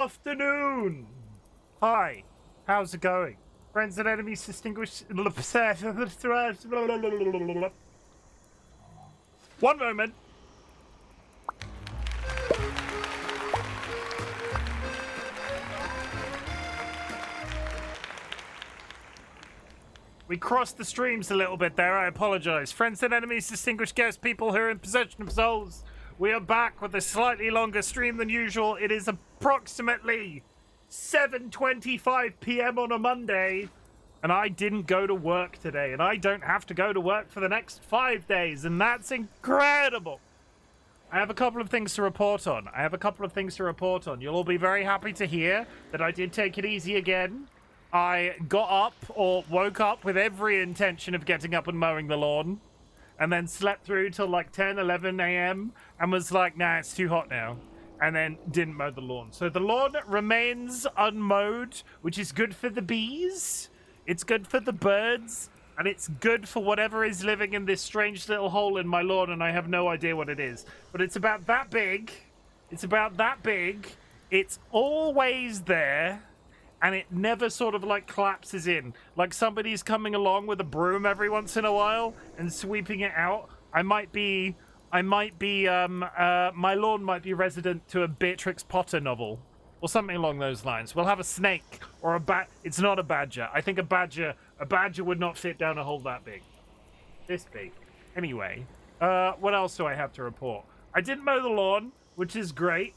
afternoon. Hi, how's it going? Friends and enemies distinguished. One moment. We crossed the streams a little bit there, I apologize. Friends and enemies, distinguished guests, people who are in possession of souls. We are back with a slightly longer stream than usual. It is approximately 7:25 p.m. on a Monday, and I didn't go to work today, and I don't have to go to work for the next 5 days, and that's incredible. I have a couple of things to report on. You'll all be very happy to hear that I did take it easy again. I got up, or woke up, with every intention of getting up and mowing the lawn, and then slept through till like 10, 11 a.m. and was like, nah, it's too hot now, and then didn't mow the lawn. So the lawn remains unmowed, which is good for the bees, it's good for the birds, and it's good for whatever is living in this strange little hole in my lawn, and I have no idea what it is. But it's about that big. It's always there. And it never sort of like collapses in. Like somebody's coming along with a broom every once in a while and sweeping it out. My lawn might be resident to a Beatrix Potter novel or something along those lines. We'll have a snake or a bat. It's not a badger. I think a badger would not fit down a hole that big. This big. Anyway, what else do I have to report? I didn't mow the lawn, which is great.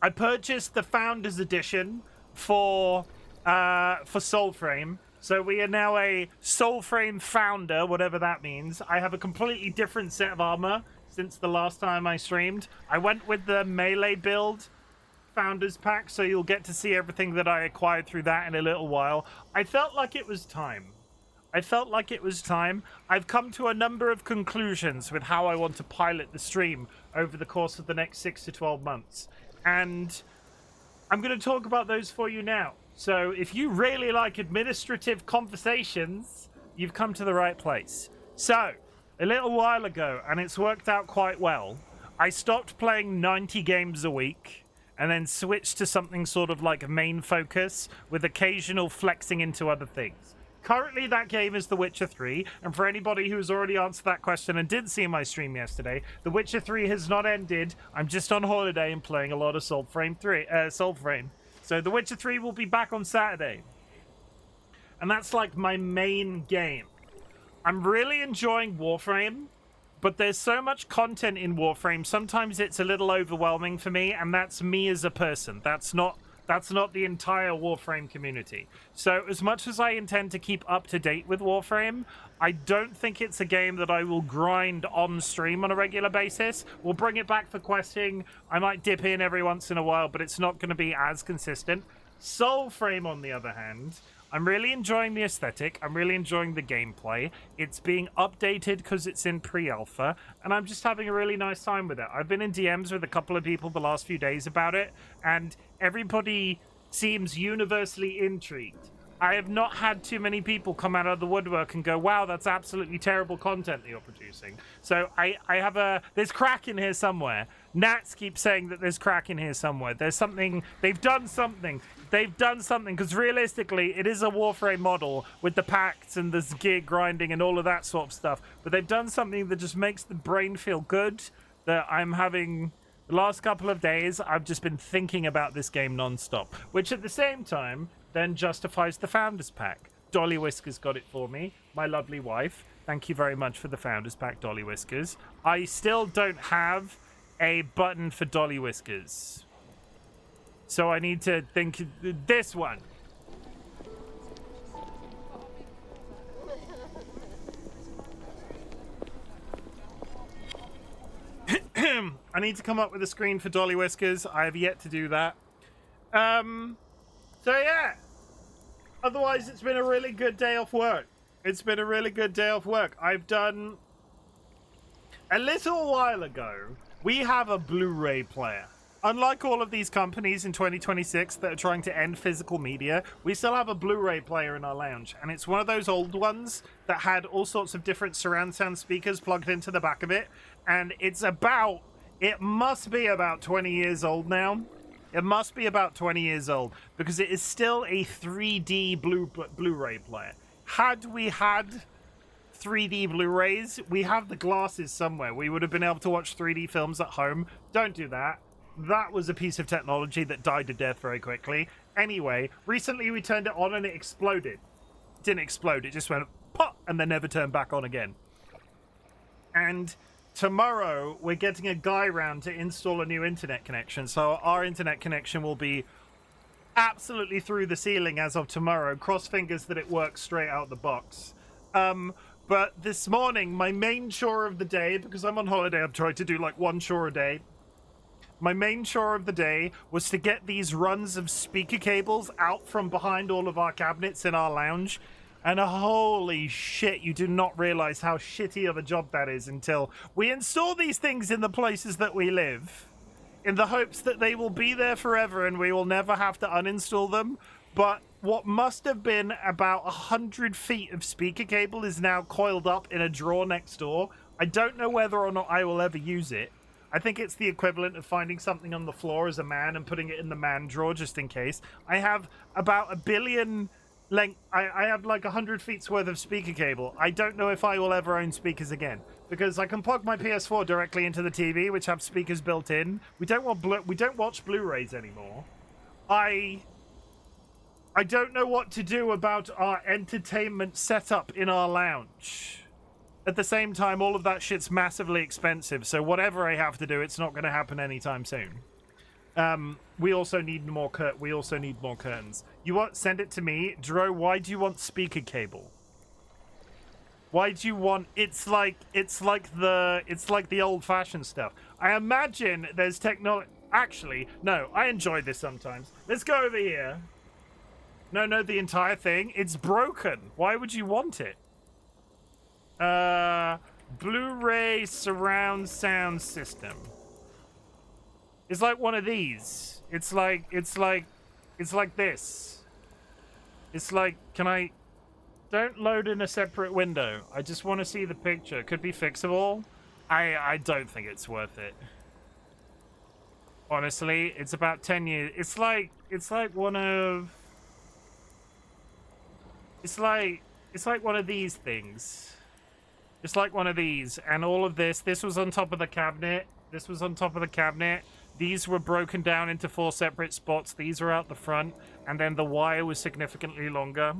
I purchased the Founders Edition for Soulframe. So we are now a Soulframe founder, whatever that means. I have a completely different set of armor since the last time I streamed. I went with the melee build founders pack, so you'll get to see everything that I acquired through that in a little while. I felt like it was time. I've come to a number of conclusions with how I want to pilot the stream over the course of the next 6 to 12 months. And I'm going to talk about those for you now. So if you really like administrative conversations, you've come to the right place. So, a little while ago, and it's worked out quite well, I stopped playing 90 games a week and then switched to something sort of like main focus with occasional flexing into other things. Currently, that game is The Witcher 3, and for anybody who's already answered that question and did see my stream yesterday, The Witcher 3 has not ended. I'm just on holiday and playing a lot of Soulframe. So The Witcher 3 will be back on Saturday. And that's like my main game. I'm really enjoying Warframe, but there's so much content in Warframe, sometimes it's a little overwhelming for me, and that's me as a person. That's not the entire Warframe community. So as much as I intend to keep up to date with Warframe, I don't think it's a game that I will grind on stream on a regular basis. We'll bring it back for questing. I might dip in every once in a while, but it's not going to be as consistent. Soulframe, on the other hand, I'm really enjoying the aesthetic. I'm really enjoying the gameplay. It's being updated because it's in pre-alpha, and I'm just having a really nice time with it. I've been in DMs with a couple of people the last few days about it, and everybody seems universally intrigued. I have not had too many people come out of the woodwork and go, wow, that's absolutely terrible content that you're producing. So there's crack in here somewhere. Nats keeps saying that there's crack in here somewhere. There's something, they've done something, because realistically, it is a Warframe model with the pacts and the gear grinding and all of that sort of stuff. But they've done something that just makes the brain feel good, that I'm having. The last couple of days, I've just been thinking about this game non-stop, which at the same time then justifies the Founders Pack. DollyWhiskers got it for me, my lovely wife. Thank you very much for the Founders Pack, DollyWhiskers. I still don't have a button for DollyWhiskers, so I need to think this one. I need to come up with a screen for DollyWhiskers. I have yet to do that. So yeah. Otherwise, it's been a really good day off work. I've done... A little while ago, we have a Blu-ray player. Unlike all of these companies in 2026 that are trying to end physical media, we still have a Blu-ray player in our lounge, and it's one of those old ones that had all sorts of different surround sound speakers plugged into the back of it, and it must be about 20 years old now, It must be about 20 years old because it is still a 3D Blu-ray player. Had we had 3D Blu-rays, we have the glasses somewhere. We would have been able to watch 3D films at home. Don't do that. That was a piece of technology that died a death very quickly. Anyway, recently we turned it on and it exploded. It didn't explode, it just went pop and then never turned back on again. And tomorrow we're getting a guy round to install a new internet connection. So our internet connection will be absolutely through the ceiling as of tomorrow. Cross fingers that it works straight out the box. But this morning, my main chore of the day, because I'm on holiday, I've tried to do like one chore a day. My main chore of the day was to get these runs of speaker cables out from behind all of our cabinets in our lounge. And holy shit, you do not realize how shitty of a job that is until we install these things in the places that we live, in the hopes that they will be there forever and we will never have to uninstall them. But what must have been about 100 feet of speaker cable is now coiled up in a drawer next door. I don't know whether or not I will ever use it. I think it's the equivalent of finding something on the floor as a man and putting it in the man drawer just in case. I have about 1 billion length. I have like 100 feet's worth of speaker cable. I don't know if I will ever own speakers again because I can plug my PS4 directly into the TV, which have speakers built in. We don't watch Blu-rays anymore. I don't know what to do about our entertainment setup in our lounge. At the same time, all of that shit's massively expensive, so whatever I have to do, it's not going to happen anytime soon. We also need more curtains. You want? Send it to me, Dro. Why do you want speaker cable? Why do you want? It's like the old-fashioned stuff. I imagine there's technology. Actually, no. I enjoy this sometimes. Let's go over here. No, the entire thing. It's broken. Why would you want it? Blu-ray surround sound system. It's like one of these. It's like this. It's like, don't load in a separate window. I just want to see the picture. Could be fixable. I don't think it's worth it. Honestly, it's about 10 years. It's like one of these things. It's like one of these, and all of this was on top of the cabinet. This was on top of the cabinet. These were broken down into 4 separate spots. These are out the front, and then the wire was significantly longer.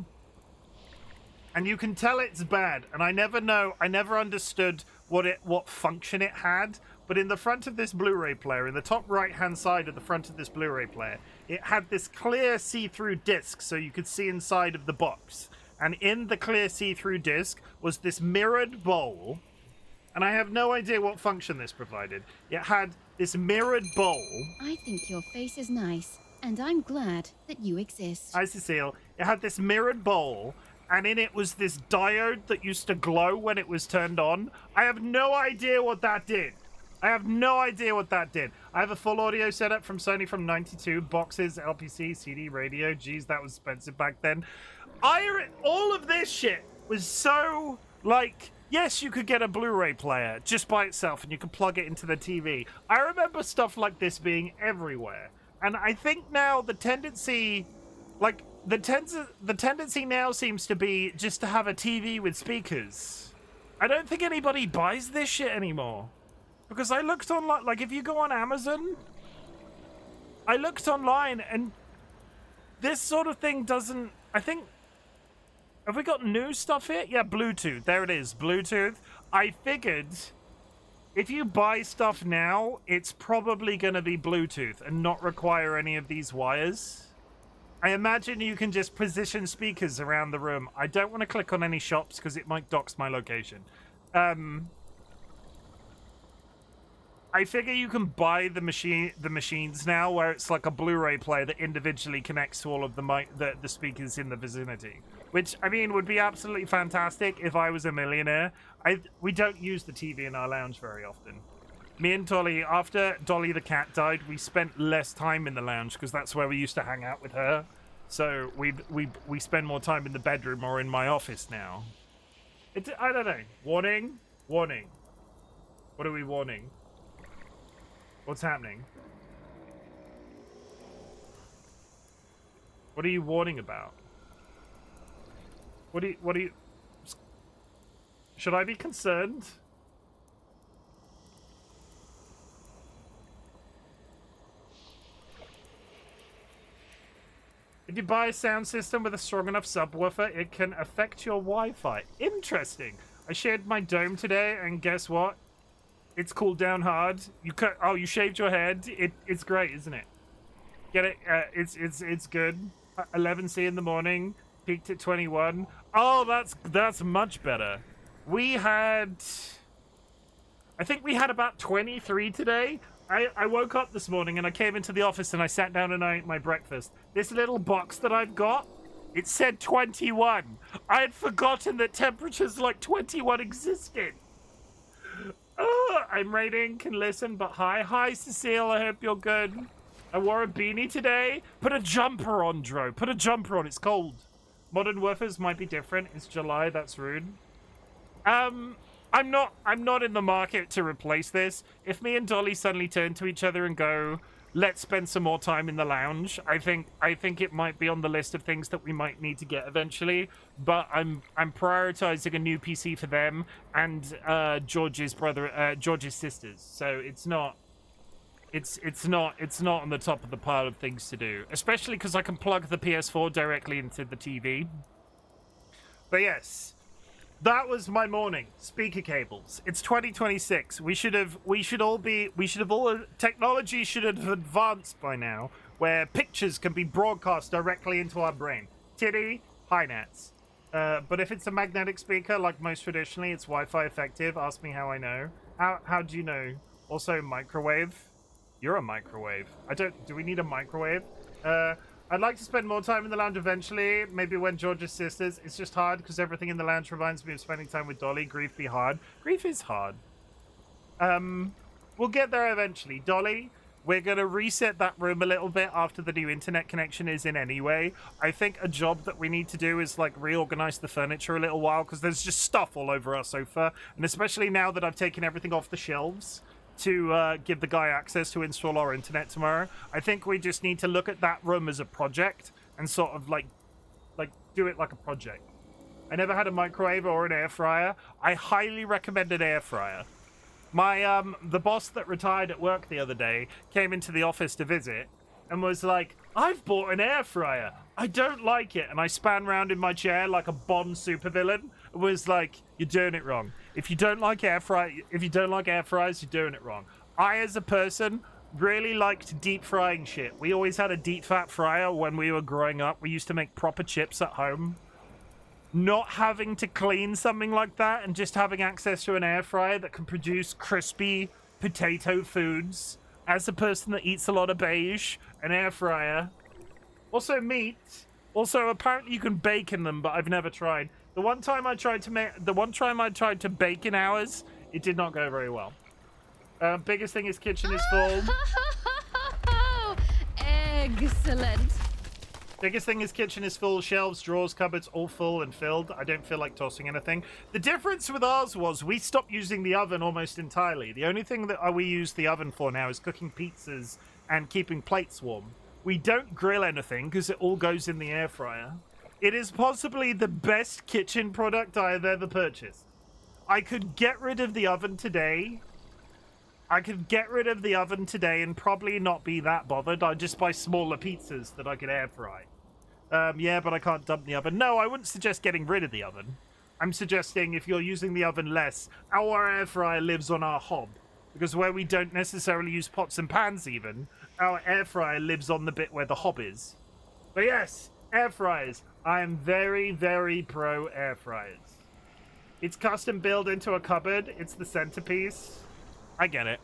And you can tell it's bad, and I never understood what function it had, but in the front of this Blu-ray player, in the top right-hand side of the front of this Blu-ray player, it had this clear see-through disc so you could see inside of the box. And in the clear see-through disc was this mirrored bowl, and I have no idea what function this provided. It had this mirrored bowl. I think your face is nice, and I'm glad that you exist. Hi, Cecile. It had this mirrored bowl, and in it was this diode that used to glow when it was turned on. I have no idea what that did. I have a full audio setup from Sony from 92, boxes, LPC, CD, radio. Geez, that was expensive back then. All of this shit was so, like, yes, you could get a Blu-ray player just by itself and you could plug it into the TV. I remember stuff like this being everywhere. And I think now the tendency now seems to be just to have a TV with speakers. I don't think anybody buys this shit anymore. Because I looked online, like if you go on Amazon, I looked online and this sort of thing doesn't, I think, have we got new stuff here? Yeah, Bluetooth, there it is, Bluetooth. I figured if you buy stuff now, it's probably going to be Bluetooth and not require any of these wires. I imagine you can just position speakers around the room. I don't want to click on any shops because it might dox my location. I figure you can buy the machines now where it's like a Blu-ray player that individually connects to all of the speakers in the vicinity. Which, I mean, would be absolutely fantastic if I was a millionaire. We don't use the TV in our lounge very often. Me and Dolly, after Dolly the cat died, we spent less time in the lounge because that's where we used to hang out with her. So we spend more time in the bedroom or in my office now. I don't know. Warning? Warning. What are we warning? What's happening? What are you warning about? What do you... Should I be concerned? If you buy a sound system with a strong enough subwoofer, it can affect your Wi-Fi. Interesting. I shaved my dome today, and guess what? It's cooled down hard. You shaved your head. It's great, isn't it? Get it? It's good. 11C in the morning. Peaked at 21. Oh, that's much better. I think we had about 23 today. I woke up this morning and I came into the office and I sat down and I ate my breakfast. This little box that I've got, it said 21. I had forgotten that temperatures like 21 existed. Oh, I'm rating, can listen, but hi Cecile, I hope you're good. I wore a beanie today. Put a jumper on, Dro. Put a jumper on, it's cold. Modern woofers might be different. It's July, that's rude. I'm not in the market to replace this. If me and Dolly suddenly turn to each other and go, let's spend some more time in the lounge, I think it might be on the list of things that we might need to get eventually. But I'm prioritizing a new PC for them and George's sisters. So it's not on the top of the pile of things to do, especially because I can plug the PS4 directly into the TV. But yes. That was my morning. Speaker cables. It's 2026. Technology should have advanced by now, where pictures can be broadcast directly into our brain. Titty, high nats. But if it's a magnetic speaker, like most traditionally, it's Wi-Fi effective. Ask me how I know. How do you know? Also, microwave. You're a microwave. Do we need a microwave? I'd like to spend more time in the lounge eventually, maybe when George's sisters. It's just hard because everything in the lounge reminds me of spending time with Dolly. Grief be hard. Grief is hard. We'll get there eventually. Dolly, we're going to reset that room a little bit after the new internet connection is in anyway. I think a job that we need to do is like reorganize the furniture a little while because there's just stuff all over our sofa. And especially now that I've taken everything off the shelves to give the guy access to install our internet tomorrow. I think we just need to look at that room as a project and sort of like do it like a project. I never had a microwave or an air fryer. I highly recommend an air fryer. My the boss that retired at work the other day came into the office to visit and was like, I've bought an air fryer. I don't like it. And I span round in my chair like a Bond supervillain. It was like, you're doing it wrong. If you don't like air fryers, you're doing it wrong. I, as a person, really liked deep frying shit. We always had a deep fat fryer when we were growing up. We used to make proper chips at home. Not having to clean something like that and just having access to an air fryer that can produce crispy potato foods. As a person that eats a lot of beige, an air fryer. Also meat. Also, apparently you can bake in them, but I've never tried. The one time I tried to bake in ours, it did not go very well. Biggest thing is kitchen is full. Excellent. Biggest thing is kitchen is full, shelves, drawers, cupboards, all full and filled. I don't feel like tossing anything. The difference with ours was we stopped using the oven almost entirely. The only thing that we use the oven for now is cooking pizzas and keeping plates warm. We don't grill anything because it all goes in the air fryer. It is possibly the best kitchen product I have ever purchased. I could get rid of the oven today. And probably not be that bothered. I'd just buy smaller pizzas that I could air fry. Yeah, but I can't dump the oven. No, I wouldn't suggest getting rid of the oven. I'm suggesting if you're using the oven less, our air fryer lives on our hob. Because where we don't necessarily use pots and pans even, our air fryer lives on the bit where the hob is. But yes, air fryers. I am very, very pro air fryers. It's custom built into a cupboard. It's the centerpiece. I get it.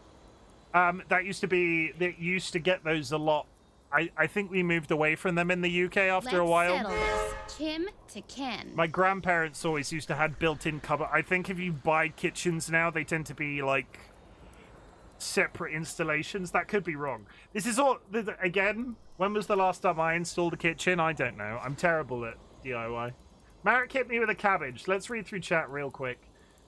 They used to get those a lot. I think we moved away from them in the UK after a while. Let's settle this. Chim to Ken. My grandparents always used to have built-in cupboard. I think if you buy kitchens now, they tend to be like separate installations. That could be wrong. This is all, again, when was the last time I installed a kitchen? I don't know. I'm terrible at DIY. Marek hit me with a cabbage. Let's read through chat real quick.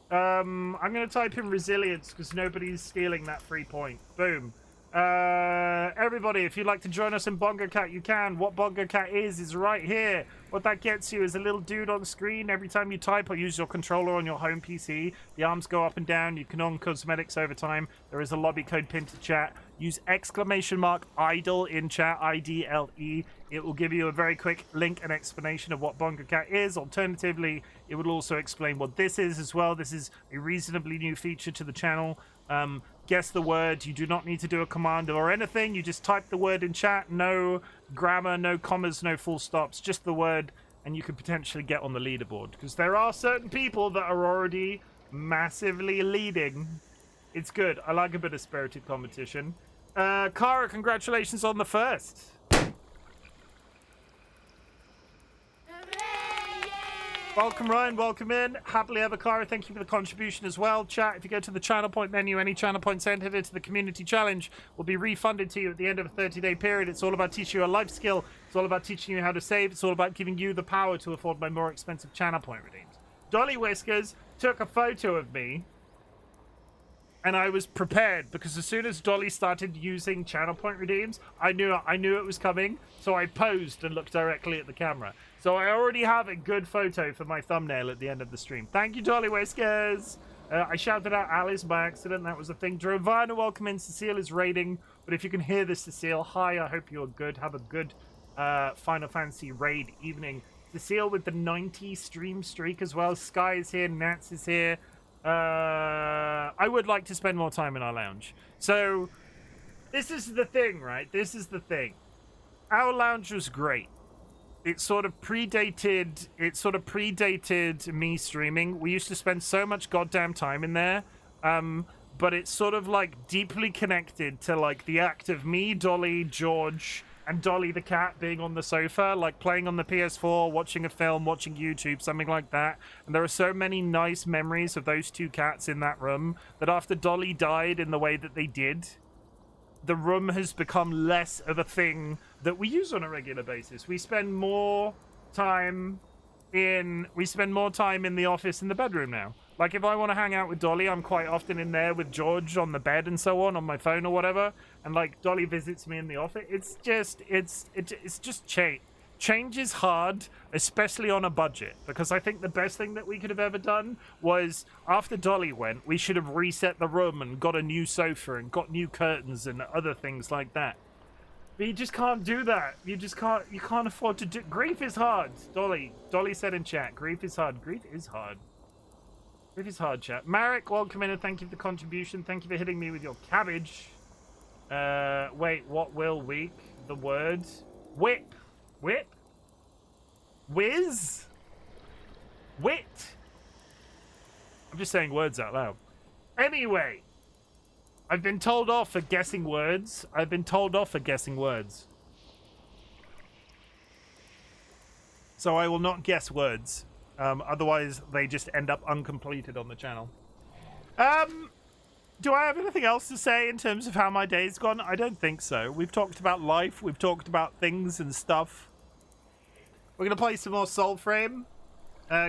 I'm going to type in resilience because nobody's stealing that free point. Boom. Everybody, if you'd like to join us in Bongo Cat, you can. What Bongo Cat is right here. What that gets you is a little dude on screen. Every time you type or use your controller on your home PC, the arms go up and down. You can on cosmetics over time. There is a lobby code pinned to chat. Use !idle in chat, IDLE. It will give you a very quick link and explanation of what Bongo Cat is. Alternatively, it will also explain what this is as well. This is a reasonably new feature to the channel. Guess the word. You do not need to do a command or anything. You just type the word in chat. No grammar, no commas, no full stops. Just the word, and you could potentially get on the leaderboard. Because there are certain people that are already massively leading. It's good. I like a bit of spirited competition. Kara, congratulations on the first. Welcome, Ryan. Welcome in. Happily ever, Clara. Thank you for the contribution as well. Chat, if you go to the channel point menu, any channel points entered into the community challenge will be refunded to you at the end of a 30-day period. It's all about teaching you a life skill. It's all about teaching you how to save. It's all about giving you the power to afford my more expensive channel point redeems. DollyWhiskers took a photo of me, and I was prepared because as soon as Dolly started using channel point redeems, I knew it was coming. So I posed and looked directly at the camera. So I already have a good photo for my thumbnail at the end of the stream. Thank you, DollyWhiskers. I shouted out Alice by accident. That was a thing. Drovana, welcome in. Cecile is raiding. But if you can hear this, Cecile, hi. I hope you're good. Have a good Final Fantasy raid evening. Cecile with the 90 stream streak as well. Sky is here. Nats is here. I would like to spend more time in our lounge. So this is the thing, right? This is the thing. Our lounge was great. It sort of predated me streaming. We used to spend so much goddamn time in there. But it's sort of like deeply connected to like the act of me, Dolly, George, and Dolly the cat being on the sofa, like playing on the PS4, watching a film, watching YouTube, something like that. And there are so many nice memories of those two cats in that room that after Dolly died in the way that they did, the room has become less of a thing that we use on a regular basis. We spend more time in the office in the bedroom now. Like if I want to hang out with Dolly, I'm quite often in there with George on the bed and so on my phone or whatever. And like Dolly visits me in the office. It's just change. Change is hard, especially on a budget, because I think the best thing that we could have ever done was after Dolly went, we should have reset the room and got a new sofa and got new curtains and other things like that. But you just can't do that. You can't afford to do. Grief is hard. Dolly said in chat, grief is hard. Grief is hard. Grief is hard, chat. Marek, welcome in and thank you for the contribution. Thank you for hitting me with your cabbage. Wait, what will weak? The word? Whip. Whip? Whiz? Wit? I'm just saying words out loud. Anyway, I've been told off for guessing words. So I will not guess words. Otherwise, they just end up uncompleted on the channel. Do I have anything else to say in terms of how my day's gone? I don't think so. We've talked about life. We've talked about things and stuff. We're going to play some more Soulframe.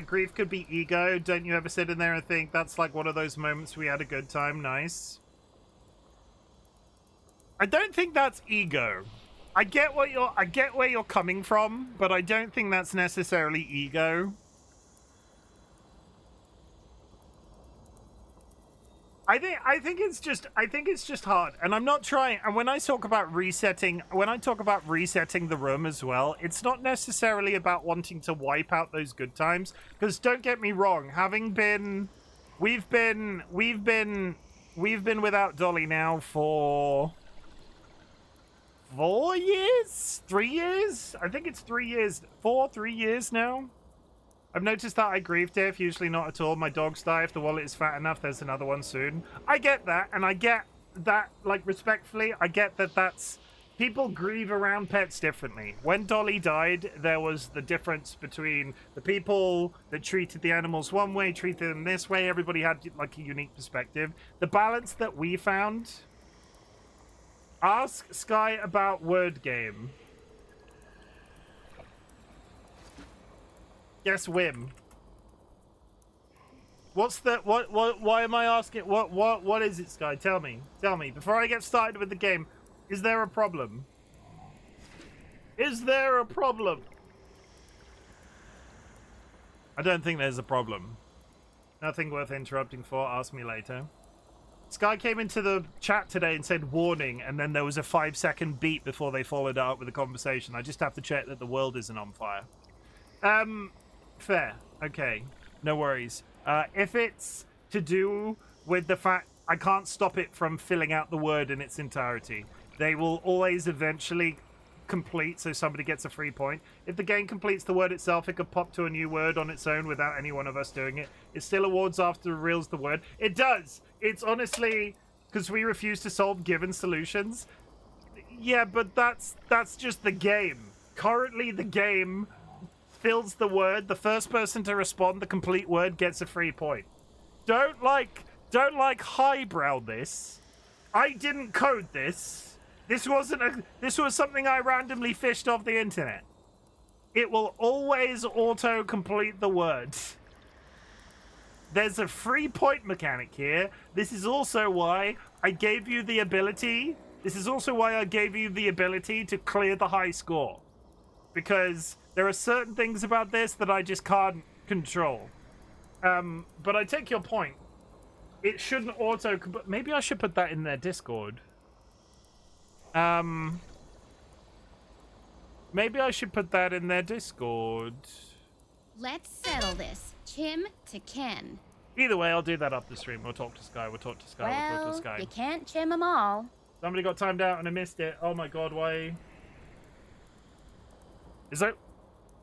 Grief could be ego. Don't you ever sit in there and think that's like one of those moments we had a good time? Nice. I don't think that's ego. I get where you're coming from, but I don't think that's necessarily ego. I think it's just hard, and I'm not trying. And when I talk about resetting the room as well, it's not necessarily about wanting to wipe out those good times. Because don't get me wrong, we've been without Dolly now for 4 years, 3 years. I think it's 3 years, 3 years now. I've noticed that I grieve, Dave. Usually not at all. My dogs die. If the wallet is fat enough, there's another one soon. I get that, and I get that, like, respectfully, I get that that's... People grieve around pets differently. When Dolly died, there was the difference between the people that treated the animals one way, treated them this way. Everybody had, like, a unique perspective. The balance that we found... Ask Sky about word game. Guess Wim. What's the why am I asking what is it, Sky? Tell me. Before I get started with the game, is there a problem? Is there a problem? I don't think there's a problem. Nothing worth interrupting for. Ask me later. Sky came into the chat today and said warning, and then there was a 5-second beat before they followed it up with a conversation. I just have to check that the world isn't on fire. Fair. Okay. No worries. If it's to do with the fact I can't stop it from filling out the word in its entirety, they will always eventually complete, so somebody gets a free point. If the game completes the word itself, it could pop to a new word on its own without any one of us doing it. It still awards after it reveals the word. It does. It's honestly because we refuse to solve given solutions. Yeah, but that's just the game. Currently, the game fills the word. The first person to respond the complete word gets a free point. Don't highbrow this. I didn't code this. This was something I randomly fished off the internet. It will always auto-complete the words. There's a free point mechanic here. This is also why I gave you the ability. To clear the high score. Because there are certain things about this that I just can't control. But I take your point. It shouldn't auto... Maybe I should put that in their Discord. Maybe I should put that in their Discord. Let's settle this. Chim to Ken. Either way, I'll do that up the stream. We'll talk to Sky. We'll talk to Well, Sky. you can't chim them all. Somebody got timed out and I missed it. Oh my god, why? Is that...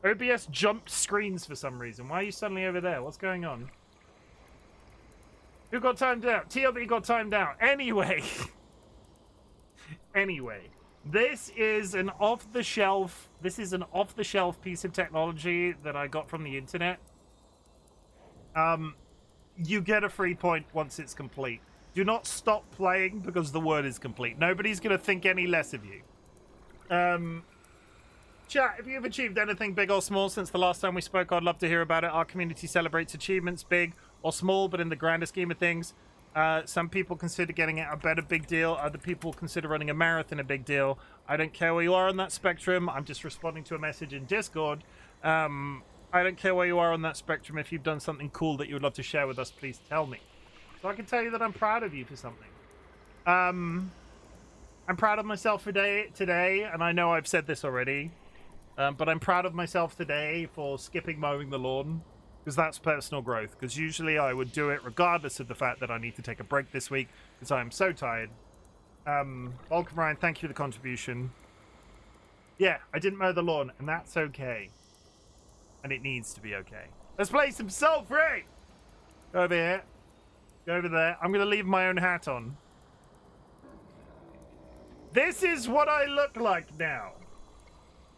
OBS jumped screens for some reason. Why are you suddenly over there? What's going on? Who got timed out? TLB got timed out. Anyway. This is an off-the-shelf piece of technology that I got from the internet. You get a free point once it's complete. Do not stop playing because the word is complete. Nobody's going to think any less of you. Chat, if you've achieved anything big or small since the last time we spoke, I'd love to hear about it. Our community celebrates achievements, big or small, but in the grander scheme of things, some people consider getting it a better big deal. Other people consider running a marathon a big deal. I don't care where you are on that spectrum. I'm just responding to a message in Discord. I don't care where you are on that spectrum. If you've done something cool that you would love to share with us, please tell me. So I can tell you that I'm proud of you for something. I'm proud of myself for today, and I know I've said this already, but I'm proud of myself today for skipping mowing the lawn. Because that's personal growth. Because usually I would do it regardless of the fact that I need to take a break this week. Because I am so tired. Vulcan Ryan, thank you for the contribution. Yeah, I didn't mow the lawn. And that's okay. And it needs to be okay. Let's play some Soulframe! Go over here. Go over there. I'm going to leave my own hat on. This is what I look like now.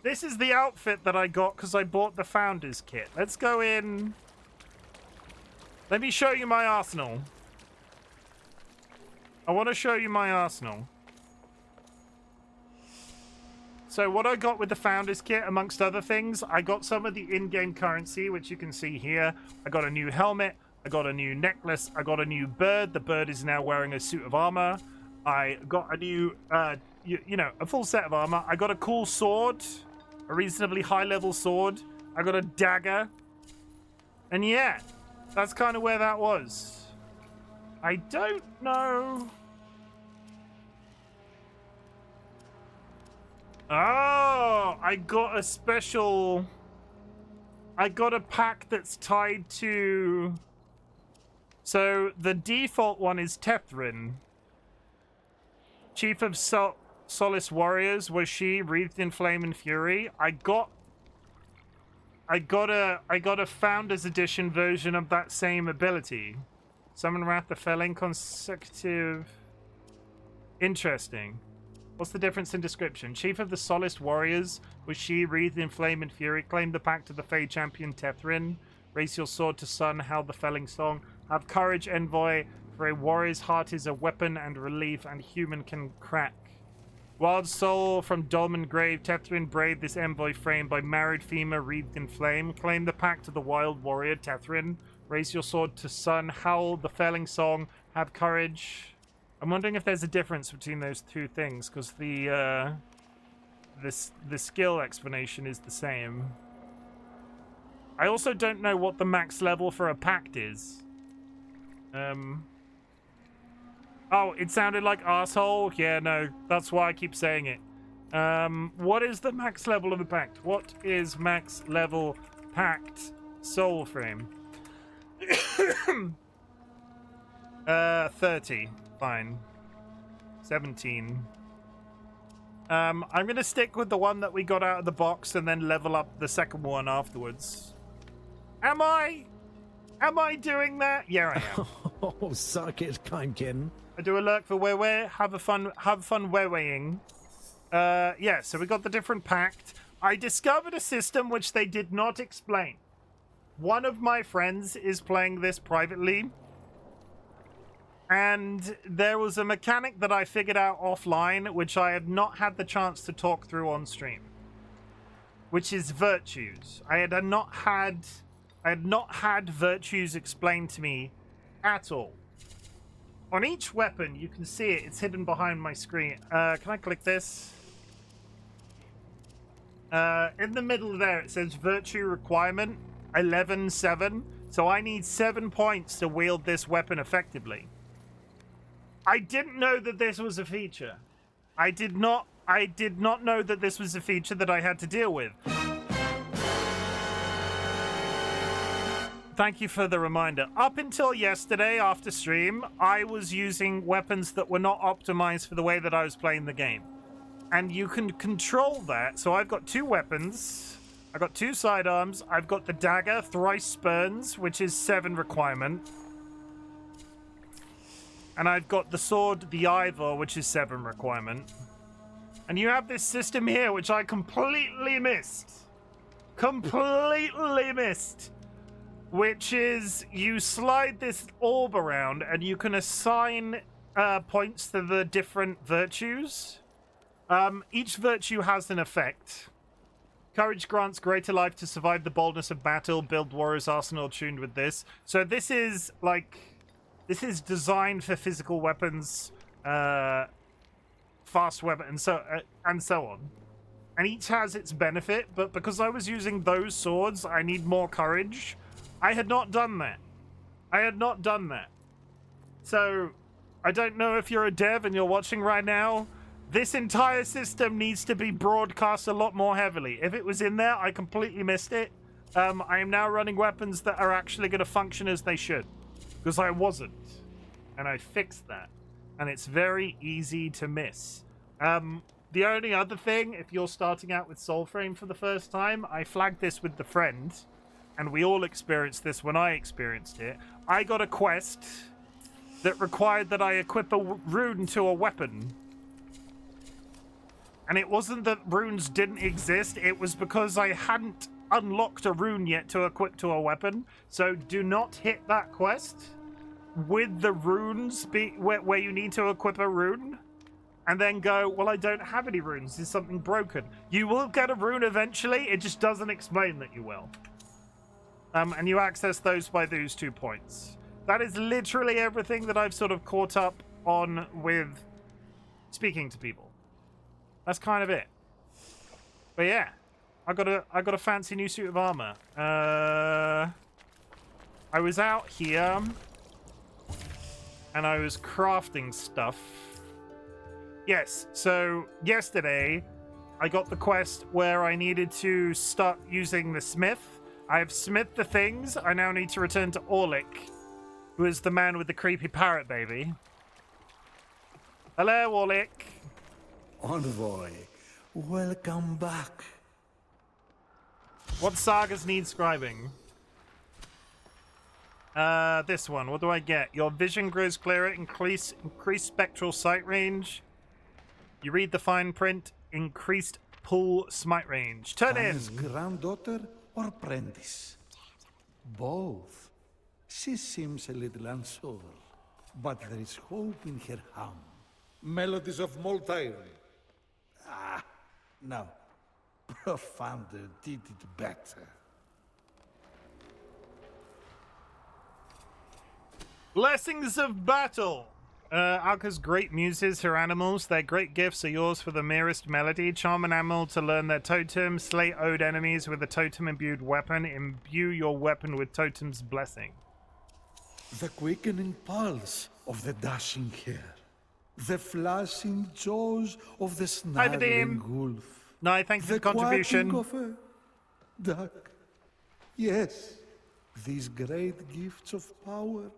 This is the outfit that I got because I bought the Founders Kit. Let's go in. Let me show you my arsenal. I want to show you my arsenal. So what I got with the Founders Kit, amongst other things, I got some of the in-game currency, which you can see here. I got a new helmet. I got a new necklace. I got a new bird. The bird is now wearing a suit of armor. I got a new, a full set of armor. I got a cool sword. A reasonably high-level sword. I got a dagger. And yeah, that's kind of where that was. I don't know. Oh, I got a special... I got a pack that's tied to... So, the default one is Tethrin. Chief of Solace Warriors, was she wreathed in flame and fury? I got a Founders Edition version of that same ability. Summon Wrath the Felling consecutive. Interesting. What's the difference in description? Chief of the Solace Warriors, was she wreathed in flame and fury? Claim the pact to the Fey champion Tethrin. Raise your sword to sun, howl the felling song. Have courage, envoy, for a warrior's heart is a weapon and relief, and human can crack. Wild soul from Dolmen Grave, Tethrin brave this envoy framed by married female wreathed in flame. Claim the pact of the wild warrior, Tethrin. Raise your sword to sun, howl the felling song, have courage. I'm wondering if there's a difference between those two things, because the skill explanation is the same. I also don't know what the max level for a pact is. Oh, it sounded like asshole? Yeah, no, that's why I keep saying it. What is the max level of a pact? What is max level pact Soulframe? 30. Fine. 17. I'm gonna stick with the one that we got out of the box and then level up the second one afterwards. Am I doing that? Yeah, I am. Oh, suck it, Chimken. I do a lurk for where have fun where-weighing. Yeah, so we got the different pact. I discovered a system which they did not explain. One of my friends is playing this privately, and there was a mechanic that I figured out offline, which I had not had the chance to talk through on stream, which is virtues. I had not had virtues explained to me at all. On each weapon, you can see it. It's hidden behind my screen. Can I click this? In the middle there, it says virtue requirement 11-7. So I need 7 points to wield this weapon effectively. I didn't know that this was a feature. I did not know that this was a feature that I had to deal with. Thank you for the reminder. Up until yesterday, after stream, I was using weapons that were not optimized for the way that I was playing the game. And you can control that. So I've got 2 weapons. I've got 2 sidearms. I've got the dagger, thrice spurns, which is 7 requirement. And I've got the sword, the Ivor, which is 7 requirement. And you have this system here, which I completely missed. Completely missed. Which is, you slide this orb around and you can assign points to the different virtues. Each virtue has an effect. Courage grants greater life to survive the boldness of battle. Build warrior's arsenal tuned with this. So this is designed for physical weapons, fast weapon, and so on. And each has its benefit, but because I was using those swords, I need more courage. I had not done that. So, I don't know if you're a dev and you're watching right now. This entire system needs to be broadcast a lot more heavily. If it was in there, I completely missed it. I am now running weapons that are actually going to function as they should. Because I wasn't. And I fixed that. And it's very easy to miss. The only other thing, if you're starting out with Soulframe for the first time, I flagged this with the friend. And we all experienced this when I experienced it. I got a quest that required that I equip a rune to a weapon. And it wasn't that runes didn't exist, it was because I hadn't unlocked a rune yet to equip to a weapon. So do not hit that quest with the runes where you need to equip a rune. And then go, well, I don't have any runes, is something broken? You will get a rune eventually, it just doesn't explain that you will. And you access those by those 2 points. That is literally everything that I've sort of caught up on with speaking to people. That's kind of it. But yeah, I got a fancy new suit of armor. I was out here and I was crafting stuff. Yes, so yesterday I got the quest where I needed to start using the smith. I have smithed the things. I now need to return to Orlick, who is the man with the creepy parrot baby. Hello, Orlick. Envoy, welcome back. What sagas need scribing? This one. What do I get? Your vision grows clearer, increase spectral sight range. You read the fine print, increased pull smite range. Turn in. His granddaughter or apprentice? Both. She seems a little unsure, but there is hope in her hum. Melodies of Moltire. No. Profounder did it better. Blessings of battle. Alka's great muses, her animals. Their great gifts are yours for the merest melody. Charm an animal to learn their totem. Slay owed enemies with a totem-imbued weapon. Imbue your weapon with totem's blessing. The quickening pulse of the dashing hare. The flashing jaws of the snarling wolf. No, thank you for the contribution. Quacking of a duck. Yes, these great gifts of power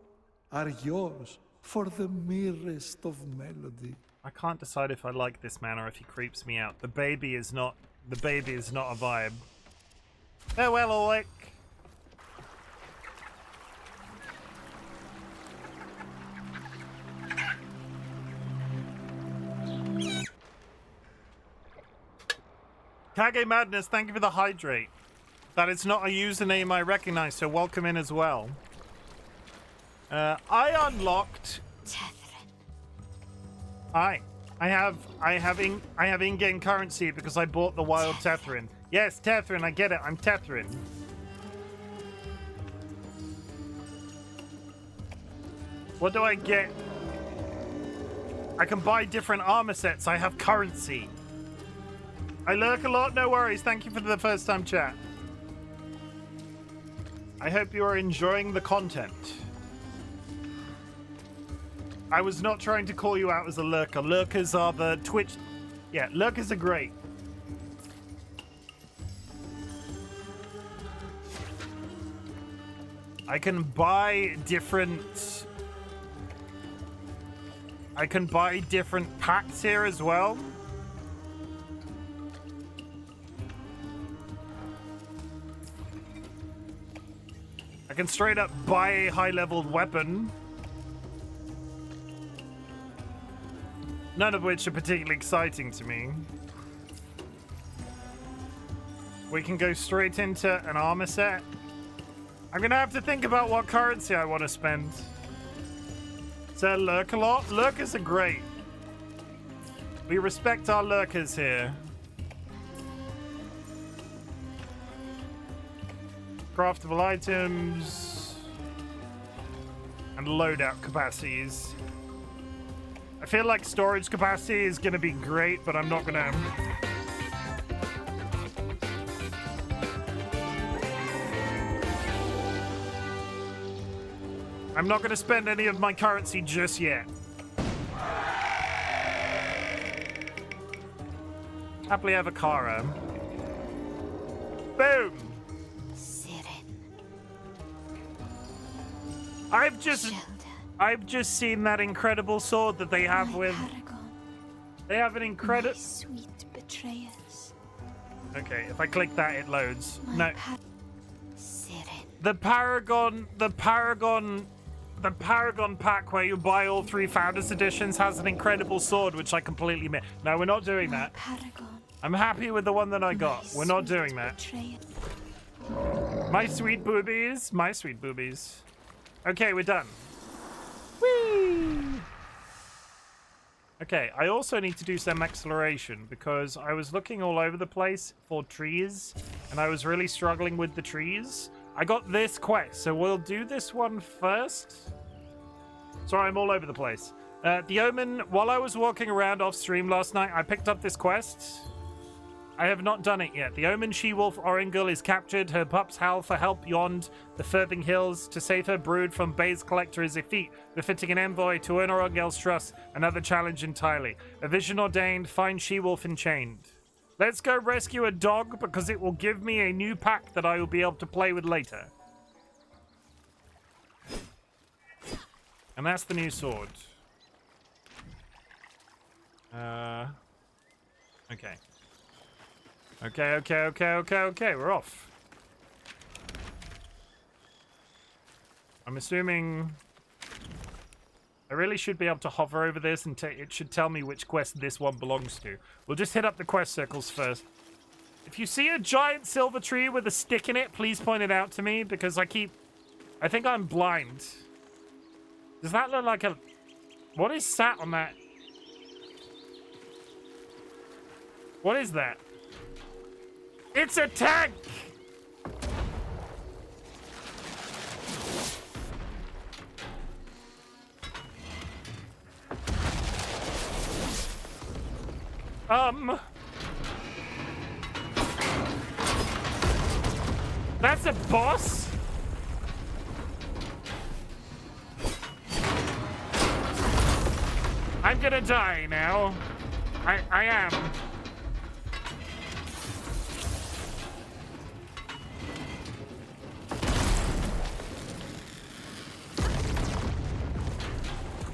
are yours for the merest of melody. I can't decide if I like this man or if he creeps me out. The baby is not a vibe. Farewell, Orlick. Kage Madness, thank you for the hydrate. That is not a username I recognize, so welcome in as well. I unlocked. I have in-game currency because I bought the wild Tetherin. Yes, Tetherin, I get it. I'm Tetherin. What do I get? I can buy different armor sets. I have currency. I lurk a lot. No worries. Thank you for the first time chat. I hope you are enjoying the content. I was not trying to call you out as a lurker. Lurkers are the Twitch... Yeah, lurkers are great. I can buy different packs here as well. I can straight up buy a high-leveled weapon. None of which are particularly exciting to me. We can go straight into an armor set. I'm gonna have to think about what currency I want to spend. So lurk a lot? Lurkers are great. We respect our lurkers here. Craftable items. And loadout capacities. I feel like storage capacity is going to be great, but I'm not going to... I'm not going to spend any of my currency just yet. Happily Avocaro. Boom! I've just seen that incredible sword that they have with... They have an incredible... Sweet betrayers. Okay, if I click that, it loads. No. The Paragon pack where you buy all 3 Founders Editions has an incredible sword, which I completely missed. No, we're not doing that. I'm happy with the one that I got. We're not doing that. My sweet boobies. My sweet boobies. Okay, we're done. Whee! Okay, I also need to do some exploration because I was looking all over the place for trees and I was really struggling with the trees. I got this quest, so we'll do this one first. Sorry, I'm all over the place. The Omen, while I was walking around off stream last night, I picked up this quest. I have not done it yet. The Omen she-wolf Oringal is captured. Her pups howl for help beyond the Firthing Hills. To save her brood from Bay's Collector is a feat befitting an envoy to earn Oringal's trust. Another challenge entirely. A vision ordained, find she-wolf enchained. Let's go rescue a dog because it will give me a new pack that I will be able to play with later. And that's the new sword. Okay. Okay, we're off. I'm assuming I really should be able to hover over this and it should tell me which quest this one belongs to. We'll just hit up the quest circles first. If you see a giant silver tree with a stick in it, please point it out to me because I think I'm blind. Does that look like a... What is sat on that? What is that? It's a tank! That's a boss? I'm gonna die now. I am.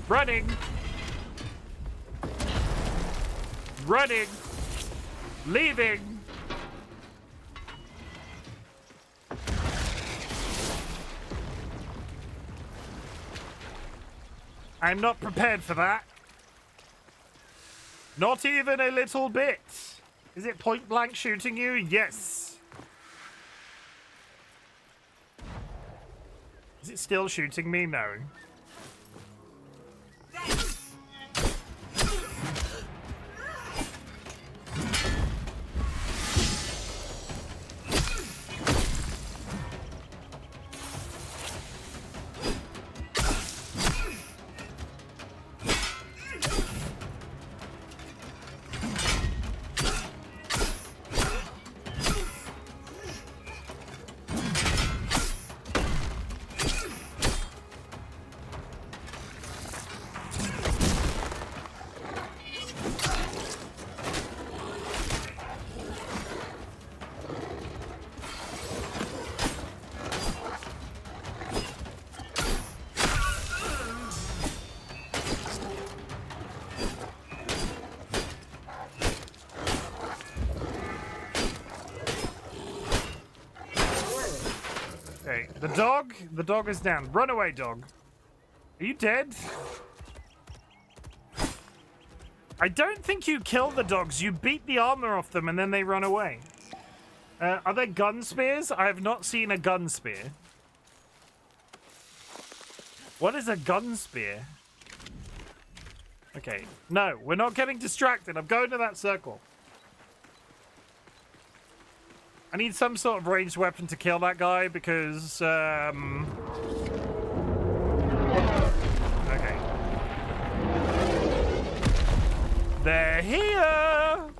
Running. Running. Leaving. I'm not prepared for that. Not even a little bit. Is it point blank shooting you? Yes. Is it still shooting me? No. Okay, the dog is down. Run away, dog. Are you dead? I don't think you kill the dogs. You beat the armor off them and then they run away. Are there gun spears? I have not seen a gun spear. What is a gun spear? Okay, no, we're not getting distracted. I'm going to that circle. I need some sort of ranged weapon to kill that guy because, okay. They're here!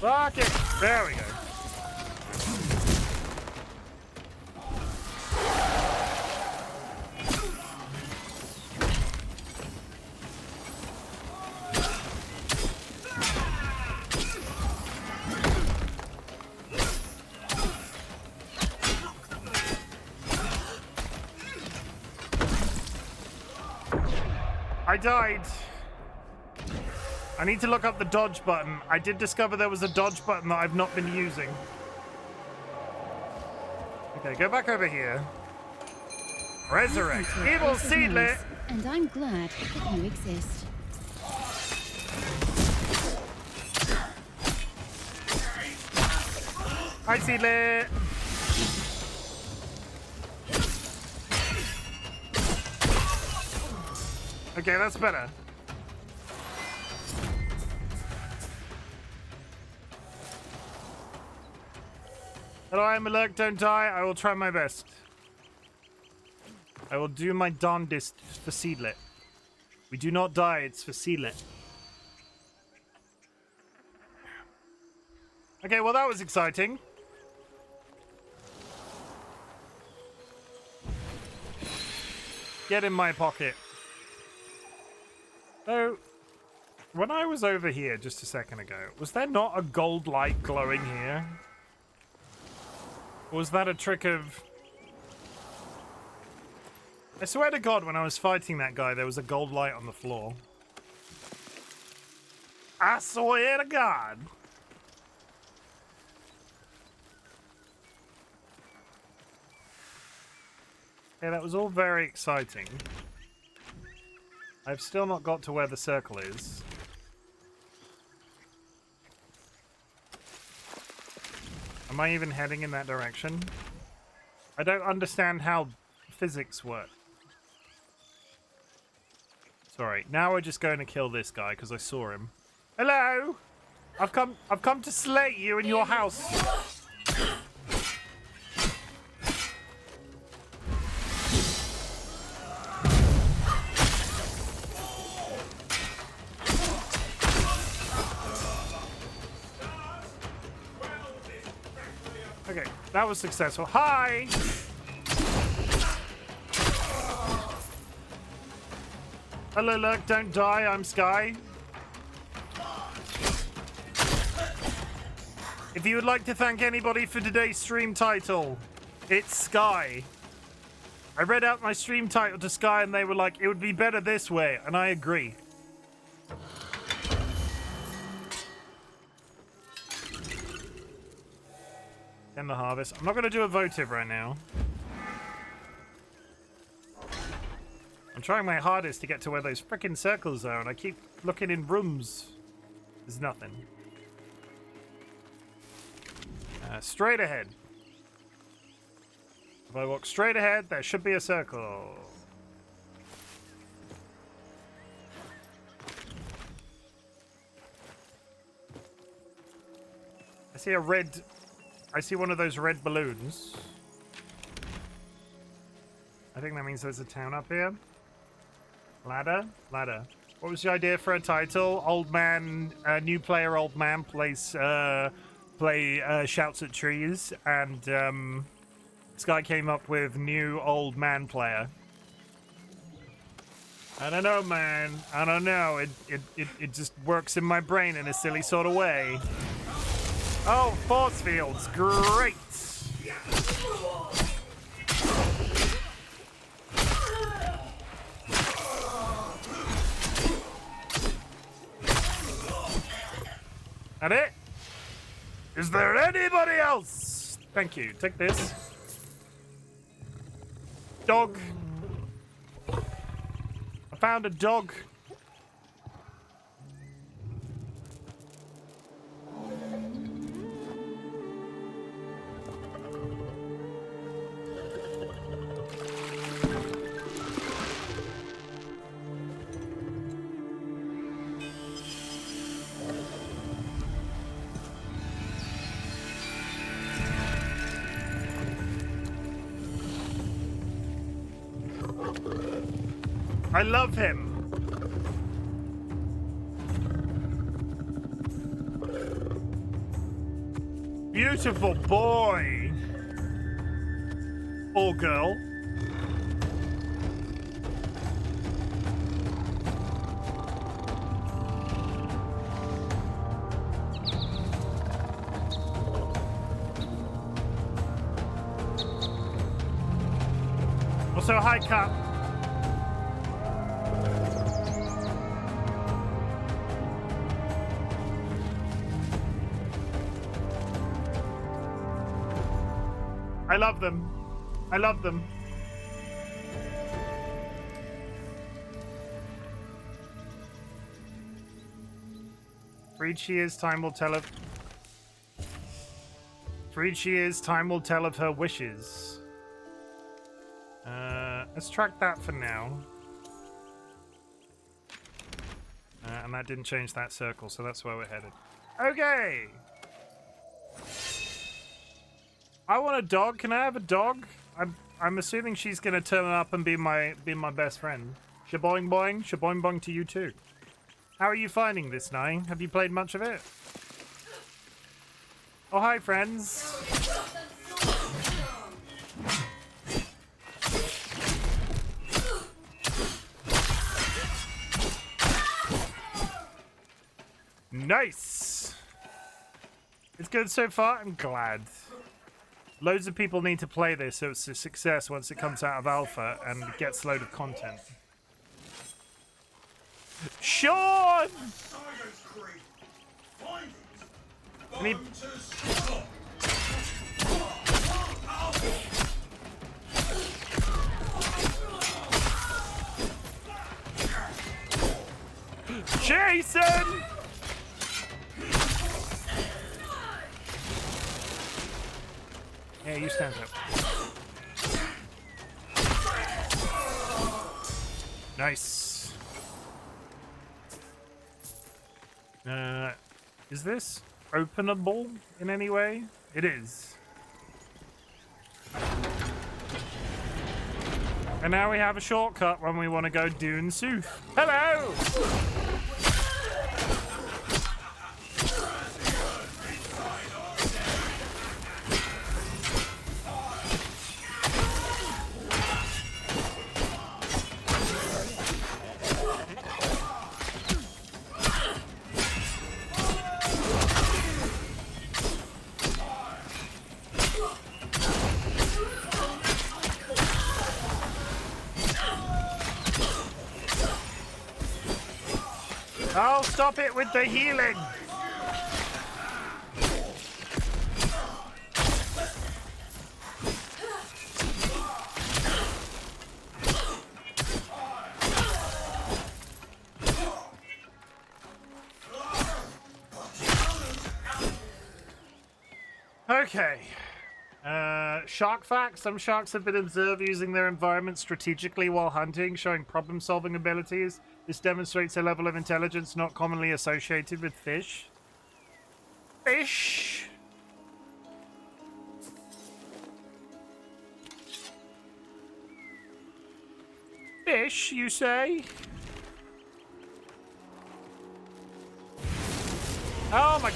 Fuck it! There we go. I died. I need to look up the dodge button. I did discover there was a dodge button that I've not been using. Okay, go back over here. Resurrect. Evil Seedlet! And I'm glad that you exist. Hi, Seedlet! Okay, that's better. Hello, I'm alert. Don't die. I will try my best. I will do my darndest for Seedlet. We do not die. It's for Seedlet. Okay, well, that was exciting. Get in my pocket. So, when I was over here just a second ago, was there not a gold light glowing here? Or was that a trick of... I swear to God, when I was fighting that guy, there was a gold light on the floor. I swear to God. Yeah, that was all very exciting. I've still not got to where the circle is. Am I even heading in that direction? I don't understand how physics work. Sorry, now we're just going to kill this guy because I saw him. Hello! I've come to slay you in your house. Okay, that was successful. Hi! Hello, look, don't die, I'm Sky. If you would like to thank anybody for today's stream title, it's Sky. I read out my stream title to Sky and they were like, it would be better this way, and I agree. End the harvest. I'm not going to do a votive right now. I'm trying my hardest to get to where those frickin' circles are, and I keep looking in rooms. There's nothing. Straight ahead. If I walk straight ahead, there should be a circle. I see a red... I see one of those red balloons. I think that means there's a town up here. Ladder? Ladder. What was the idea for a title? Old man, new player, old man plays, shouts at trees. And, this guy came up with new old man player. I don't know, man. I don't know. It just works in my brain in a silly sort of way. Oh, force fields. Great. That it? Is there anybody else? Thank you. Take this. Dog. I found a dog. I love him. Beautiful boy. Or girl. Also, hi, Cup. I love them. I love them. Freed she is, time will tell of... Freed she is, time will tell of her wishes. Let's track that for now. And that didn't change that circle, so that's where we're headed. Okay! I want a dog. Can I have a dog? I'm assuming she's gonna turn up and be my best friend. Shaboing boing, shaboing boing to you too. How are you finding this, Nine? Have you played much of it? Oh, hi, friends. Nice. It's good so far. I'm glad. Loads of people need to play this, so it's a success once it comes out of alpha and gets a load of content. Sean! I need... Jason! Yeah, you stand up. Nice. Is this openable in any way? It is. And now we have a shortcut when we want to go Dune Sooth. Hello! Oh, stop it with the healing! Okay. Shark facts. Some sharks have been observed using their environment strategically while hunting, showing problem-solving abilities. This demonstrates a level of intelligence not commonly associated with fish. Fish! Fish, you say? Oh my...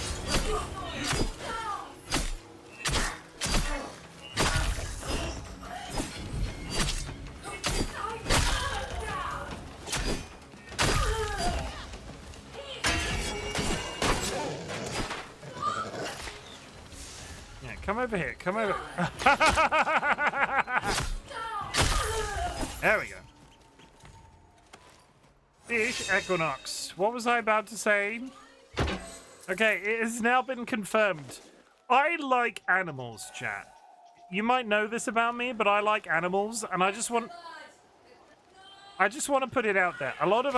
Come over here. Come over. There we go. Fish Equinox. What was I about to say? Okay, it has now been confirmed. I like animals, chat. You might know this about me, but I like animals, and I just want to put it out there. A lot of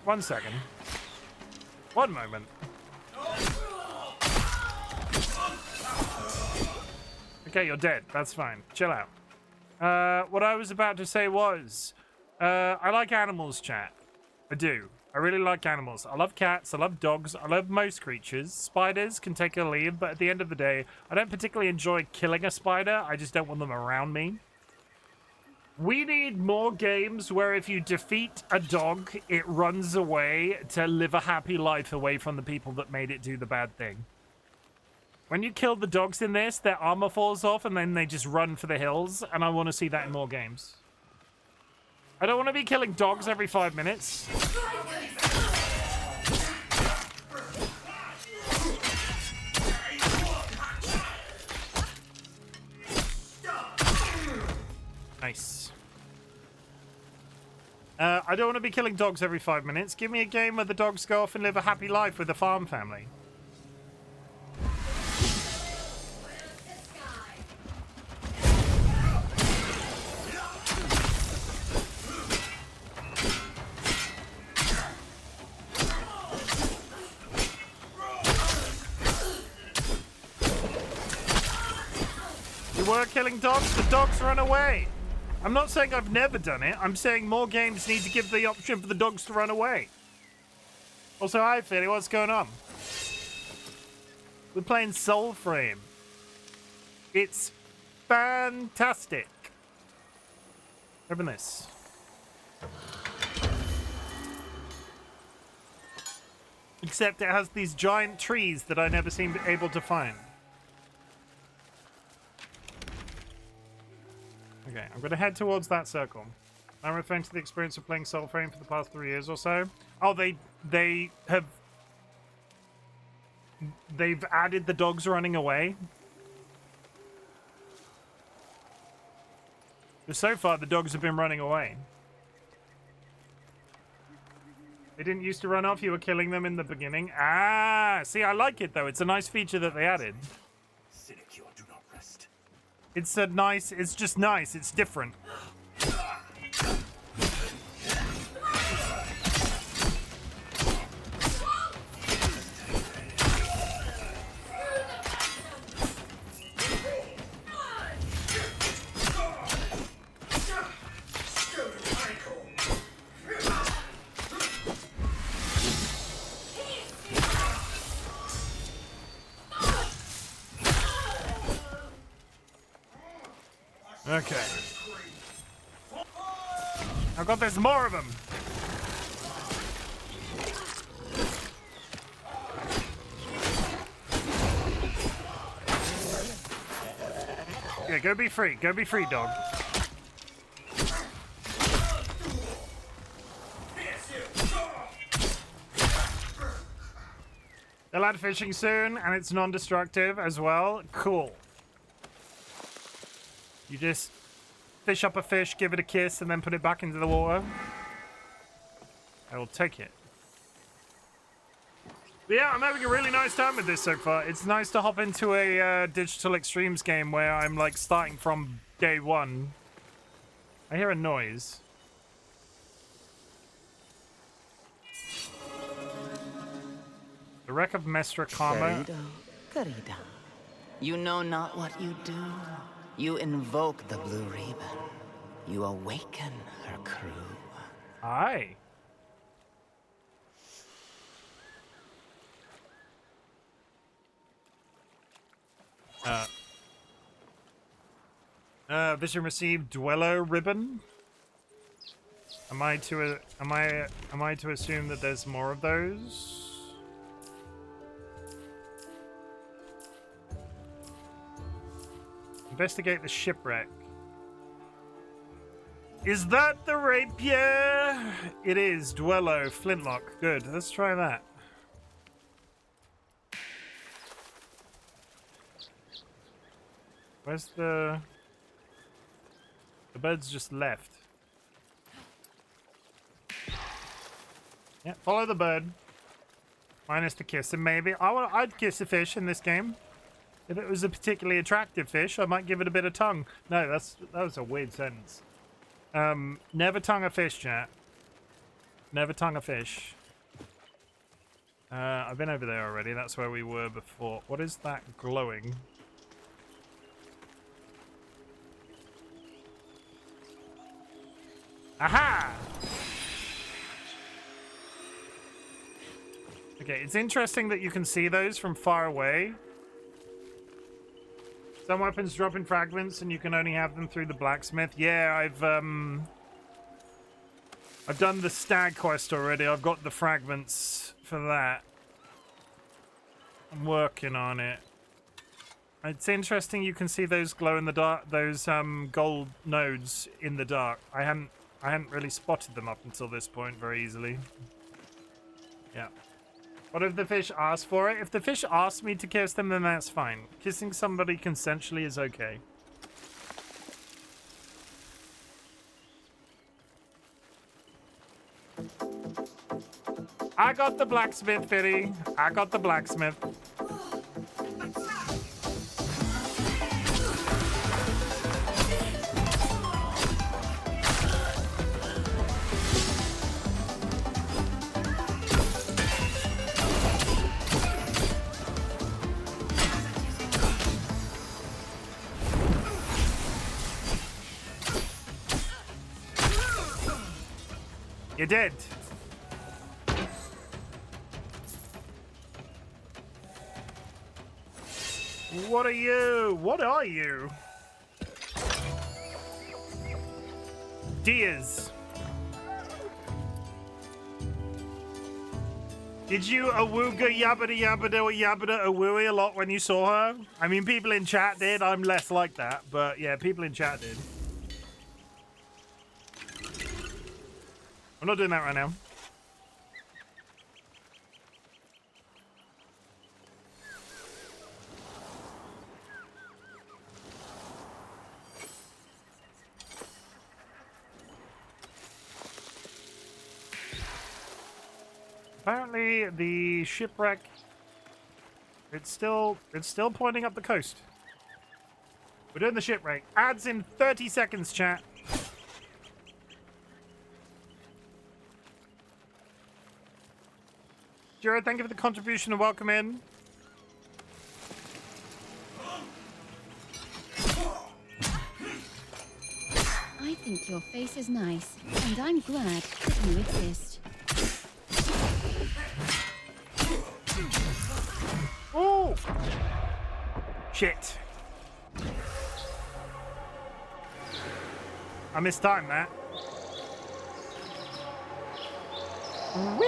one second. One moment. Okay, you're dead. That's fine. Chill out. What I was about to say was, I like animals, chat. I do. I really like animals. I love cats. I love dogs. I love most creatures. Spiders can take a leave, but at the end of the day, I don't particularly enjoy killing a spider. I just don't want them around me. We need more games where if you defeat a dog, it runs away to live a happy life away from the people that made it do the bad thing. When you kill the dogs in this, their armor falls off and then they just run for the hills, and I want to see that in more games. I don't want to be killing dogs every 5 minutes. Nice. I don't want to be killing dogs every 5 minutes. Give me a game where the dogs go off and live a happy life with a farm family. Were killing dogs, the dogs run away. I'm not saying I've never done it. I'm saying more games need to give the option for the dogs to run away. Also, hi, Philly. What's going on? We're playing Soulframe. It's fantastic. Open this. Except it has these giant trees that I never seem able to find. Okay, I'm going to head towards that circle. I'm referring to the experience of playing Soulframe for the past 3 years or so. Oh, they've added the dogs running away. But so far, the dogs have been running away. They didn't used to run off. You were killing them in the beginning. Ah, see, I like it, though. It's a nice feature that they added. Do not rest. It's a nice... It's just nice. It's different. Okay. Oh god, there's more of them. Yeah, go be free. Go be free, dog. They'll add fishing soon, and it's non-destructive as well. Cool. You just fish up a fish, give it a kiss, and then put it back into the water. I will take it. But yeah, I'm having a really nice time with this so far. It's nice to hop into a digital extremes game where I'm like starting from day one. I hear a noise. The wreck of Mestra Karma. Querido, you know not what you do. You invoke the Blue Ribbon. You awaken her crew. Aye. Vision received Dwello ribbon. Am I to assume that there's more of those? Investigate the shipwreck. Is that the rapier? It is. Dwello. Flintlock. Good. Let's try that. Where's the... The bird's just left. Yeah, follow the bird. Minus the kissing, maybe. I'd kiss a fish in this game. If it was a particularly attractive fish, I might give it a bit of tongue. No, that was a weird sentence. Never tongue a fish, chat. Never tongue a fish. I've been over there already. That's where we were before. What is that glowing? Aha! Okay, it's interesting that you can see those from far away. Some weapons drop in fragments, and you can only have them through the blacksmith. Yeah, I've done the stag quest already. I've got the fragments for that. I'm working on it. It's interesting you can see those glow in the dark, those gold nodes in the dark. I hadn't really spotted them up until this point very easily. Yeah. What if the fish asks for it? If the fish asks me to kiss them, then that's fine. Kissing somebody consensually is okay. I got the blacksmith, Fitty. I got the blacksmith. You're dead. What are you? What are you? Deers. Did you awooga yabbada yabbada yabbada awooey a lot when you saw her? I mean, people in chat did. I'm less like that, but yeah, people in chat did. I'm not doing that right now. Apparently, the shipwreck. It's still pointing up the coast. We're doing the shipwreck. Ads in 30 seconds, chat. Jared, thank you for the contribution and welcome in. I think your face is nice, and I'm glad that you exist. Oh! Shit. I mistimed that. Whee!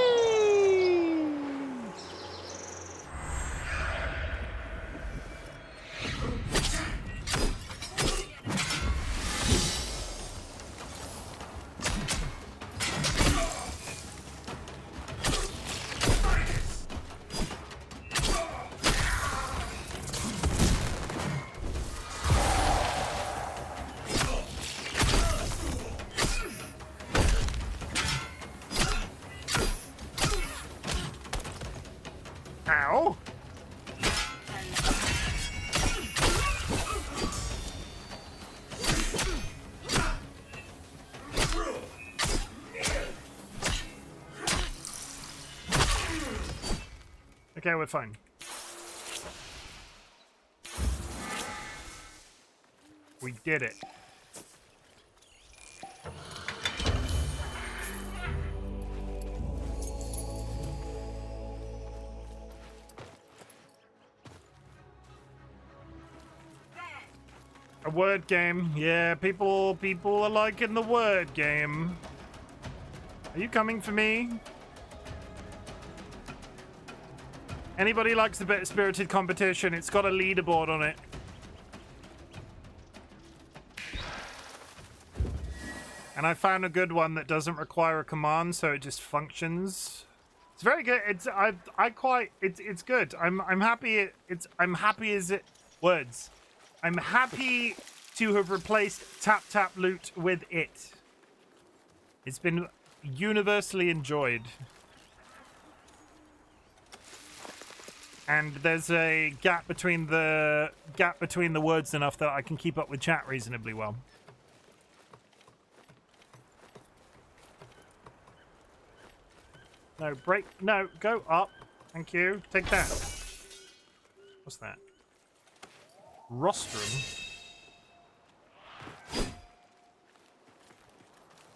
Ow! Okay, we're fine. We did it. A word game. Yeah, people are liking the word game. Are you coming for me? Anybody likes a bit of spirited competition? It's got a leaderboard on it. And I found a good one that doesn't require a command, so it just functions. It's very good. It's it's good. I'm happy. I'm happy as it words. I'm happy to have replaced tap tap loot with it. It's been universally enjoyed. And there's a gap between the words enough that I can keep up with chat reasonably well. No, break. No, go up. Thank you. Take that. What's that? Rostrum.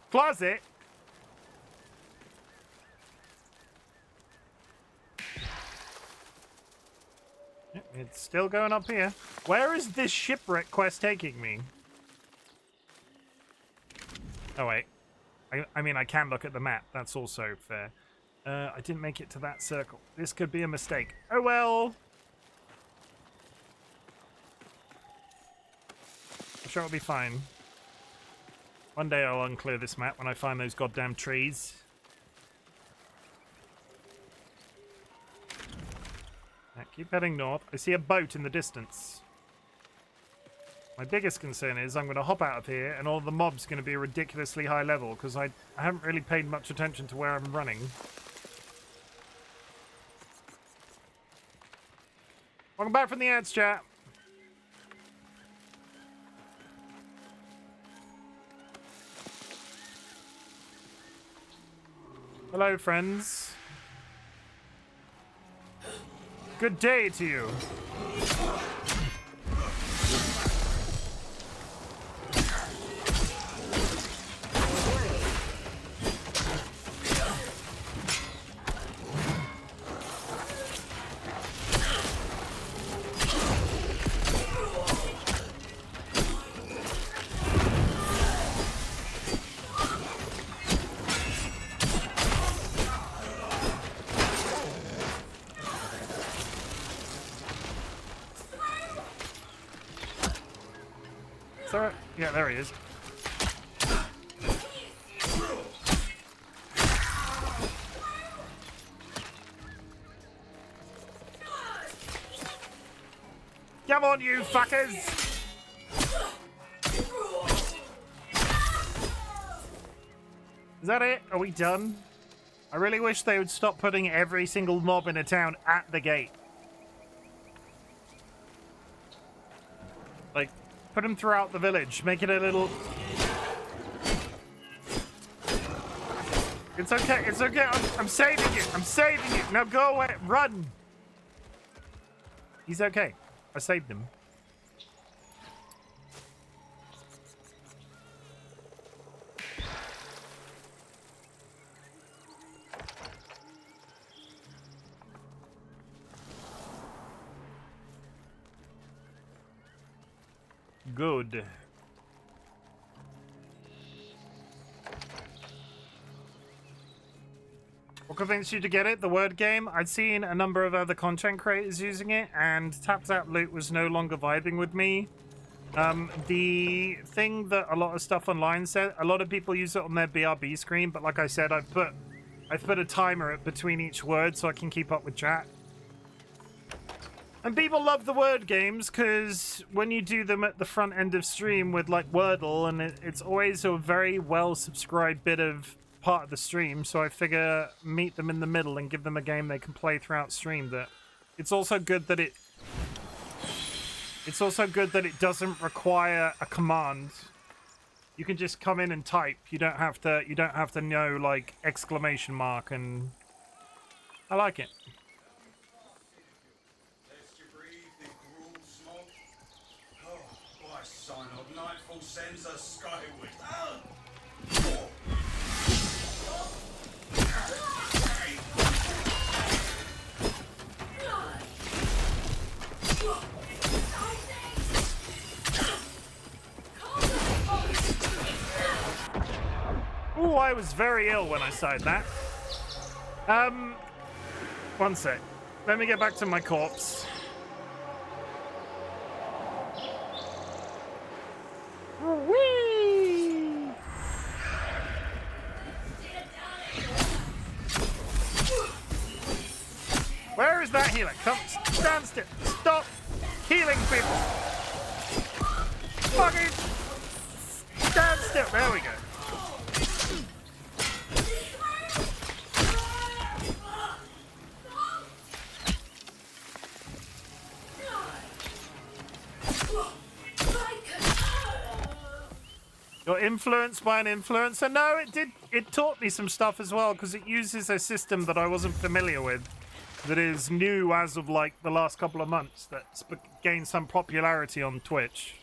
Closet. It's still going up here. Where is this shipwreck quest taking me? Oh, wait. I mean, I can look at the map. That's also fair. I didn't make it to that circle. This could be a mistake. Oh, well. I'm sure it'll be fine. One day I'll unclear this map when I find those goddamn trees. Now, keep heading north. I see a boat in the distance. My biggest concern is I'm going to hop out of here and all the mobs are going to be a ridiculously high level because I haven't really paid much attention to where I'm running. Welcome back from the ads, chat. Hello, friends. Good day to you. Yeah, there he is. Come on, you fuckers! Is that it? Are we done? I really wish they would stop putting every single mob in a town at the gate. Like, put them throughout the village. Make it a little... It's okay. It's okay. I'm saving you. I'm saving you. Now go away. Run. He's okay. I saved him. Good. What convinced you to get it? The word game? I'd seen a number of other content creators using it, and Tap Tap Loot was no longer vibing with me. The thing that a lot of stuff online said, a lot of people use it on their BRB screen, but like I said, I've put a timer between each word so I can keep up with chat. And people love the word games because when you do them at the front end of stream with like Wordle, and it's always a very well subscribed bit of part of the stream, so I figure meet them in the middle and give them a game they can play throughout stream. That it's also good that it doesn't require a command. You can just come in and type. You don't have to know like exclamation mark, and I like it. Sign of nightfall sends us skyward. Ooh, I was very ill when I sighed that. One sec. Let me get back to my corpse. Whee! Where is that healer? Come, stand still. Stop healing people. Fucking stand still. There we go. You're influenced by an influencer? No, it taught me some stuff as well, because it uses a system that I wasn't familiar with, that is new as of like the last couple of months, that's gained some popularity on Twitch.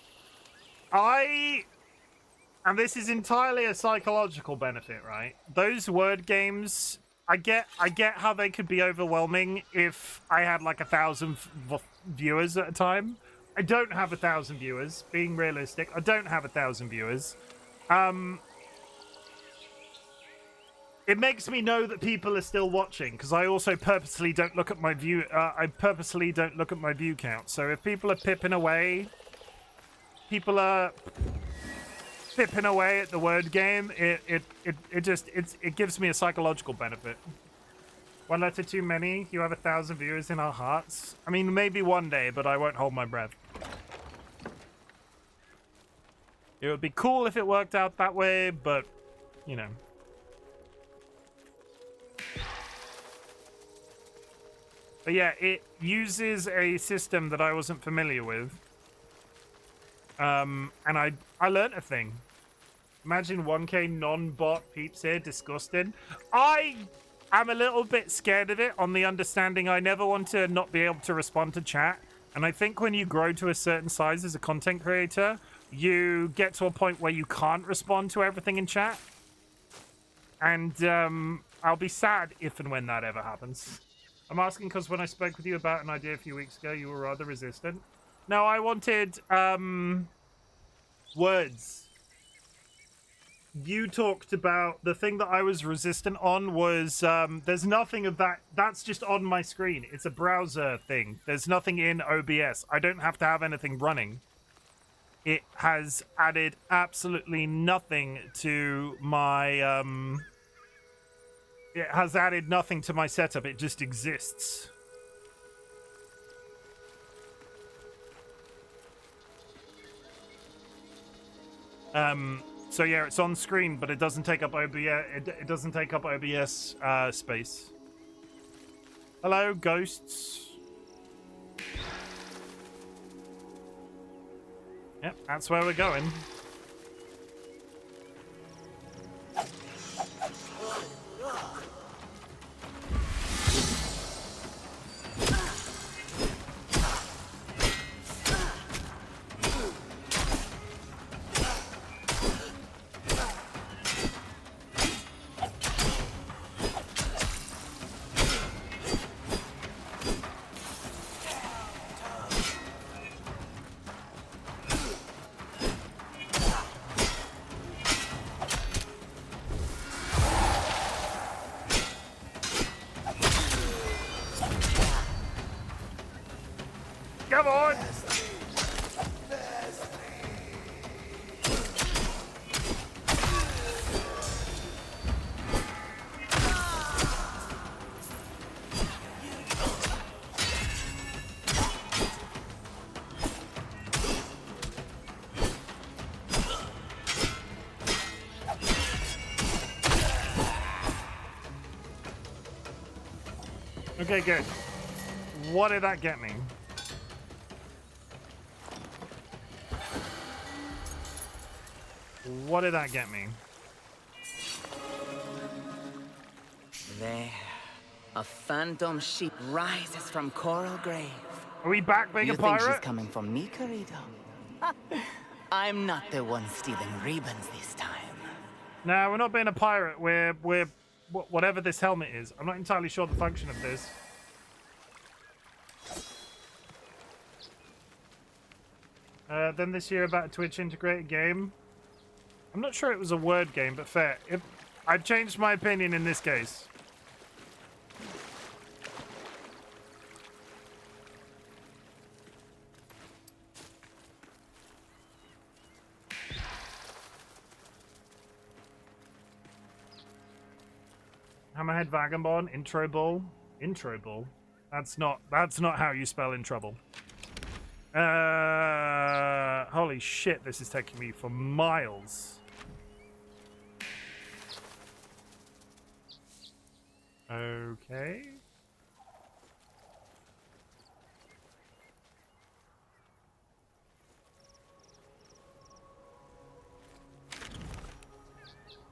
And this is entirely a psychological benefit, right? Those word games, I get how they could be overwhelming if I had like 1,000 viewers at a time. I don't have 1,000 viewers, being realistic. I don't have 1,000 viewers. It makes me know that people are still watching, because I also purposely don't look at my view. I purposely don't look at my view count. So if people are pipping away at the word game, it gives me a psychological benefit. One letter too many. You have 1,000 viewers in our hearts. I mean, maybe one day, but I won't hold my breath. It would be cool if it worked out that way, but, you know. But yeah, it uses a system that I wasn't familiar with. And I learned a thing. Imagine 1K non-bot peeps here, disgusted. I'm a little bit scared of it, on the understanding I never want to not be able to respond to chat. And I think when you grow to a certain size as a content creator, you get to a point where you can't respond to everything in chat. And I'll be sad if and when that ever happens. I'm asking because when I spoke with you about an idea a few weeks ago, you were rather resistant. No, I wanted words. You talked about the thing that I was resistant on was there's nothing of that. That's just on my screen. It's a browser thing. There's nothing in OBS. I don't have to have anything running. It has added absolutely nothing to my it has added nothing to my setup. It just exists. So yeah, it's on screen, but it doesn't take up OBS. It doesn't take up OBS space. Hello, ghosts. Yep, that's where we're going. Come on! Okay, good. What did that get me? What did that get me? There. A phantom sheep rises from Coral Grave. Are we back being You a think pirate? she's coming from me, Corito? I'm not the one stealing ribbons this time. No, we're not being a pirate. We're whatever this helmet is. I'm not entirely sure the function of this. Then this year about a Twitch integrated game. I'm not sure it was a word game, but fair. I've changed my opinion in this case. Hammerhead Vagabond, intro ball. Intro ball? That's not how you spell in trouble. Holy shit, this is taking me for miles. Okay.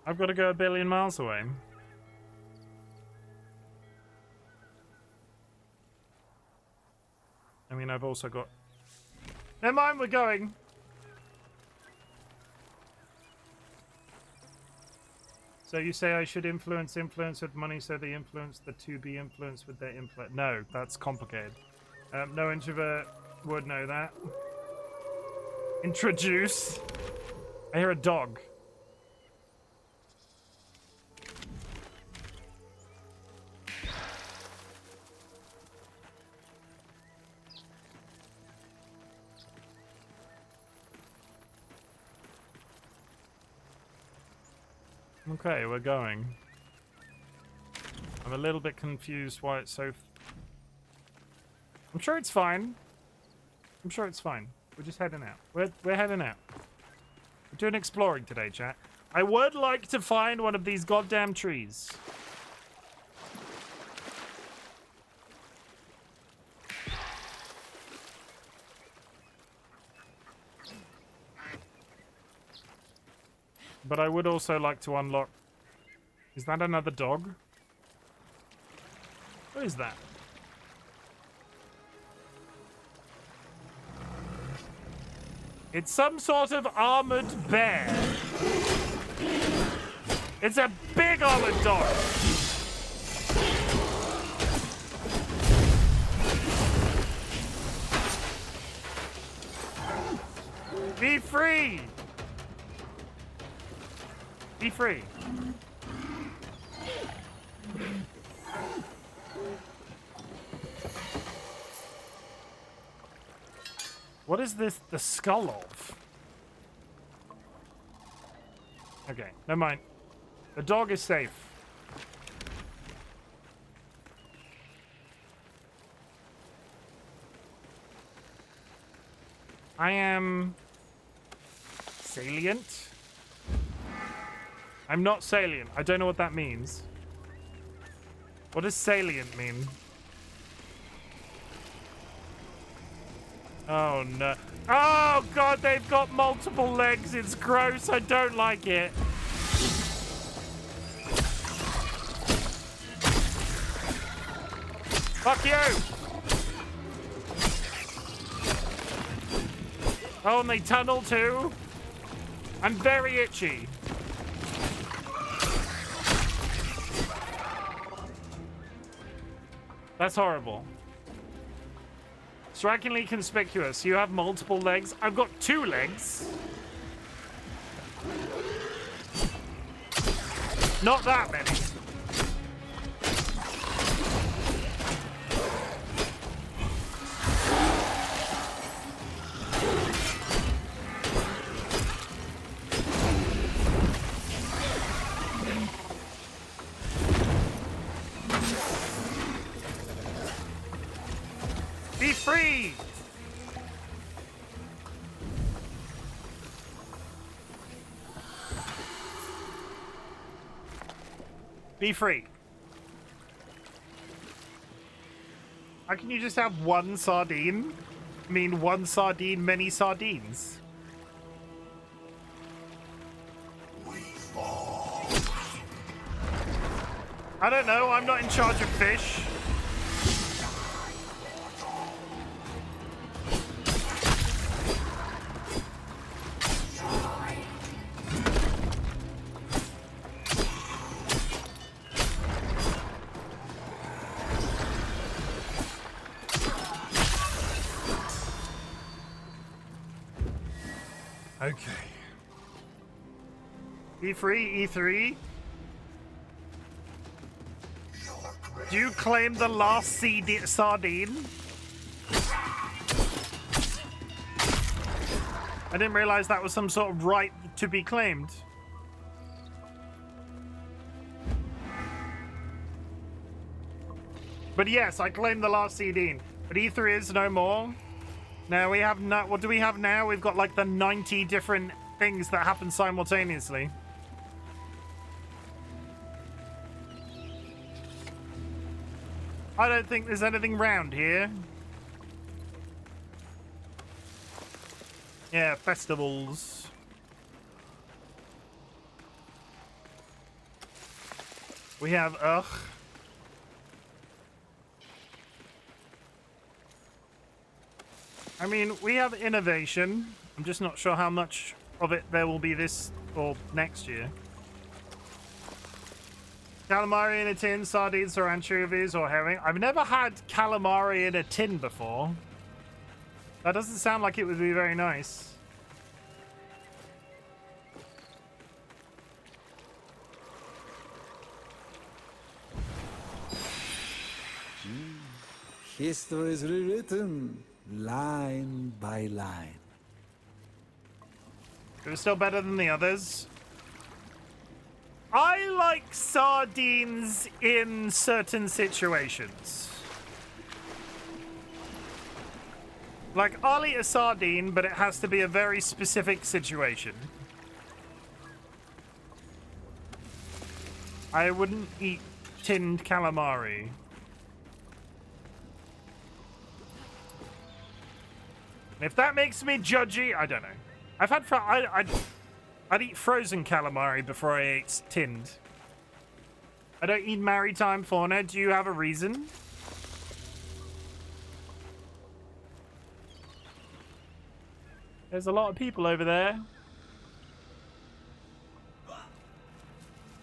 I've got to go a billion miles away. I mean, I've also got... Never mind, we're going. So you say I should influence with money so they influence the to be influenced with their influence. No, that's complicated. No introvert would know that. Introduce. I hear a dog. Okay, we're going. I'm a little bit confused why it's so... I'm sure it's fine. I'm sure it's fine. We're just heading out. We're heading out. We're doing exploring today, chat. I would like to find one of these goddamn trees. But I would also like to unlock... Is that another dog? What is that? It's some sort of armored bear. It's a big armored dog. Be free! Be free. What is this the skull of? Okay, never mind. The dog is safe. I am salient. I'm not salient. I don't know what that means. What does salient mean? Oh no. Oh god, they've got multiple legs. It's gross. I don't like it. Fuck you! Oh, and they tunnel too? I'm very itchy. That's horrible. Strikingly conspicuous. You have multiple legs. I've got 2 legs. Not that many. Be free! Be free. How can you just have one sardine? I mean, one sardine, many sardines. I don't know, I'm not in charge of fish. Okay. E3, E3. Do you claim the last sardine? I didn't realize that was some sort of right to be claimed. But yes, I claim the last sardine. But E3 is no more. Now we have no, what do we have now? We've got like the 90 different things that happen simultaneously. I don't think there's anything round here. Yeah, festivals. We have I mean, we have innovation. I'm just not sure how much of it there will be this or next year. Calamari in a tin, sardines or anchovies or herring. I've never had calamari in a tin before. That doesn't sound like it would be very nice. History is rewritten line by line. It was still better than the others. I like sardines in certain situations. Like, I'll eat a sardine, but it has to be a very specific situation. I wouldn't eat tinned calamari. If that makes me judgy, I don't know. I've had I'd eat frozen calamari before I ate tinned. I don't eat maritime fauna. Do you have a reason? There's a lot of people over there.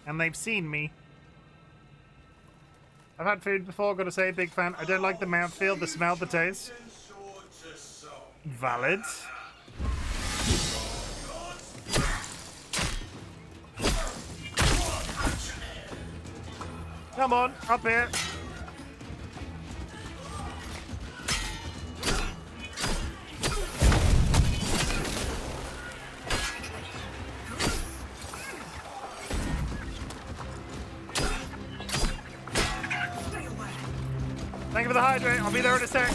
And they've seen me. I've had food before, gotta say, big fan. I don't like the mouthfeel, the smell, the taste. Valid. Come on, up here. Thank you for the hydrate. I'll be there in a sec.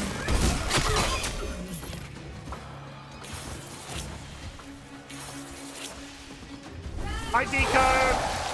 Hi, Deco.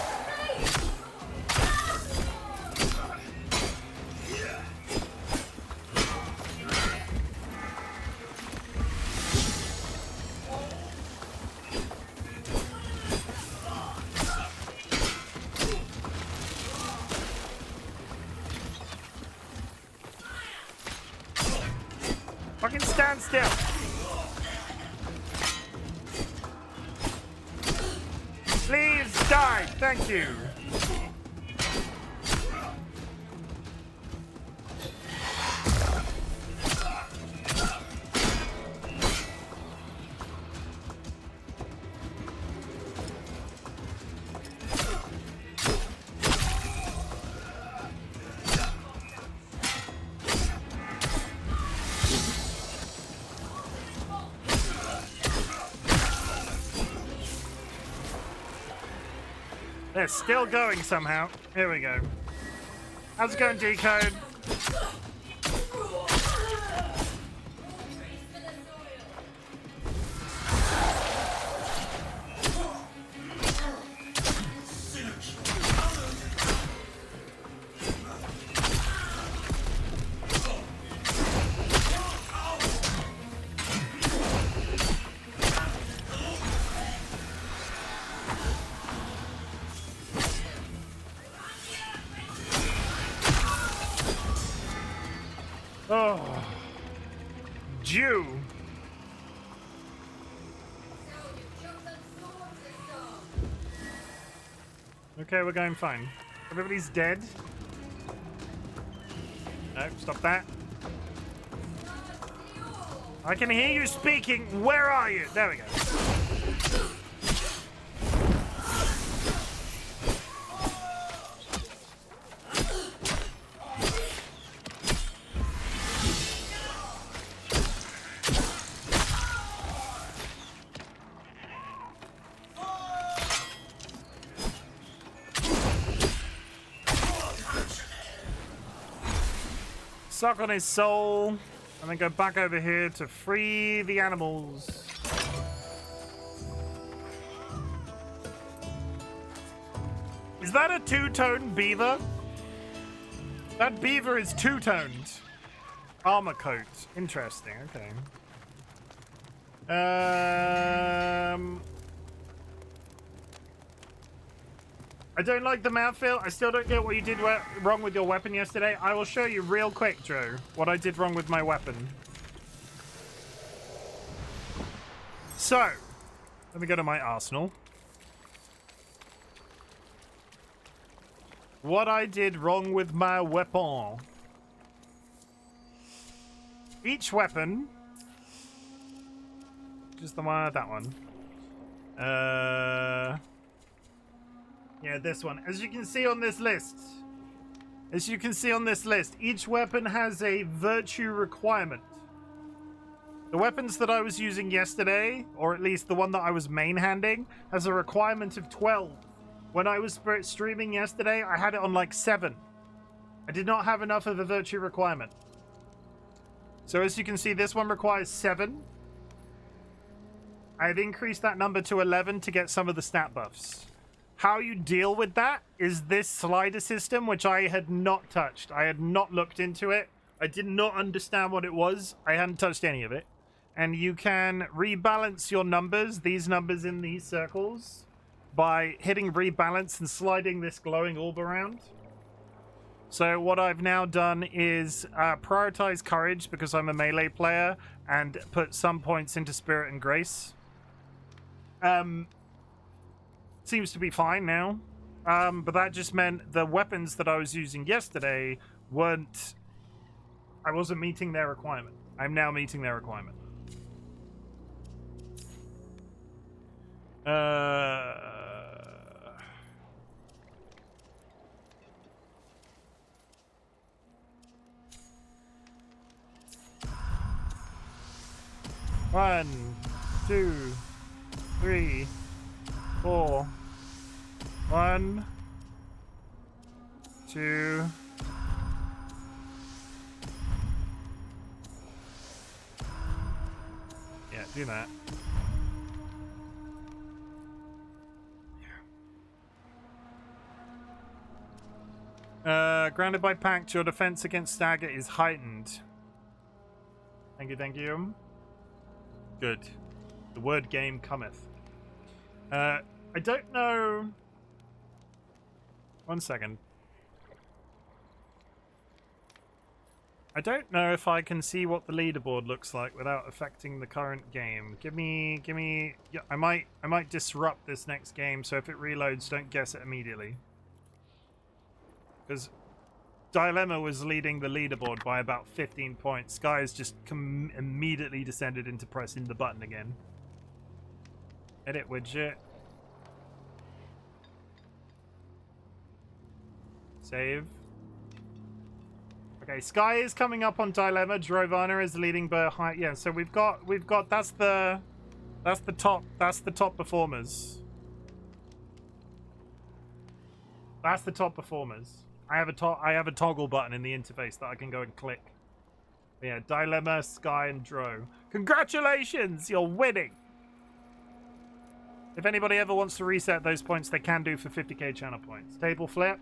Fucking stand still. Please die. Thank you. They're still going somehow. Here we go. How's it going, Decode? Oh. Jew. Okay, we're going fine. Everybody's dead. No, stop that. I can hear you speaking. Where are you? There we go. Suck on his soul, and then go back over here to free the animals. Is that a two-toned beaver? That beaver is two-toned. Armor coat. Interesting, okay. I don't like the mouthfeel. I still don't get what you did wrong with your weapon yesterday. I will show you real quick, Drew, what I did wrong with my weapon. So, let me go to my arsenal. What I did wrong with my weapon. Each weapon, just the one, that one. Yeah, this one. As you can see on this list, each weapon has a virtue requirement. The weapons that I was using yesterday, or at least the one that I was main-handing, has a requirement of 12. When I was streaming yesterday, I had it on like 7. I did not have enough of a virtue requirement. So as you can see, this one requires 7. I've increased that number to 11 to get some of the stat buffs. How you deal with that is this slider system, which I had not touched. I had not looked into it. I did not understand what it was. I hadn't touched any of it. And you can rebalance your numbers, these numbers in these circles, by hitting rebalance and sliding this glowing orb around. So what I've now done is prioritize courage because I'm a melee player and put some points into spirit and grace. Seems to be fine now. But that just meant the weapons that I was using yesterday weren't... I wasn't meeting their requirement. I'm now meeting their requirement. One, 2, 3, 4. 1, 2. Yeah, do that. Grounded by Pact, your defense against stagger is heightened. Thank you, thank you. Good. The word game cometh. I don't know... 1 second. I don't know if I can see what the leaderboard looks like without affecting the current game. Give me. Yeah, I might disrupt this next game, so if it reloads, don't guess it immediately. Because Dilemma was leading the leaderboard by about 15 points. Sky has just immediately descended into pressing the button again. Edit widget. Save. Okay, Sky is coming up on Dilemma. Drovana is leading behind. Yeah, so we've got that's the top performers. That's the top performers. I have a toggle button in the interface that I can go and click. But yeah, Dilemma, Sky, and Dro. Congratulations, you're winning. If anybody ever wants to reset those points, they can do for 50k channel points. Table flip.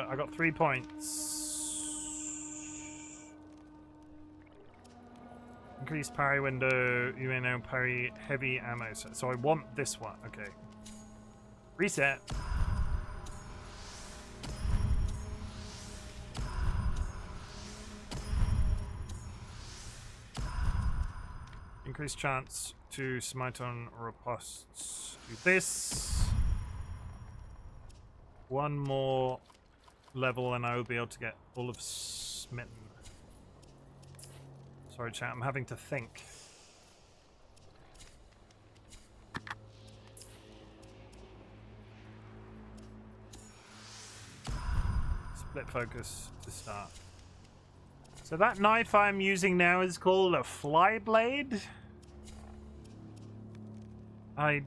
I got 3 points. Increase parry window. You may now parry heavy ammo. So I want this one. Okay. Reset. Increase chance to smite on riposts. Do this. One more level and I will be able to get all of Smitten. Sorry, chat, I'm having to think. Split focus to start. So that knife I'm using now is called a fly blade. I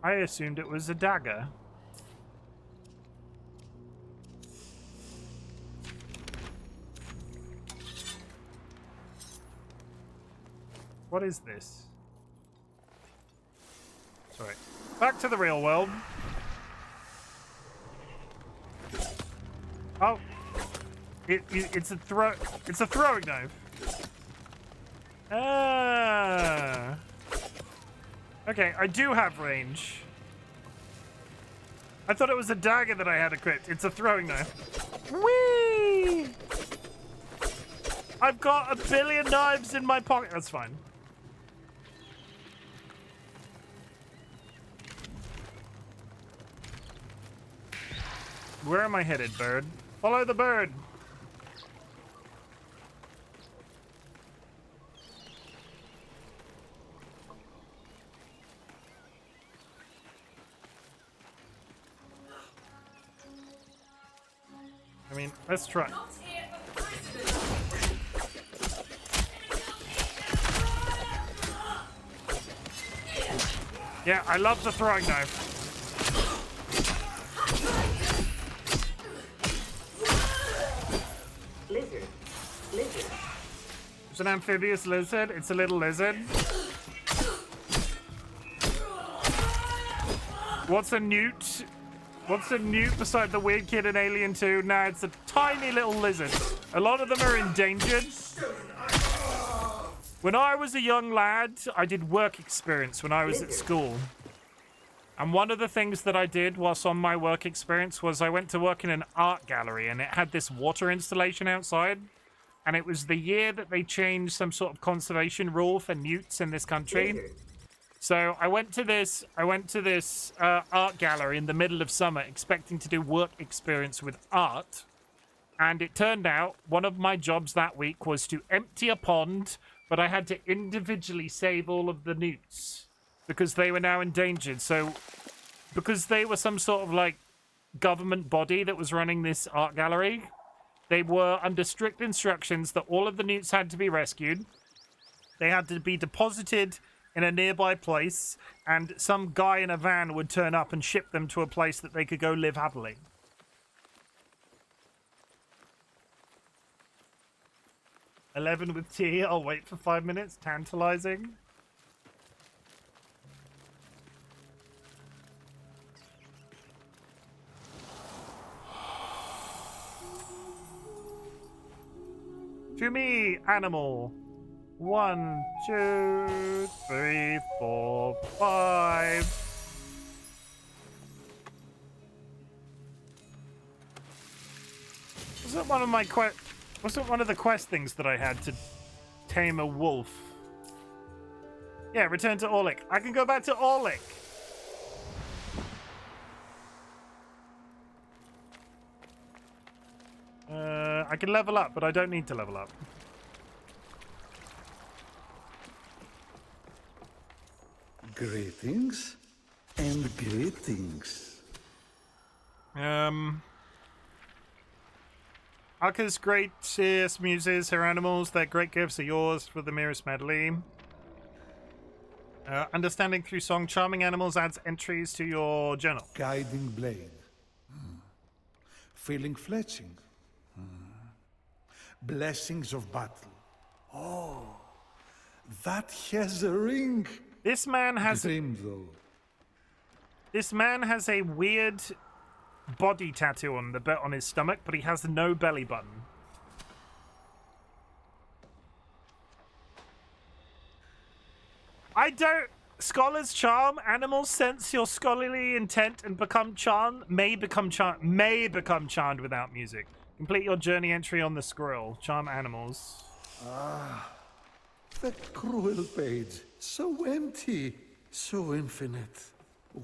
assumed it was a dagger. What is this? Sorry. Back to the real world. Oh. It's a throwing knife. Ah. Okay, I do have range. I thought it was a dagger that I had equipped. It's a throwing knife. Whee! I've got a billion knives in my pocket. That's fine. Where am I headed, bird? Follow the bird. I mean, let's try. Yeah, I love the throwing knife. Lizard. It's an amphibious lizard. It's a little lizard. What's a newt? What's a newt beside the weird kid in Alien 2? Nah, it's a tiny little lizard. A lot of them are endangered. When I was a young lad, I did work experience when I was at school. And one of the things that I did whilst on my work experience was I went to work in an art gallery and it had this water installation outside. And it was the year that they changed some sort of conservation rule for newts in this country. So I went to this art gallery in the middle of summer expecting to do work experience with art. And it turned out one of my jobs that week was to empty a pond, but I had to individually save all of the newts because they were now endangered. So because they were some sort of like government body that was running this art gallery, they were under strict instructions that all of the newts had to be rescued. They had to be deposited in a nearby place, and some guy in a van would turn up and ship them to a place that they could go live happily. $11 with tea. I'll wait for 5 minutes. Tantalizing. To me, animal. 1, 2, 3, 4, 5. Wasn't one of the quest things that I had to tame a wolf? Yeah, return to Orlick. I can go back to Orlick. I can level up, but I don't need to level up. Greetings and greetings. Aka's greatest muses, her animals, their great gifts are yours for the merest medley. Understanding through song, charming animals adds entries to your journal. Guiding blade. Feeling fletching. Blessings of battle. Oh, that has a ring. This man has Dream though. This man has a weird body tattoo on his stomach, but he has no belly button. I don't. Scholars charm. Animals sense your scholarly intent and become charmed. May become charmed without music. Complete your journey entry on the scroll. Charm animals. The cruel page. So empty. So infinite.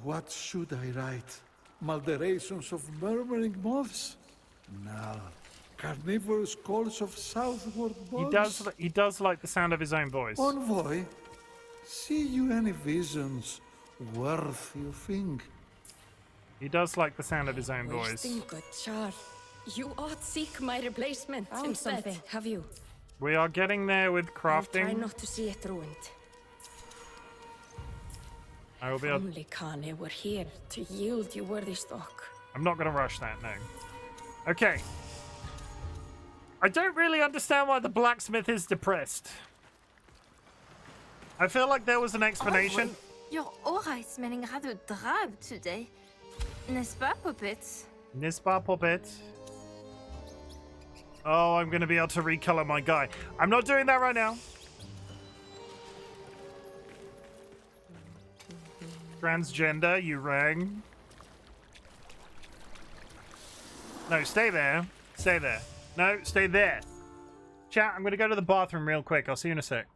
What should I write? Malderations of murmuring moths? No. Carnivorous calls of southward bugs? He does like the sound of his own voice. Envoy, see you any visions worth your thing? He does like the sound of his own voice. Wasting good char. You ought seek my replacement Found instead. something. Have you? We are getting there with I'll try crafting. not to see it ruined. I will be able. Only Kane were here to yield you worthy stock. I'm not going to rush that, no. Okay. I don't really understand why the blacksmith is depressed. I feel like there was an explanation. Your aura is smelling rather drab today. N'est-ce pas, puppets? Nispa Puppet. Oh, I'm going to be able to recolor my guy. I'm not doing that right now. Transgender, you rang. No, stay there. Stay there. No, stay there. Chat, I'm going to go to the bathroom real quick. I'll see you in a sec.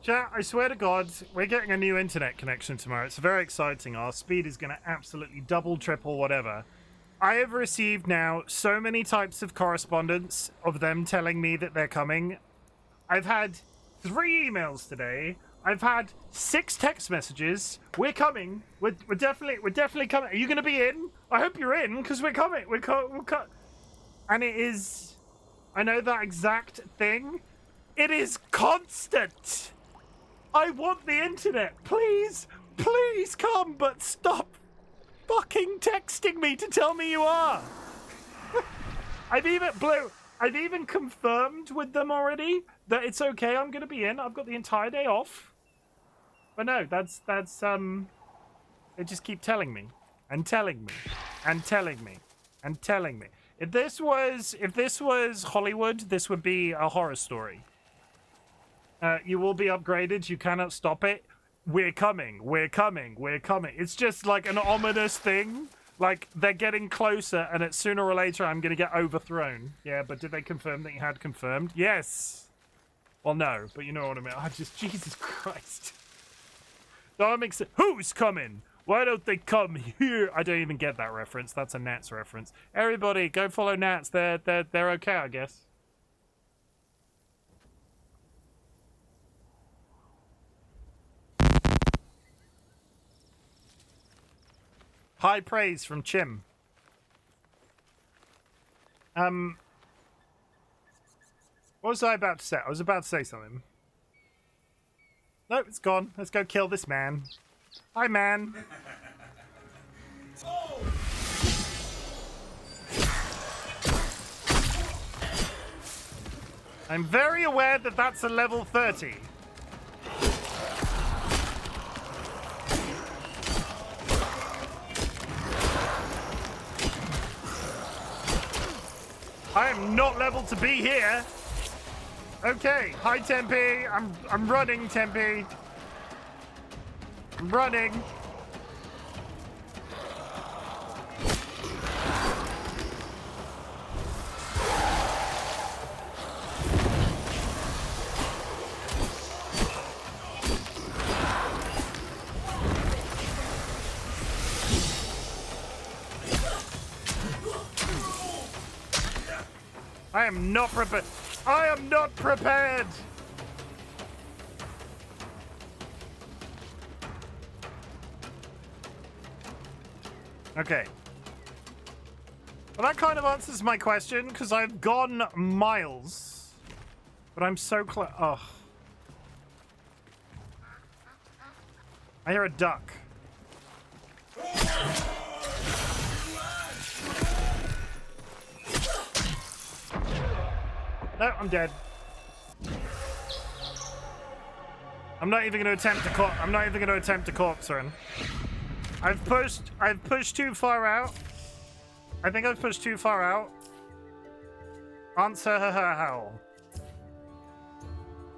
Chat, I swear to God, we're getting a new internet connection tomorrow. It's very exciting. Our speed is going to absolutely double, triple, whatever. I have received now so many types of correspondence of them telling me that they're coming. I've had 3 emails today. I've had 6 text messages. We're coming. We're definitely coming. Are you going to be in? I hope you're in, because we're coming. And it is... I know that exact thing. It is constant. I want the internet. Please come, but stop fucking texting me to tell me you are. I've even confirmed with them already that it's okay. I'm gonna be in. I've got the entire day off. But no, that's they just keep telling me and telling me and telling me and telling me. If this was Hollywood, this would be a horror story. You will be upgraded. You cannot stop it. We're coming. We're coming. We're coming. It's just like an ominous thing. Like, they're getting closer, and sooner or later, I'm going to get overthrown. Yeah, but did they confirm that you had confirmed? Yes. Well, no, but you know what I mean. I just, Jesus Christ. That makes it. Who's coming? Why don't they come here? I don't even get that reference. That's a Nats reference. Everybody, go follow Nats. They're okay, I guess. High praise from Chim. What was I about to say? I was about to say something. Nope, it's gone. Let's go kill this man. Hi, man. I'm very aware that that's a level 30. I am not level to be here. Okay, hi Tempe. I'm running, Tempe. I'm running. I am not prepared. I am not prepared. Okay. Well, that kind of answers my question, because I've gone miles. But I'm so close. Oh. I hear a duck. No, I'm dead. I'm not even going to attempt to corpse run. I've pushed too far out. I think I've pushed too far out. Answer her howl.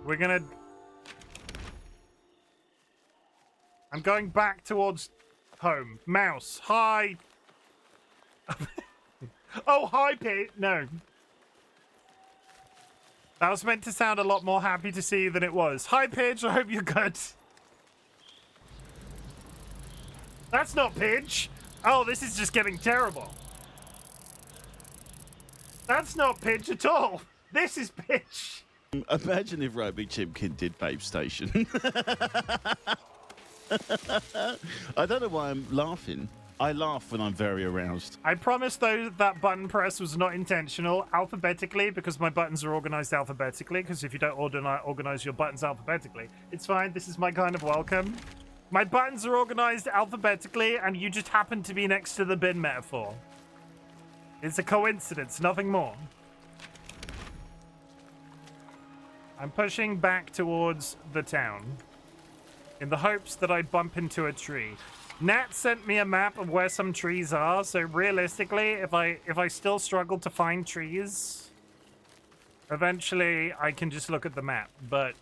We're gonna... I'm going back towards home. Mouse, hi. Oh, hi, Pete. No. That was meant to sound a lot more happy to see you than it was. Hi, Pidge. I hope you're good. That's not Pidge. Oh, this is just getting terrible. That's not Pidge at all. This is Pidge. Imagine if RightBigChimken did Babe Station. I don't know why I'm laughing. I laugh when I'm very aroused. I promise, though, that button press was not intentional. Alphabetically, because my buttons are organized alphabetically. Because if you don't organize your buttons alphabetically, it's fine. This is my kind of welcome. My buttons are organized alphabetically, and you just happen to be next to the bin metaphor. It's a coincidence, nothing more. I'm pushing back towards the town in the hopes that I bump into a tree. Nat sent me a map of where some trees are, so realistically, if I still struggle to find trees, eventually I can just look at the map, but...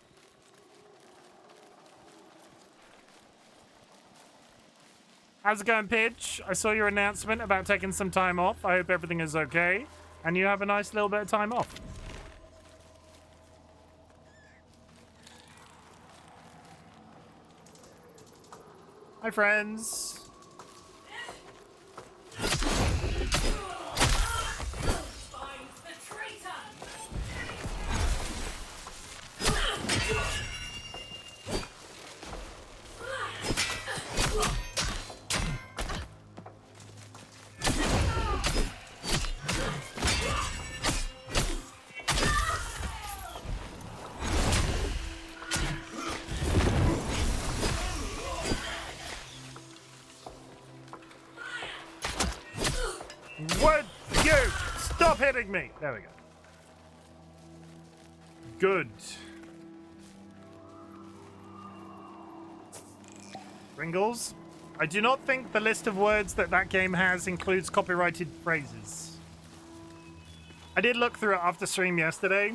How's it going, Pidge? I saw your announcement about taking some time off. I hope everything is okay, and you have a nice little bit of time off. Hi, friends. Would you stop hitting me? There we go. Good. Pringles. I do not think the list of words that that game has includes copyrighted phrases. I did look through it after stream yesterday,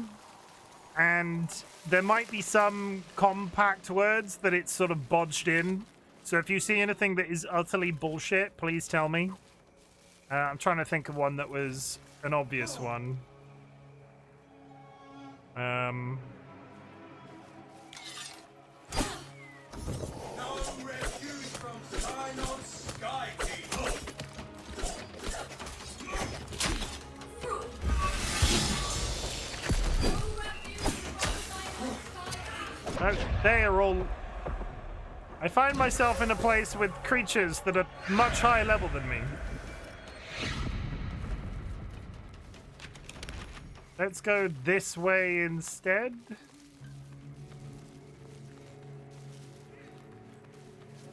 and there might be some compact words that it's sort of bodged in. So if you see anything that is utterly bullshit, please tell me. I'm trying to think of one that was an obvious one. No refuge from Sinon's Sky King. Oh, they are all... I find myself in a place with creatures that are much higher level than me. Let's go this way instead.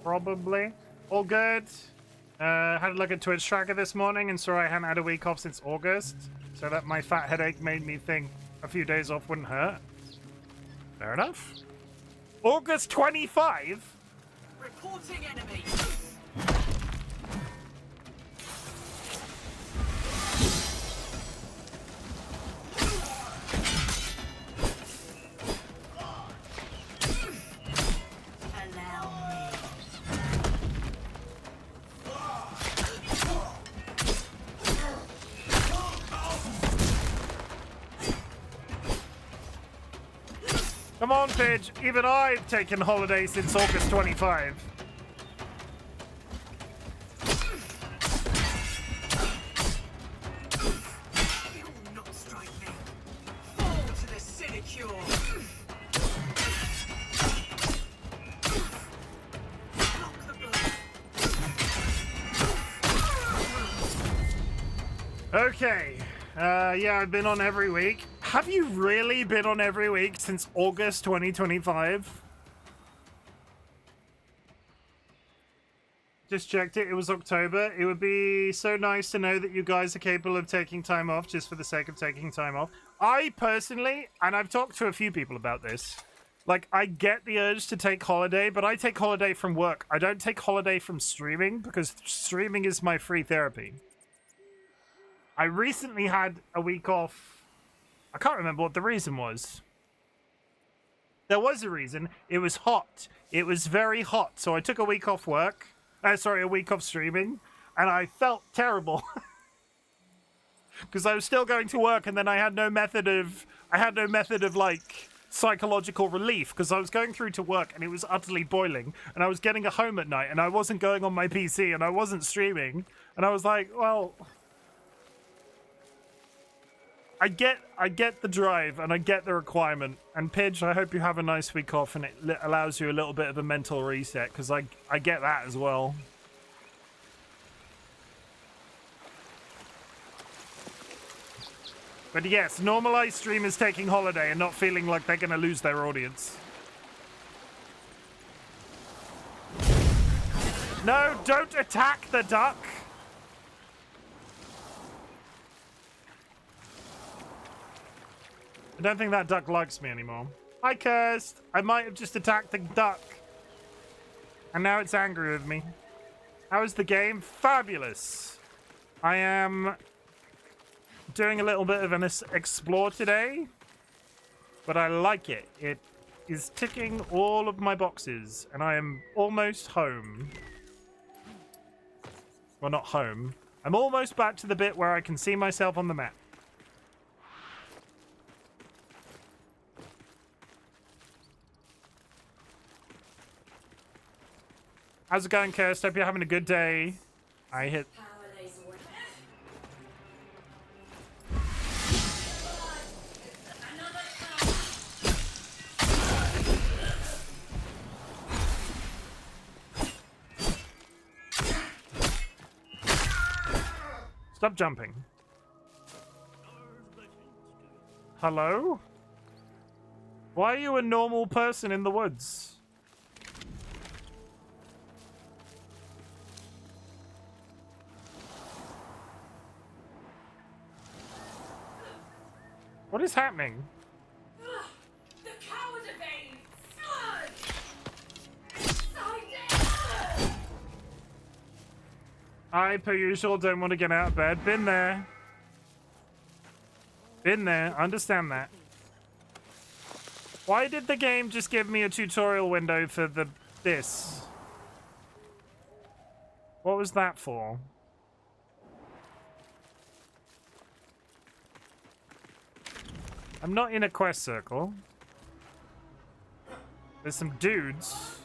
Probably. All good. Had a look at Twitch tracker this morning and saw I hadn't had a week off since August. So that my fat headache made me think a few days off wouldn't hurt. Fair enough. August 25? Reporting enemy. Come on, Pidge. Even I've taken holiday since August 25. You will not strike me. Fall to the sinecure. Block the blow. Okay. Yeah, I've been on every week. Have you really been on every week since August 2025? Just checked it. It was October. It would be so nice to know that you guys are capable of taking time off just for the sake of taking time off. I personally, and I've talked to a few people about this, like, I get the urge to take holiday, but I take holiday from work. I don't take holiday from streaming because streaming is my free therapy. I recently had a week off. I can't remember what the reason was. There was a reason. It was hot. It was very hot. So I took a week off work. A week off streaming. And I felt terrible. Because I was still going to work and then I had no method of like psychological relief because I was going through to work and it was utterly boiling and I was getting home at night and I wasn't going on my PC and I wasn't streaming. And I was like, well, I get the drive and I get the requirement. And Pidge, I hope you have a nice week off and it allows you a little bit of a mental reset because I get that as well. But yes, normalized streamers taking holiday and not feeling like they're going to lose their audience. No, don't attack the duck. I don't think that duck likes me anymore. Hi, Cursed. I might have just attacked the duck. And now it's angry with me. How is the game? Fabulous. I am doing a little bit of an explore today. But I like it. It is ticking all of my boxes. And I am almost home. Well, not home. I'm almost back to the bit where I can see myself on the map. How's it going, Kirst? Hope you're having a good day. I hit. Stop jumping. Hello? Why are you a normal person in the woods? What is happening? The coward evades! I, per usual, don't want to get out of bed. Been there. Been there. Understand that. Why did the game just give me a tutorial window for this? What was that for? I'm not in a quest circle. There's some dudes.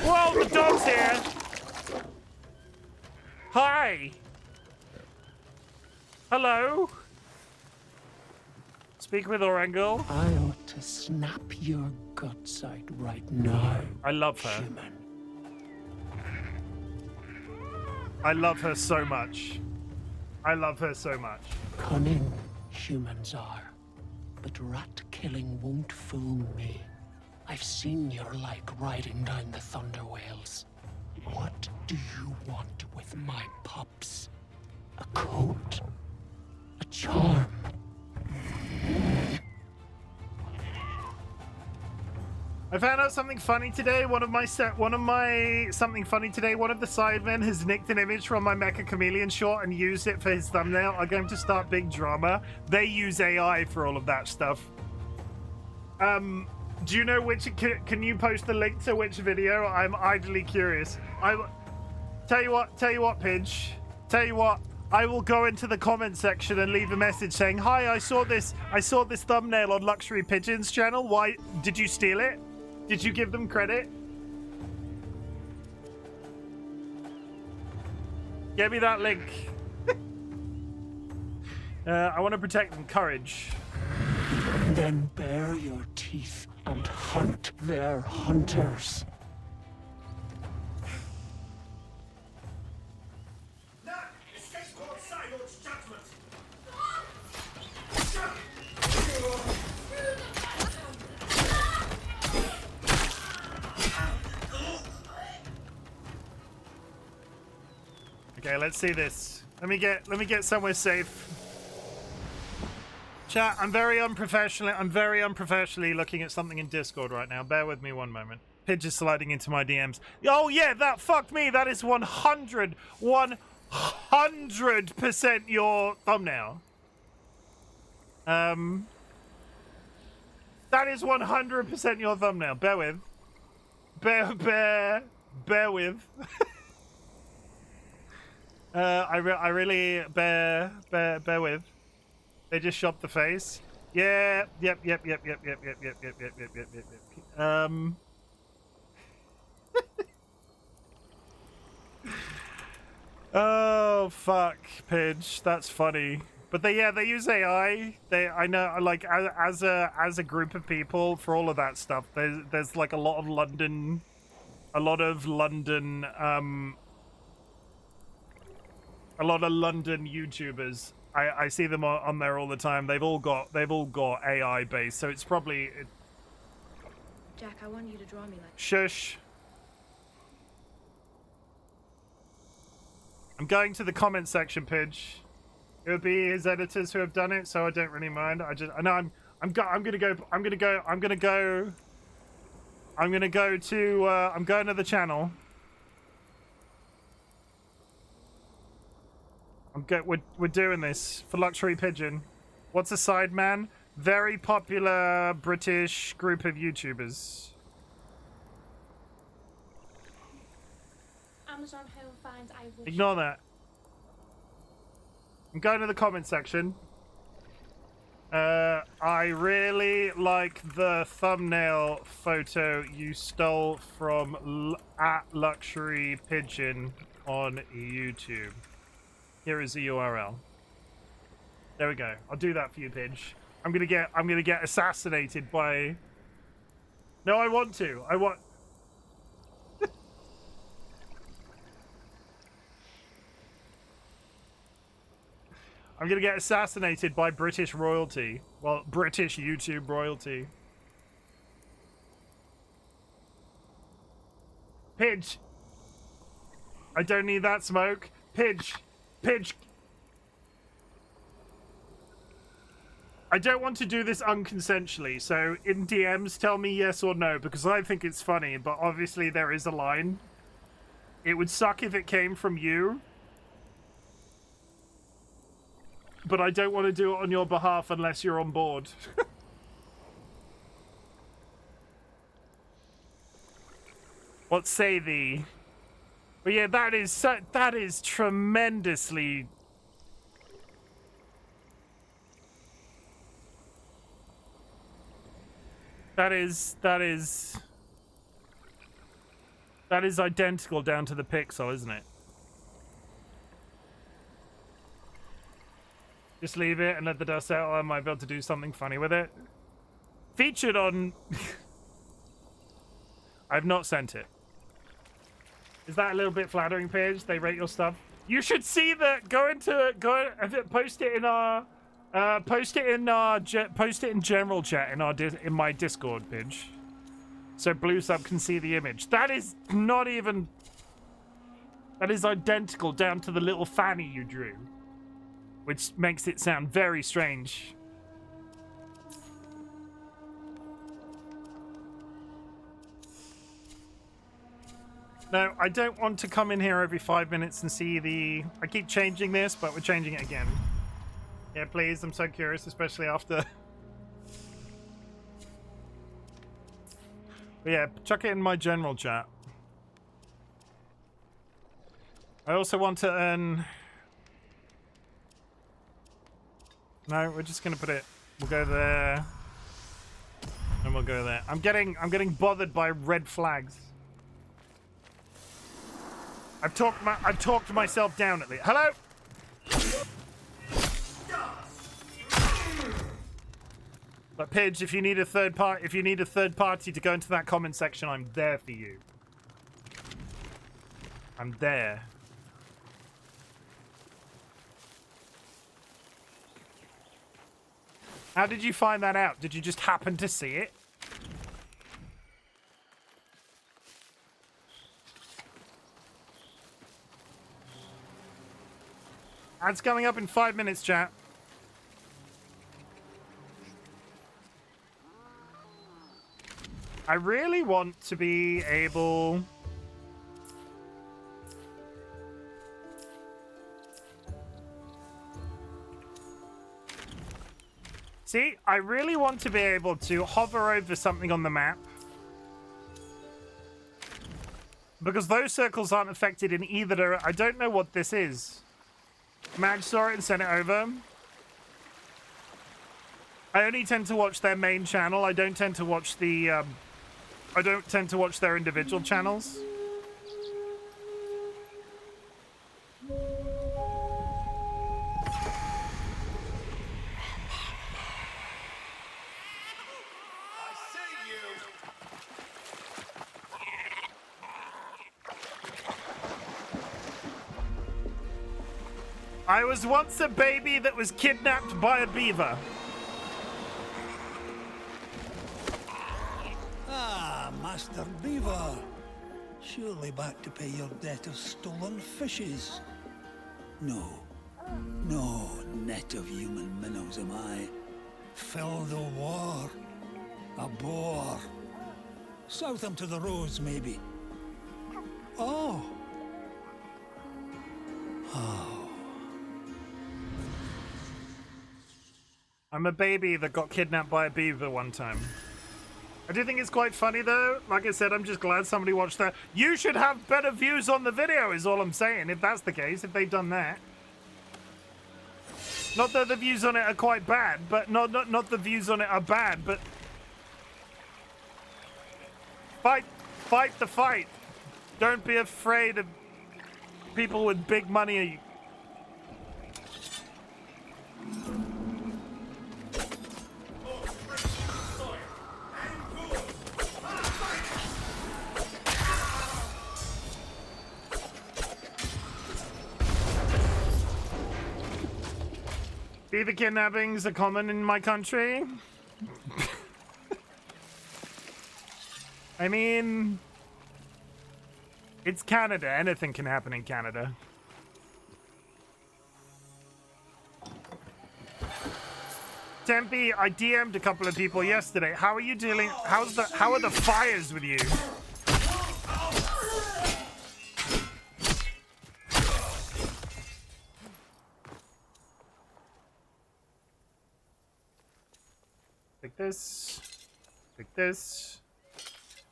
Whoa, the dog's here! Hi! Hello? Speak with Orangel. I ought to snap your guts out right now. I love her. Human. I love her so much. I love her so much. Cunning humans are, but rat killing won't fool me. I've seen your like riding down the thunder whales. What do you want with my pups? A coat? A charm? I found out something funny today. One of the sidemen has nicked an image from my Mecha Chameleon short and used it for his thumbnail. I'm going to start big drama. They use AI for all of that stuff. Do you know which? Can you post the link to which video? I'm idly curious. Tell you what, Pidge. Tell you what. I will go into the comment section and leave a message saying, "Hi, I saw this thumbnail on Luxury Pigeon's channel. Why did you steal it? Did you give them credit? Give me that link." I want to protect them. Courage. Then bare your teeth and hunt their hunters. That is case called Silence Judgment. Okay, let's see this. Let me get somewhere safe. Chat, I'm very unprofessionally looking at something in Discord right now. Bear with me one moment. Pidge is sliding into my DMs. Oh yeah, that fuck me. That is 100% your thumbnail. That is 100% your thumbnail. Bear with. Bear with. I really bear with. They just shopped the face. Yeah. Yep. Oh fuck, Pidge. That's funny. But they use AI. I know, like, as a group of people for all of that stuff. There's like a lot of London YouTubers. I see them on there all the time. They've all got AI based, so it's probably. Jack, I want you to draw me like. Shush. I'm going to the comment section, Pidge. It would be his editors who have done it, so I don't really mind. I'm going to the channel. We're doing this for Luxury Pigeon. What's a sideman? Very popular British group of YouTubers. Amazon home finds I wish. Ignore that. I'm going to the comment section. I really like the thumbnail photo you stole from at Luxury Pigeon on YouTube. Here is the URL. There we go. I'll do that for you, Pidge. I'm gonna get assassinated by. No, I want to. I want. I'm gonna get assassinated by British royalty. Well, British YouTube royalty. Pidge! I don't need that smoke. Pidge! Pidge! I don't want to do this unconsensually, so in DMs tell me yes or no, because I think it's funny, but obviously there is a line. It would suck if it came from you. But I don't want to do it on your behalf unless you're on board. What say thee? But yeah, that is tremendously. That is identical down to the pixel, isn't it? Just leave it and let the dust settle. I might be able to do something funny with it. Featured on. I've not sent it. Is that a little bit flattering, Paige? They rate your stuff. You should see that. Post it in our. Post it in general chat in my Discord, Pidge. So Blue Sub can see the image. That is not even. That is identical down to the little fanny you drew. Which makes it sound very strange. No, I don't want to come in here every 5 minutes and see the... I keep changing this, but we're changing it again. Yeah, please, I'm so curious, especially after... But yeah, chuck it in my general chat. I also want to earn... No, we're just gonna put it. We'll go there, and we'll go there. I'm getting bothered by red flags. I've talked myself down at least. Hello. But Pidge, if you need a third party to go into that comment section, I'm there for you. I'm there. How did you find that out? Did you just happen to see it? Ads coming up in 5 minutes, chat. I really want to be able... See, I really want to be able to hover over something on the map. Because those circles aren't affected in either direction. I don't know what this is. Madge saw it and sent it over. I only tend to watch their main channel. I don't tend to watch the... I don't tend to watch their individual channels. I was once a baby that was kidnapped by a beaver. Ah, Master Beaver. Surely back to pay your debt of stolen fishes. No, no net of human minnows am I. Fill the war. A boar. South him to the Rose, maybe. Oh. Oh. I'm a baby that got kidnapped by a beaver one time. I do think it's quite funny, though. Like I said, I'm just glad somebody watched that. You should have better views on the video, is all I'm saying, if that's the case, if they've done that. Not that the views on it are quite bad, but not the views on it are bad, but... Fight the fight. Don't be afraid of people with big money. Beaver kidnappings are common in my country. I mean, it's Canada. Anything can happen in Canada. Tempe, I DM'd a couple of people yesterday. How are you dealing? How are the fires with you? Like this. Like this.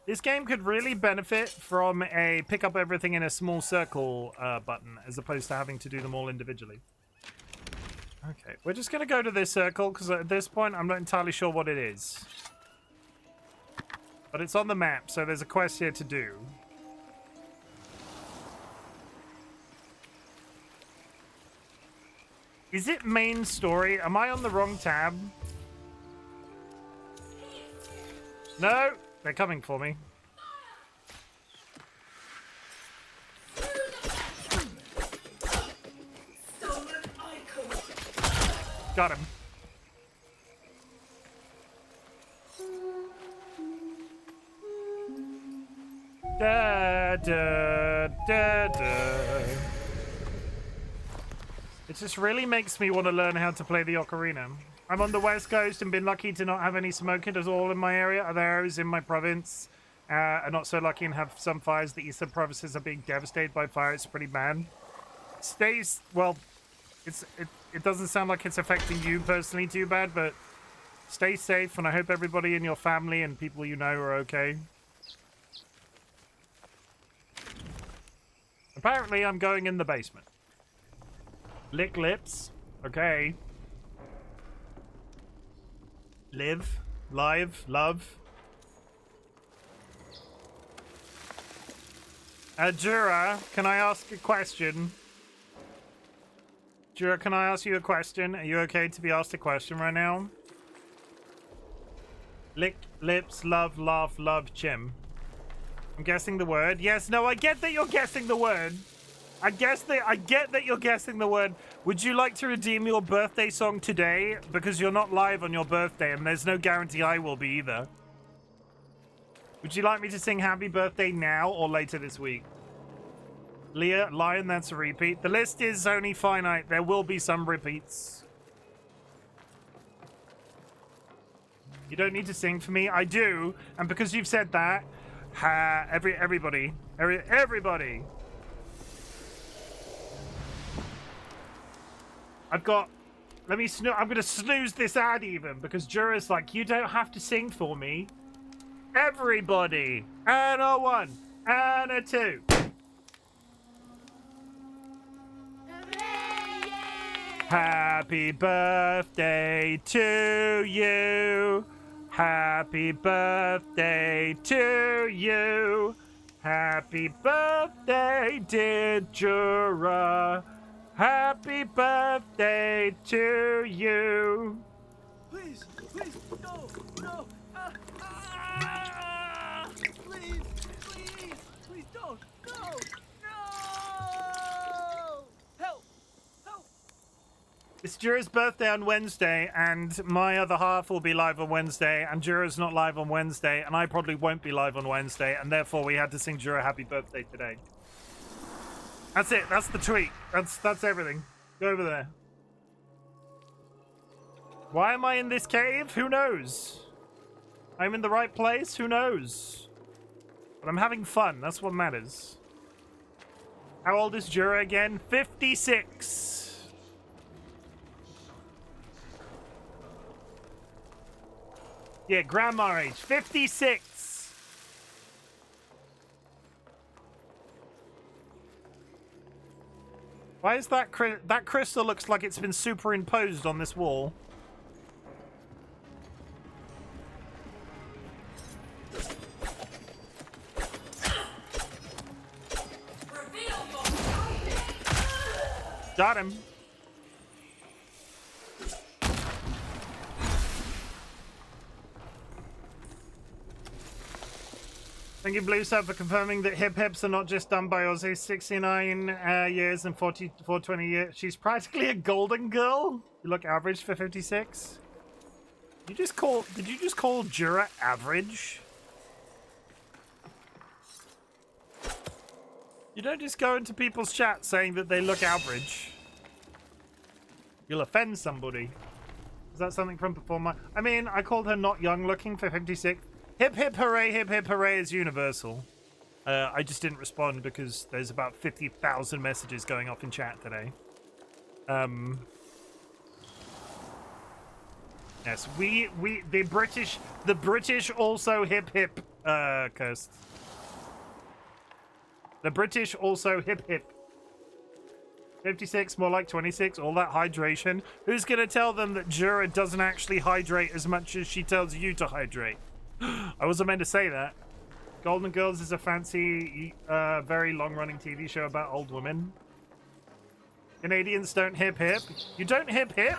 This game could really benefit from a pick up everything in a small circle button, as opposed to having to do them all individually. Okay, we're just going to go to this circle, because at this point, I'm not entirely sure what it is. But it's on the map, so there's a quest here to do. Is it main story? Am I on the wrong tab? No! They're coming for me. Got him. Da, da, da, da. It just really makes me want to learn how to play the ocarina. I'm on the west coast and been lucky to not have any smoke at all in my area. Other areas in my province are not so lucky and have some fires. The eastern provinces are being devastated by fire. It's pretty bad. Stays, well, it doesn't sound like it's affecting you personally too bad, but stay safe, and I hope everybody in your family and people you know are okay. Apparently, I'm going in the basement. Lick lips. Okay. Live. Live. Love. Jura, can I ask a question? Jura, can I ask you a question? Are you okay to be asked a question right now? Lick, lips, love, laugh, love, Chim. I'm guessing the word. Yes, no, I get that you're guessing the word. I get that you're guessing the word. Would you like to redeem your birthday song today? Because you're not live on your birthday, and there's no guarantee I will be either. Would you like me to sing happy birthday now or later this week? Leah, Lion, that's a repeat. The list is only finite. There will be some repeats. You don't need to sing for me. I do. And because you've said that, everybody. I've got... I'm going to snooze this ad even, because Jura's like, you don't have to sing for me. Everybody. And a 1. And a 2. Happy birthday to you. Happy birthday to you. Happy birthday, dear Jura. Happy birthday to you. Please, no. Please don't. No. Help. It's Jura's birthday on Wednesday, and my other half will be live on Wednesday, and Jura's not live on Wednesday, and I probably won't be live on Wednesday, and therefore we had to sing Jura happy birthday today. That's it. That's the tweet. That's everything. Go over there. Why am I in this cave? Who knows? I'm in the right place? Who knows? But I'm having fun. That's what matters. How old is Jura again? 56. Yeah, grandma age, 56. Why is that that crystal looks like it's been superimposed on this wall? Got him. Thank you, Blue Sub, for confirming that hip hips are not just done by Aussie. 69 years and 20 years. She's practically a golden girl. You look average for 56. Did you just call Jura average? You don't just go into people's chat saying that they look average. You'll offend somebody. Is that something from Performer? I mean, I called her not young looking for 56. Hip hip hooray is universal. I just didn't respond because there's about 50,000 messages going off in chat today. Yes, the British also hip hip cursed. The British also hip hip. 56, more like 26, all that hydration. Who's gonna tell them that Jura doesn't actually hydrate as much as she tells you to hydrate? I wasn't meant to say that. Golden Girls is a fancy, very long-running TV show about old women. Canadians don't hip hip. You don't hip hip?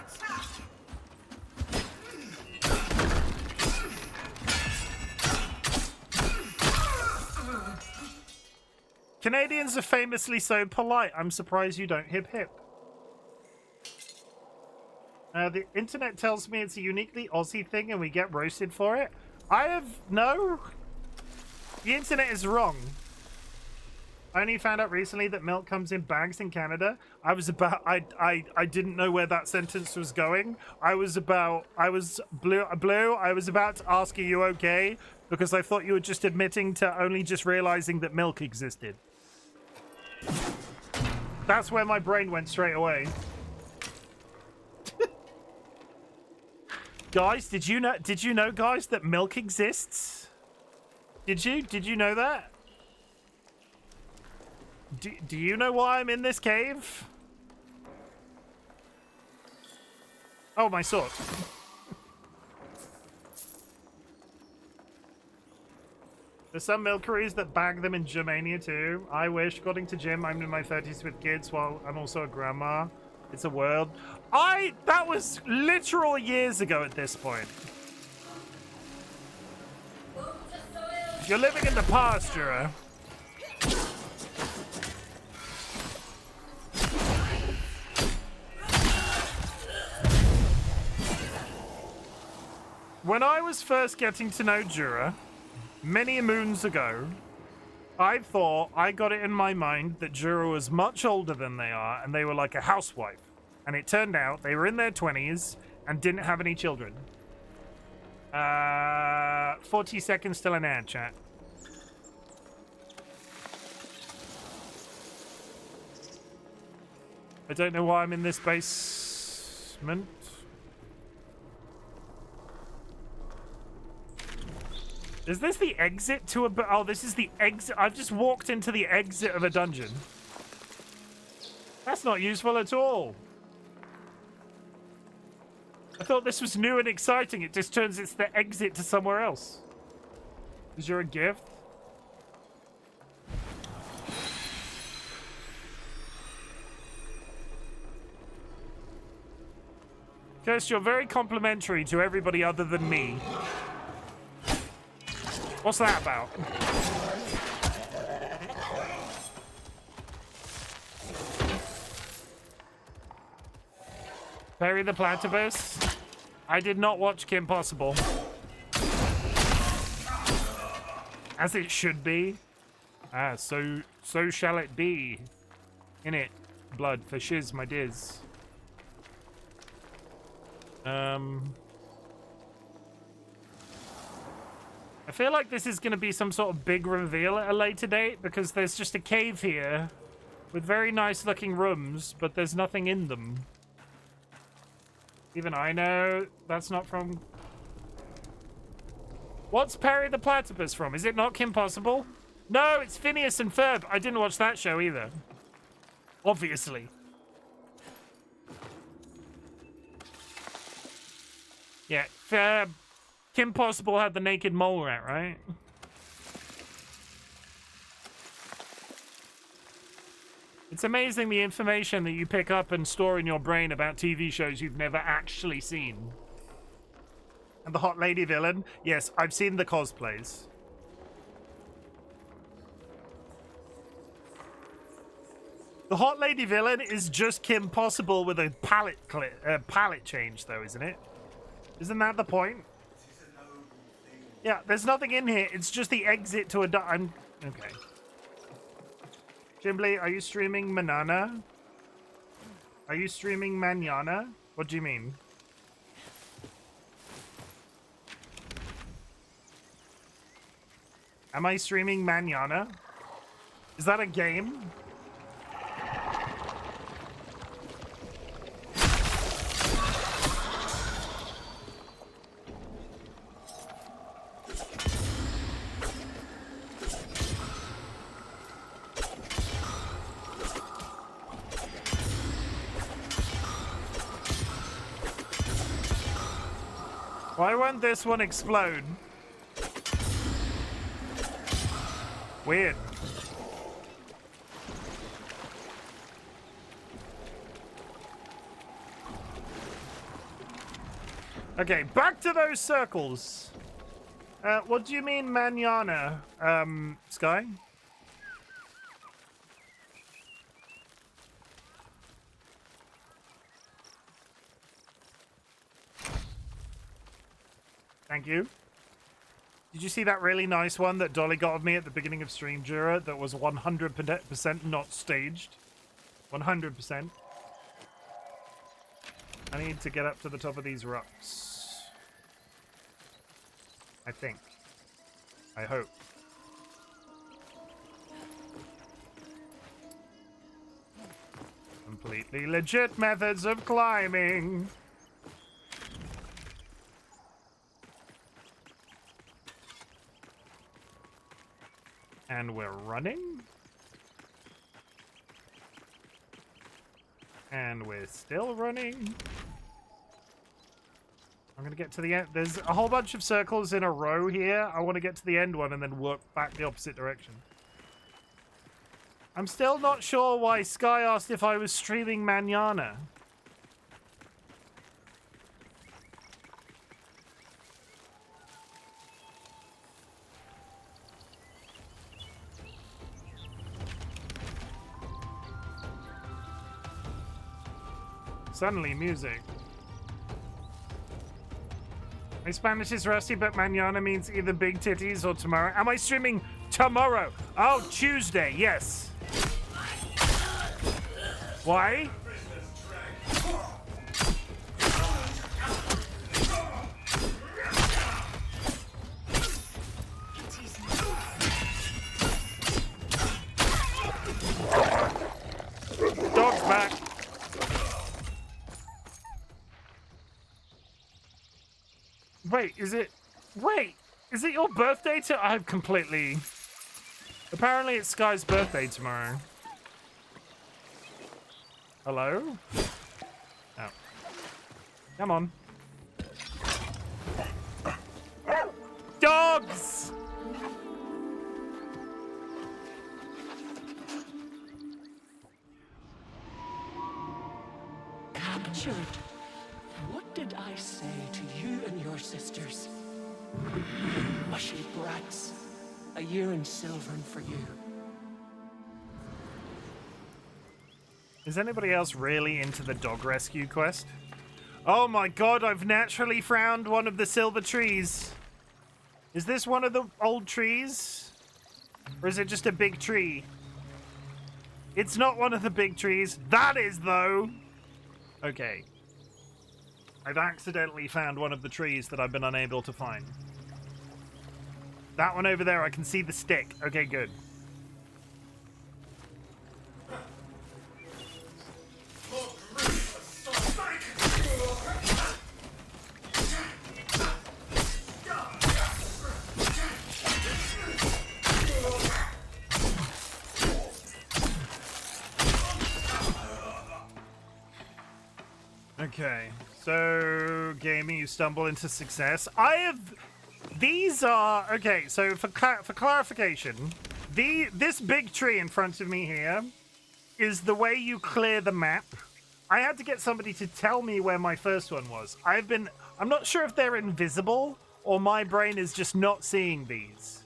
Canadians are famously so polite. I'm surprised you don't hip hip. The internet tells me it's a uniquely Aussie thing and we get roasted for it. No. The internet is wrong. I only found out recently that milk comes in bags in Canada. I didn't know where that sentence was going. I was about to ask, are you okay? Because I thought you were just admitting to only just realizing that milk existed. That's where my brain went straight away. Guys, did you know, guys, that milk exists? Did you know that? Do you know why I'm in this cave? Oh, my sword. There's some milkeries that bag them in Germania too. I wish. According to Jim, I'm in my 30s with kids while I'm also a grandma. It's a world. That was literal years ago at this point. You're living in the past, Jura. When I was first getting to know Jura, many moons ago, I thought I got it in my mind that Jura was much older than they are and they were like a housewife. And it turned out they were in their 20s and didn't have any children. 40 seconds till an ad, chat. I don't know why I'm in this basement. Is this the exit to a... Oh, this is the exit. I've just walked into the exit of a dungeon. That's not useful at all. I thought this was new and exciting. It just turns it's the exit to somewhere else. Is there a gift? Kirst, you're very complimentary to everybody other than me. What's that about? Perry the Platypus? I did not watch Kim Possible. As it should be. Ah, so shall it be. In it, blood for shiz, my diz. I feel like this is going to be some sort of big reveal at a later date because there's just a cave here with very nice looking rooms, but there's nothing in them. Even I know that's not from... What's Perry the Platypus from? Is it not Kim Possible? No, it's Phineas and Ferb. I didn't watch that show either. Obviously. Yeah, Kim Possible had the naked mole rat, right? It's amazing the information that you pick up and store in your brain about TV shows you've never actually seen. And the hot lady villain? Yes, I've seen the cosplays. The hot lady villain is just Kim Possible with a palette change, though, isn't it? Isn't that the point? Yeah, there's nothing in here. It's just the exit to a... Okay. Jimbly, are you streaming Manana? Are you streaming Manana? What do you mean? Am I streaming Manana? Is that a game? Why won't this one explode? Weird. Okay, back to those circles. What do you mean, manana, Sky? Thank you. Did you see that really nice one that Dolly got of me at the beginning of stream, Jura, that was 100% not staged? 100%. I need to get up to the top of these rocks. I think. I hope. Completely legit methods of climbing. And we're running. And we're still running. I'm going to get to the end. There's a whole bunch of circles in a row here. I want to get to the end one and then work back the opposite direction. I'm still not sure why Sky asked if I was streaming Manana. Suddenly, music. My Spanish is rusty, but mañana means either big titties or tomorrow. Am I streaming tomorrow? Oh, Tuesday, yes. Why? Dog's back. Wait, is it your birthday I've completely... Apparently it's Sky's birthday tomorrow. Hello? Oh. Come on. Dogs! Captured. What did I say to you and your sisters? Mushy brats. A year in Silvern for you. Is anybody else really into the dog rescue quest? Oh my god, I've naturally found one of the silver trees. Is this one of the old trees? Or is it just a big tree? It's not one of the big trees. That is, though. Okay. I've accidentally found one of the trees that I've been unable to find. That one over there, I can see the stick. Okay, good. Okay, so gaming, you stumble into success. These are okay. So for clarification, this big tree in front of me here is the way you clear the map. I had to get somebody to tell me where my first one was. I'm not sure if they're invisible or my brain is just not seeing these.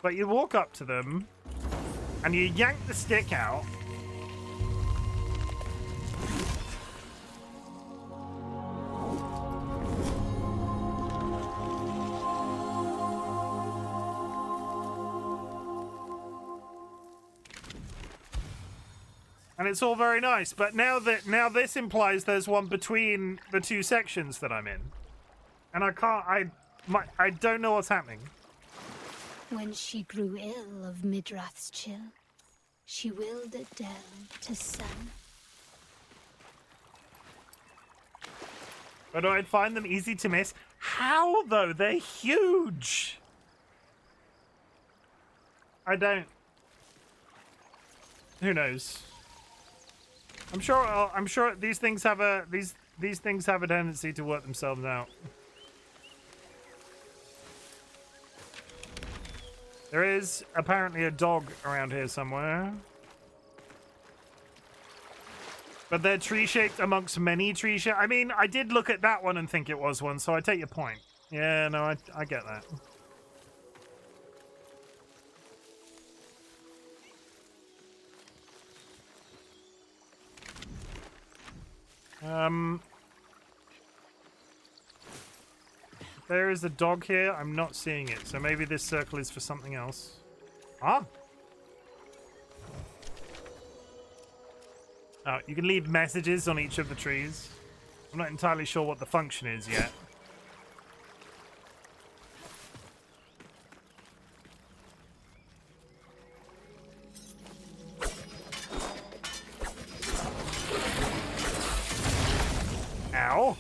But you walk up to them and you yank the stick out. And it's all very nice, but now this implies there's one between the two sections that I'm in. And I don't know what's happening. When she grew ill of Midrath's chill, she willed it down to sun. But I'd find them easy to miss. How, though? They're huge. I don't. Who knows? I'm sure these things have a these things have a tendency to work themselves out. There is apparently a dog around here somewhere. But they're tree-shaped amongst many tree-shaped. I mean, I did look at that one and think it was one, so I take your point. Yeah, no, I get that. There is a dog here. I'm not seeing it, so maybe this circle is for something else. Ah! Oh, you can leave messages on each of the trees. I'm not entirely sure what the function is yet. Ow!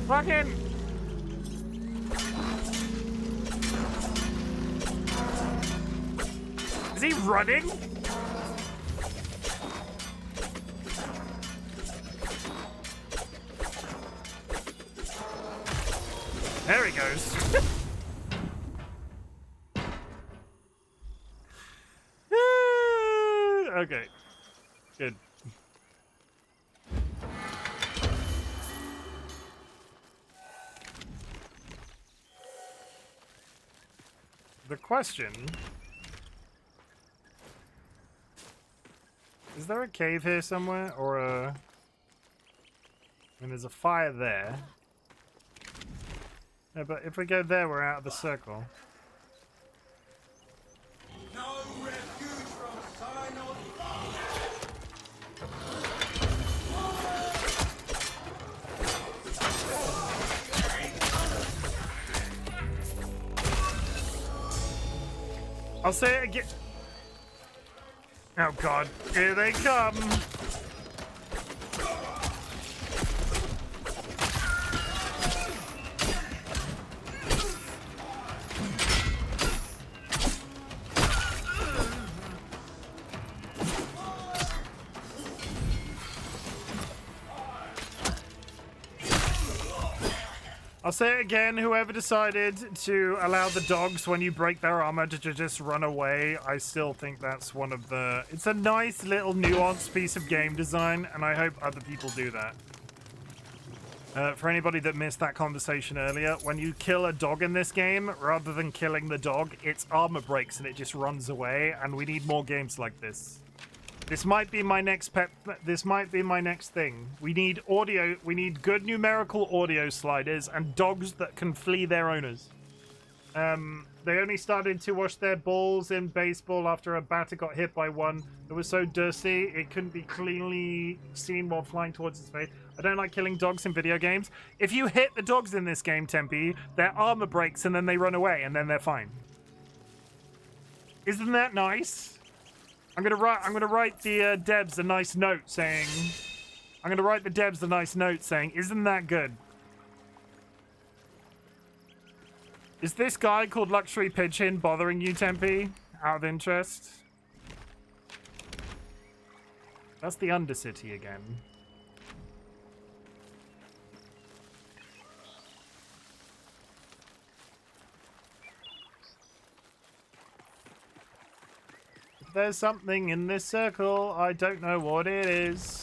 Fucking! Is he running? There he goes. Okay. Good. The question... Is there a cave here somewhere? Or a... I mean, there's a fire there. Yeah, but if we go there, we're out of the circle. No refuge from sign of I'll say it again. Oh god, here they come. I'll say it again, whoever decided to allow the dogs, when you break their armor, to just run away, I still think that's one of the... It's a nice little nuanced piece of game design, and I hope other people do that. For anybody that missed that conversation earlier, when you kill a dog in this game, rather than killing the dog, its armor breaks and it just runs away, and we need more games like this. This might be my next pet. This might be my next thing. We need audio. We need good numerical audio sliders and dogs that can flee their owners. They only started to wash their balls in baseball after a batter got hit by one. It was so dirty it couldn't be cleanly seen while flying towards its face. I don't like killing dogs in video games. If you hit the dogs in this game, Tempe, their armor breaks and then they run away and then they're fine. Isn't that nice? I'm gonna write the Debs a nice note saying. I'm gonna write the Debs a nice note saying, "Isn't that good?" Is this guy called Luxury Pigeon bothering you, Tempe? Out of interest? That's the Undercity again. If there's something in this circle, I don't know what it is.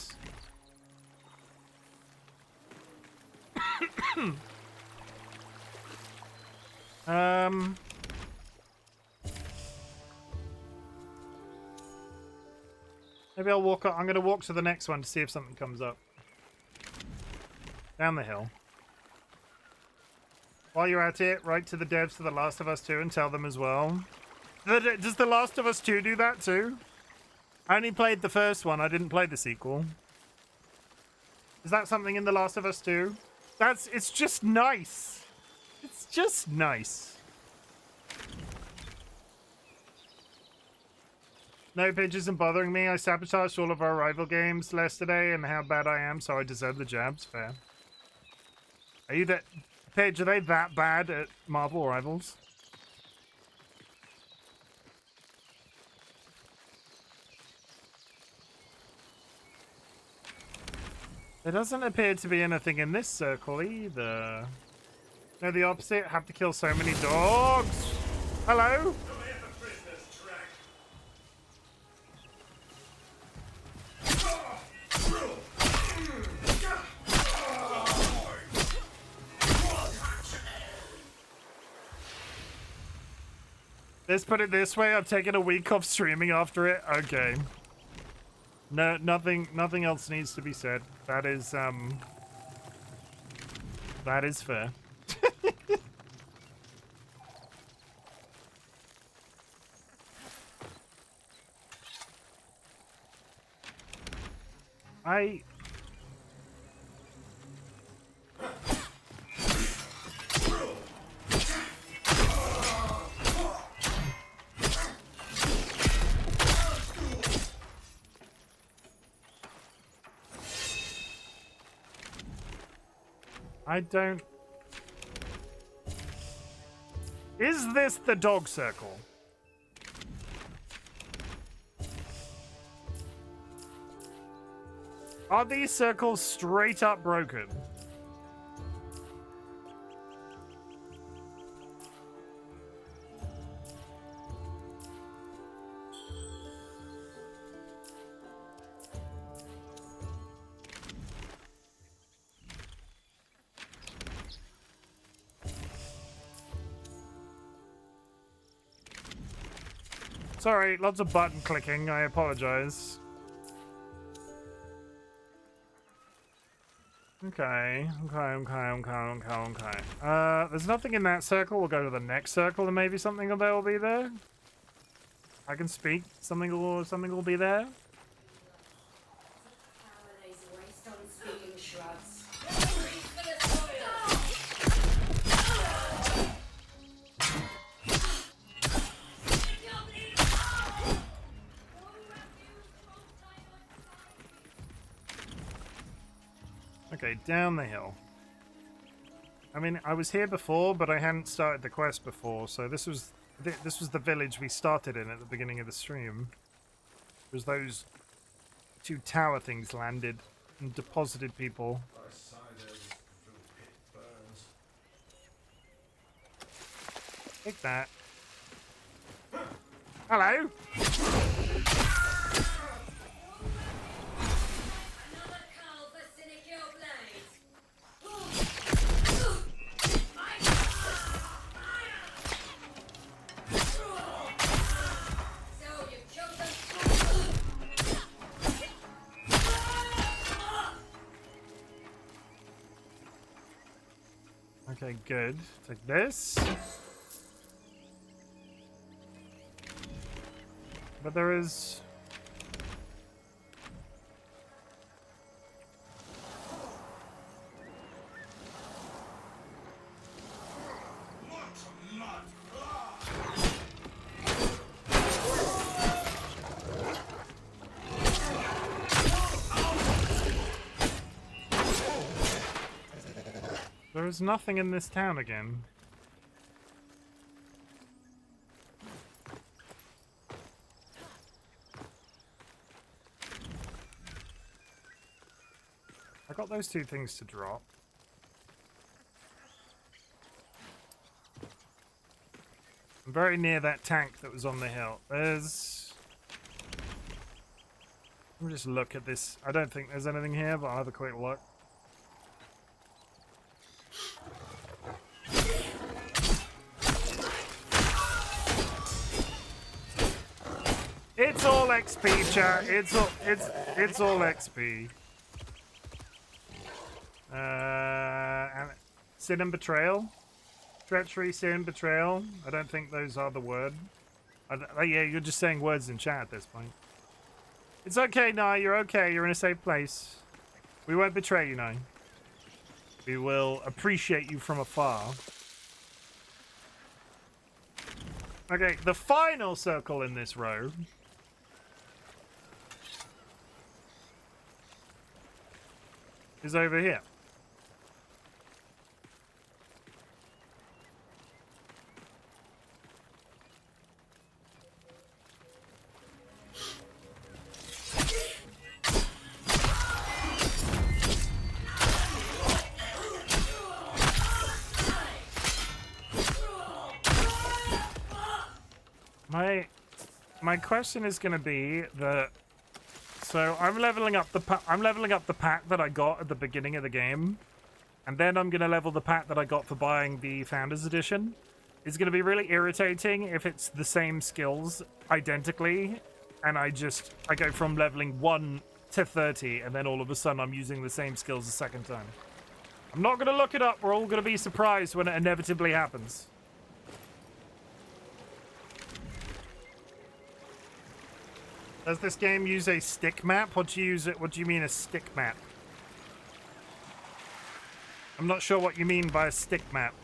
Maybe I'll walk up. I'm going to walk to the next one to see if something comes up. Down the hill. While you're at it, write to the devs for The Last of Us 2 and tell them as well. Does The Last of Us 2 do that too? I only played the first one. I didn't play the sequel. Is that something in The Last of Us 2? It's just nice. It's just nice. No, Pidge isn't bothering me. I sabotaged all of our rival games yesterday and how bad I am, so I deserve the jabs. Fair. Are you that... Pidge, are they that bad at Marvel Rivals? There doesn't appear to be anything in this circle either. No, the opposite. Have to kill so many dogs. Hello? Let's put it this way, I've taken a week off streaming after it. Okay. No, nothing else needs to be said. That is fair. I don't... Is this the dog circle? Are these circles straight up broken? Sorry, lots of button clicking. I apologize. Okay. There's nothing in that circle. We'll go to the next circle and maybe something will be there. I can speak. Something will be there. Okay, down the hill. I mean, I was here before, but I hadn't started the quest before, so this was the village we started in at the beginning of the stream. It was those two tower things landed and deposited people. Take that. Hello? Okay, good. Take this. But there is... There is nothing in this town again. I got those two things to drop. I'm very near that tank that was on the hill. There's... Let me just look at this. I don't think there's anything here, but I'll have a quick look. It's all XP, chat. It's all XP. And sin and betrayal, treachery, sin, betrayal. I don't think those are the word. Yeah, you're just saying words in chat at this point. It's okay, Nye. You're okay. You're in a safe place. We won't betray you, Nye. We will appreciate you from afar. Okay, the final circle in this row. Is over here. My question is going to be that. So I'm leveling up the pack that I got at the beginning of the game, and then I'm gonna level the pack that I got for buying the Founders Edition. It's gonna be really irritating if it's the same skills identically, and I go from leveling 1 to 30, and then all of a sudden I'm using the same skills a second time. I'm not gonna look it up. We're all gonna be surprised when it inevitably happens. Does this game use a stick map? What do you mean a stick map? I'm not sure what you mean by a stick map.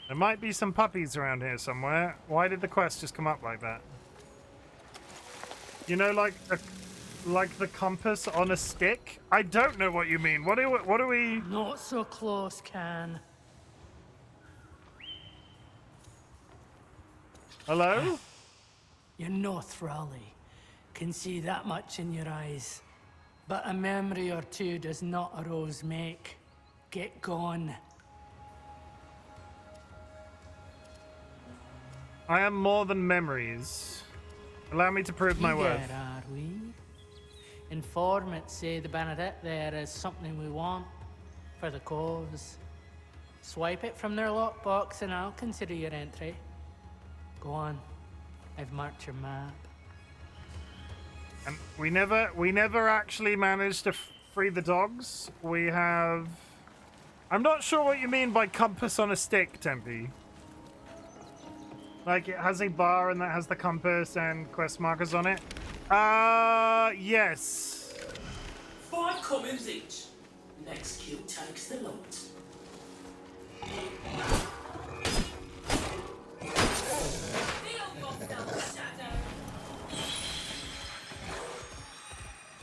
There might be some puppies around here somewhere. Why did the quest just come up like that? You know, like the compass on a stick? I don't know what you mean. What do we... Not so close, Can. Hello? You're no Thrally. Can see that much in your eyes. But a memory or two does not a rose make. Get gone. I am more than memories. Allow me to prove my worth. There are we. Informants say the Benedict there is something we want for the cause. Swipe it from their lockbox and I'll consider your entry. Go on. I've marked your map. And we never actually managed to free the dogs. We have... I'm not sure what you mean by compass on a stick, Tempe. Like, it has a bar and that has the compass and quest markers on it? Yes. 5 commons each. Next kill takes the lot.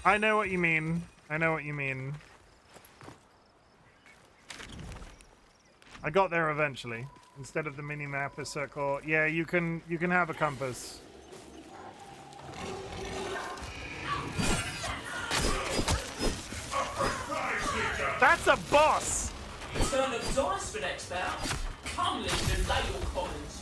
I know what you mean. I know what you mean. I got there eventually. Instead of the mini-map, a circle. Yeah, you can have a compass. That's a boss! Turn of dice for next bout. Come live in Ladle Commons.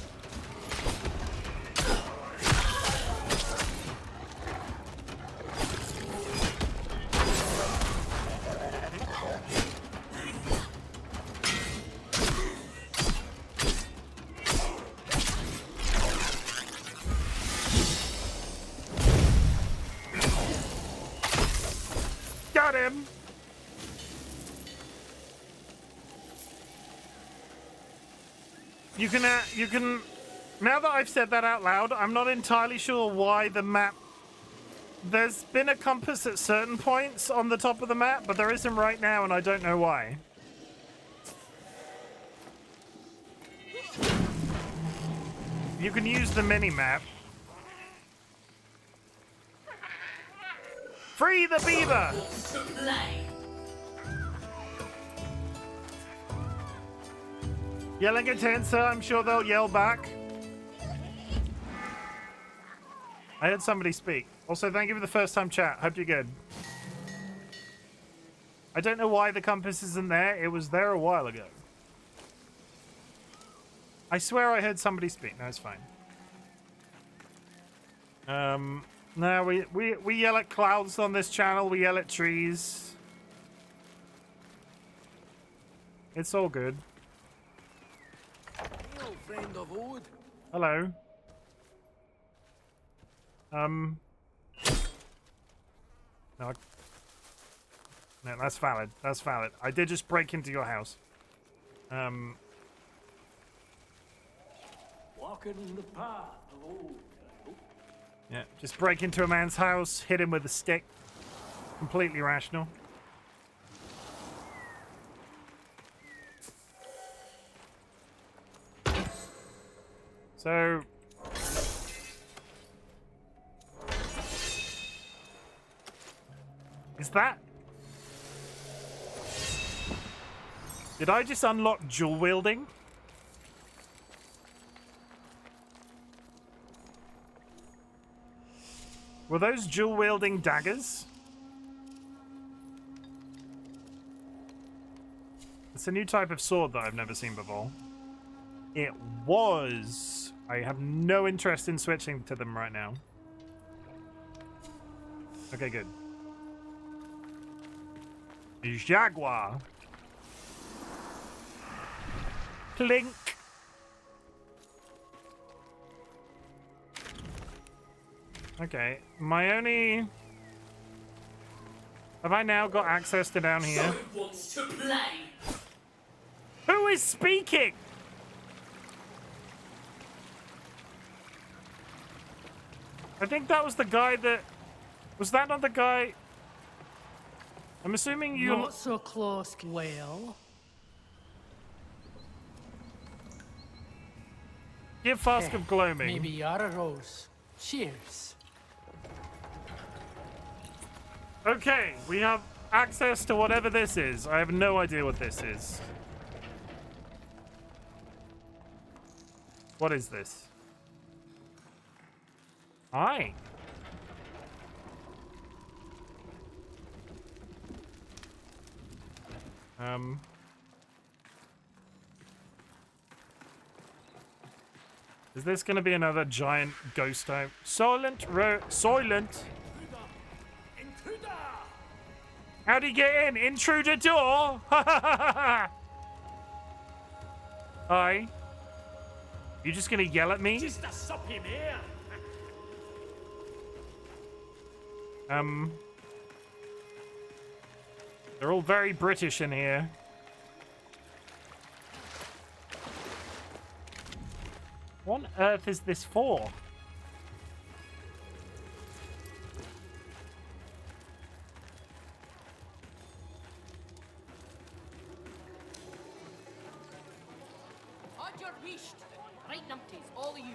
him! You can... Now that I've said that out loud, I'm not entirely sure why the map... There's been a compass at certain points on the top of the map, but there isn't right now, and I don't know why. You can use the mini-map. Free the beaver! Yelling at Tensa, I'm sure they'll yell back. I heard somebody speak. Also, thank you for the first time chat. Hope you're good. I don't know why the compass isn't there. It was there a while ago. I swear I heard somebody speak. No, it's fine. No, we yell at clouds on this channel. We yell at trees. It's all good. Friend of old. Hello. No, no, that's valid. That's valid. I did just break into your house. Walking the path of old. Yeah, just break into a man's house, hit him with a stick. Completely rational. So... Is that... Did I just unlock dual wielding? Were those dual wielding daggers? It's a new type of sword that I've never seen before. It was. I have no interest in switching to them right now. Okay, good. Jaguar. Clink. Okay, my only... Have I now got access to down here? Someone wants to play. Who is speaking? I think that was the guy that... Was that not the guy... I'm assuming you... Not so close, well. Give Flask of Gloaming. Maybe you're a rose. Cheers. Okay, we have access to whatever this is. I have no idea what this is. What is this? Hi. Is this gonna be another giant ghost type? Soylent. How'd he get in? Intruder door? Hi. You just gonna yell at me? Just a suppy mare. They're all very British in here. What on earth is this for? On your beast. Right numpties, all of yous.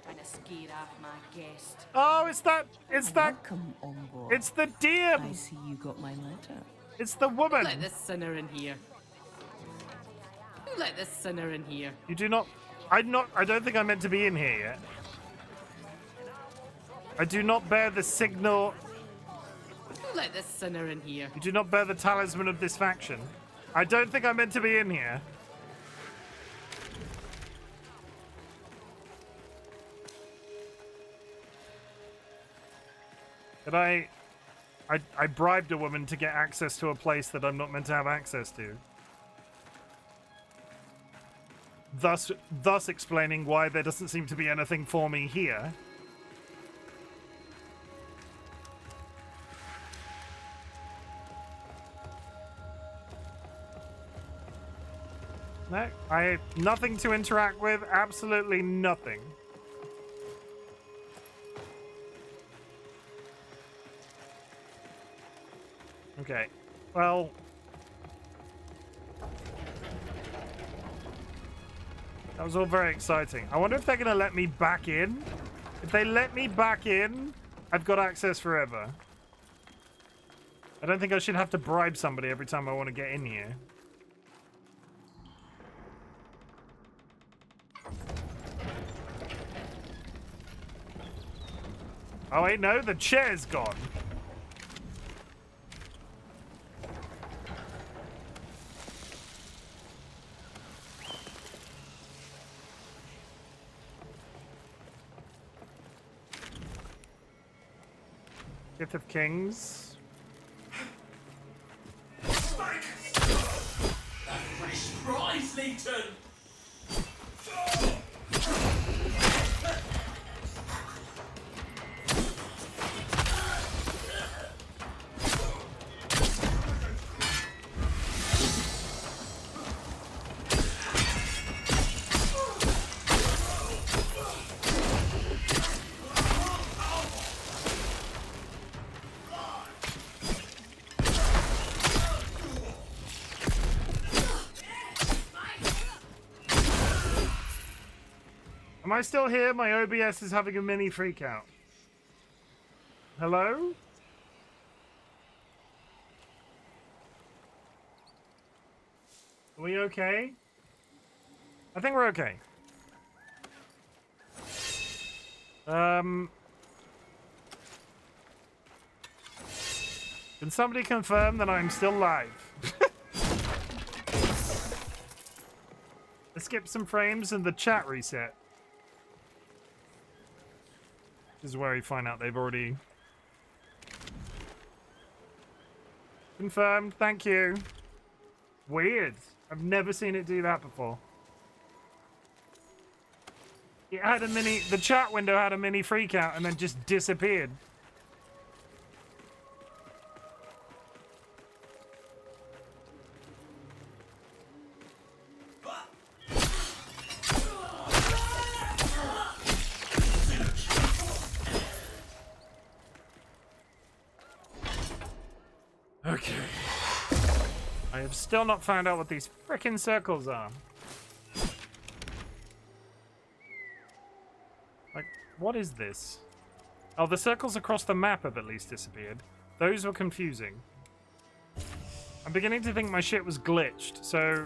Trying to scare off my guest. Oh, it's that. Welcome on board. It's the deer. I see you got my letter. It's the woman. Let this sinner in here. Who let this sinner in here? You do not. I don't think I'm meant to be in here yet. I do not bear the signal. Who let this sinner in here? You do not bear the talisman of this faction. I don't think I'm meant to be in here. But I bribed a woman to get access to a place that I'm not meant to have access to. Thus explaining why there doesn't seem to be anything for me here. No, I have nothing to interact with. Absolutely nothing. Okay. Well... that was all very exciting. I wonder if they're going to let me back in. If they let me back in, I've got access forever. I don't think I should have to bribe somebody every time I want to get in here. Oh wait, no, the chair's gone. Gift of Kings. Spike! A fresh prize, Leighton! Am I still here? My OBS is having a mini freak out. Hello? Are we okay? I think we're okay. Can somebody confirm that I'm still live? Let's skip some frames and the chat reset. This is where you find out they've already... confirmed, thank you. Weird. I've never seen it do that before. It had a mini... the chat window had a mini freak out and then just disappeared. Okay. I have still not found out what these frickin' circles are. Like, what is this? Oh, the circles across the map have at least disappeared. Those were confusing. I'm beginning to think my shit was glitched, so...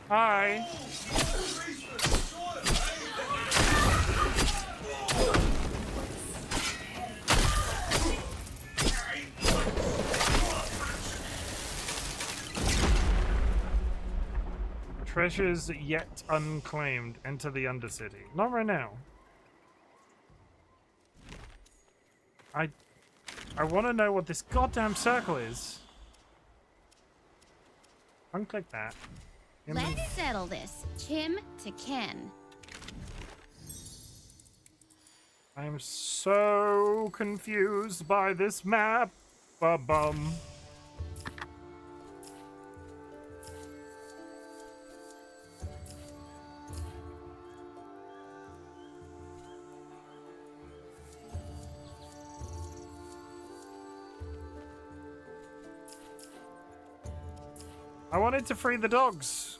Hi. Treasures yet unclaimed. Enter the Undercity. Not right now. I want to know what this goddamn circle is. Unclick that. Let's settle this. Chim to Ken. I'm so confused by this map. Ba-bum. I wanted to free the dogs.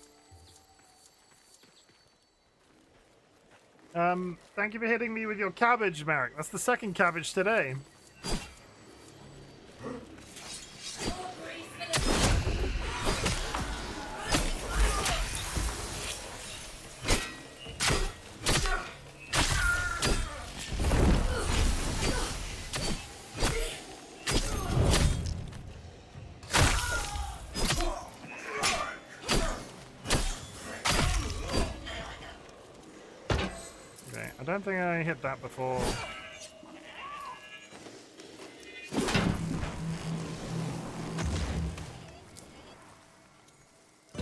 Thank you for hitting me with your cabbage, Merrick. That's the second cabbage today. I don't think I hit that before.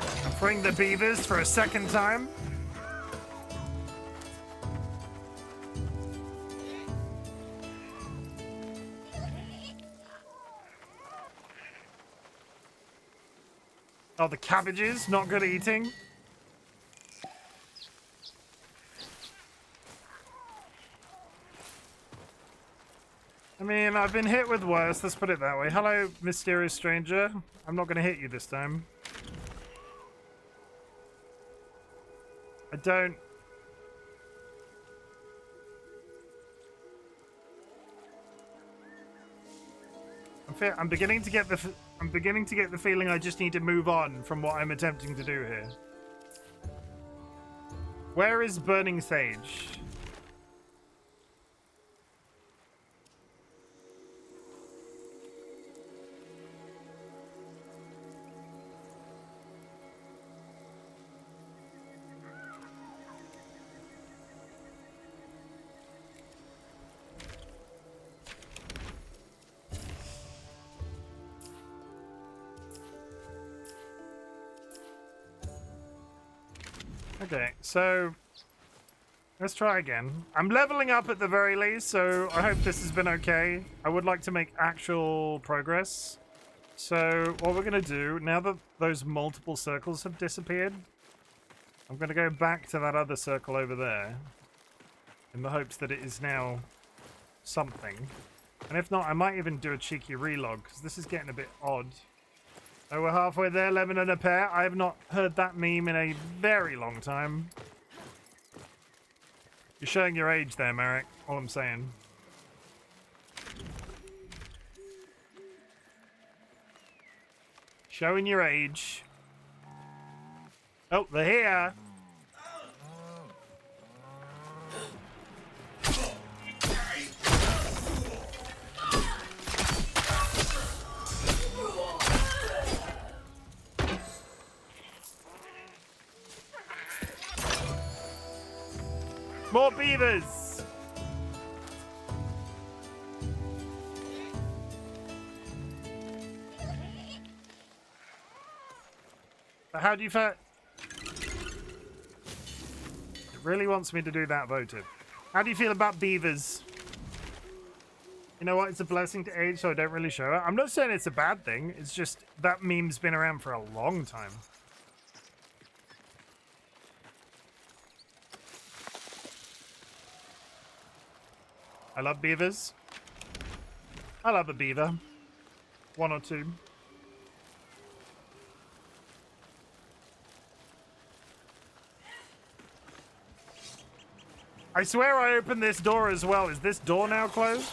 I'm freeing the beavers for a second time. Oh, the cabbages, not good eating. I mean, I've been hit with worse, let's put it that way. Hello, mysterious stranger. I'm not going to hit you this time. I don't... I'm beginning to get the feeling I just need to move on from what I'm attempting to do here. Where is Burning Sage? Okay, so let's try again. I'm leveling up at the very least, so I hope this has been okay. I would like to make actual progress. So what we're going to do, now that those multiple circles have disappeared, I'm going to go back to that other circle over there in the hopes that it is now something. And if not, I might even do a cheeky relog, because this is getting a bit odd. Oh, we're halfway there, lemon and a pear. I have not heard that meme in a very long time. You're showing your age there, Merrick. All I'm saying. Showing your age. Oh, they're here. More beavers! How do you feel? It really wants me to do that, votive. How do you feel about beavers? You know what? It's a blessing to age, so I don't really show it. I'm not saying it's a bad thing. It's just that meme's been around for a long time. I love beavers. I love a beaver. One or two. I swear I opened this door as well. Is this door now closed?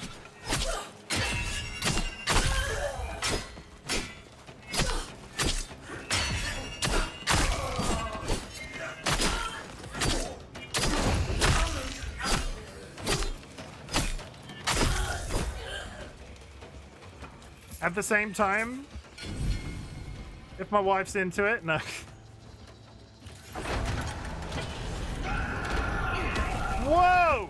At the same time, if my wife's into it, no. Whoa!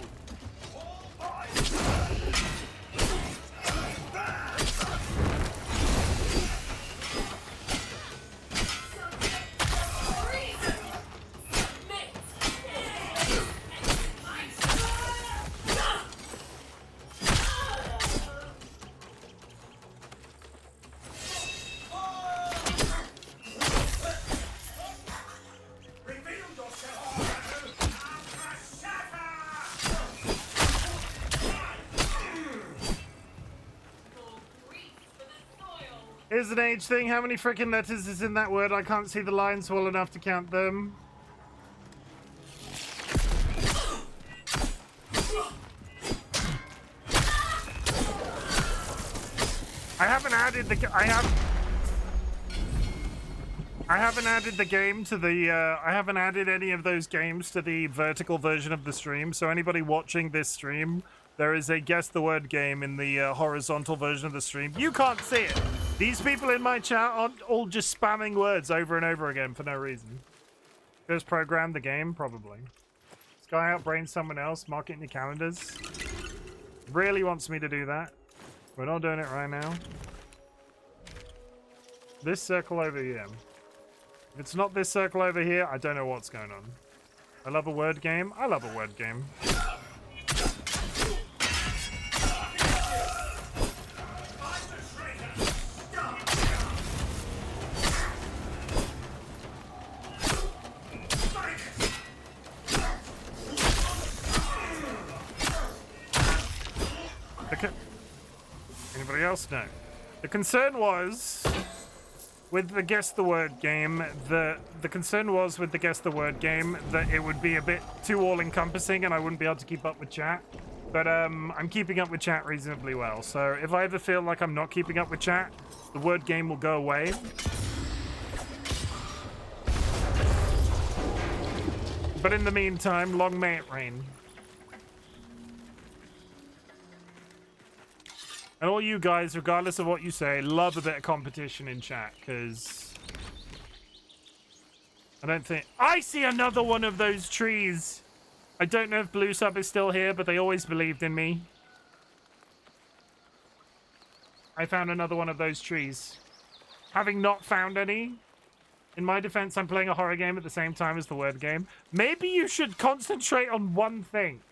Here's an age thing. How many freaking letters is in that word? I can't see the lines well enough to count them. I haven't added the I haven't added the game to the I haven't added any of those games to the vertical version of the stream. So anybody watching this stream, there is a guess the word game in the horizontal version of the stream. You can't see it. These people in my chat are all just spamming words over and over again for no reason. Just program the game, probably. This guy outbrains someone else, mark it in your calendars. Really wants me to do that. We're not doing it right now. This circle over here. If it's not this circle over here, I don't know what's going on. I love a word game. I love a word game. Anybody else? No. The concern was with the Guess the Word game. The concern was with the Guess the Word game that it would be a bit too all-encompassing and I wouldn't be able to keep up with chat. But I'm keeping up with chat reasonably well. So if I ever feel like I'm not keeping up with chat, the word game will go away. But in the meantime, long may it rain. And all you guys, regardless of what you say, love a bit of competition in chat, because I don't think... I see another one of those trees! I don't know if Blue Sub is still here, but they always believed in me. I found another one of those trees. Having not found any, in my defense, I'm playing a horror game at the same time as the word game. Maybe you should concentrate on one thing.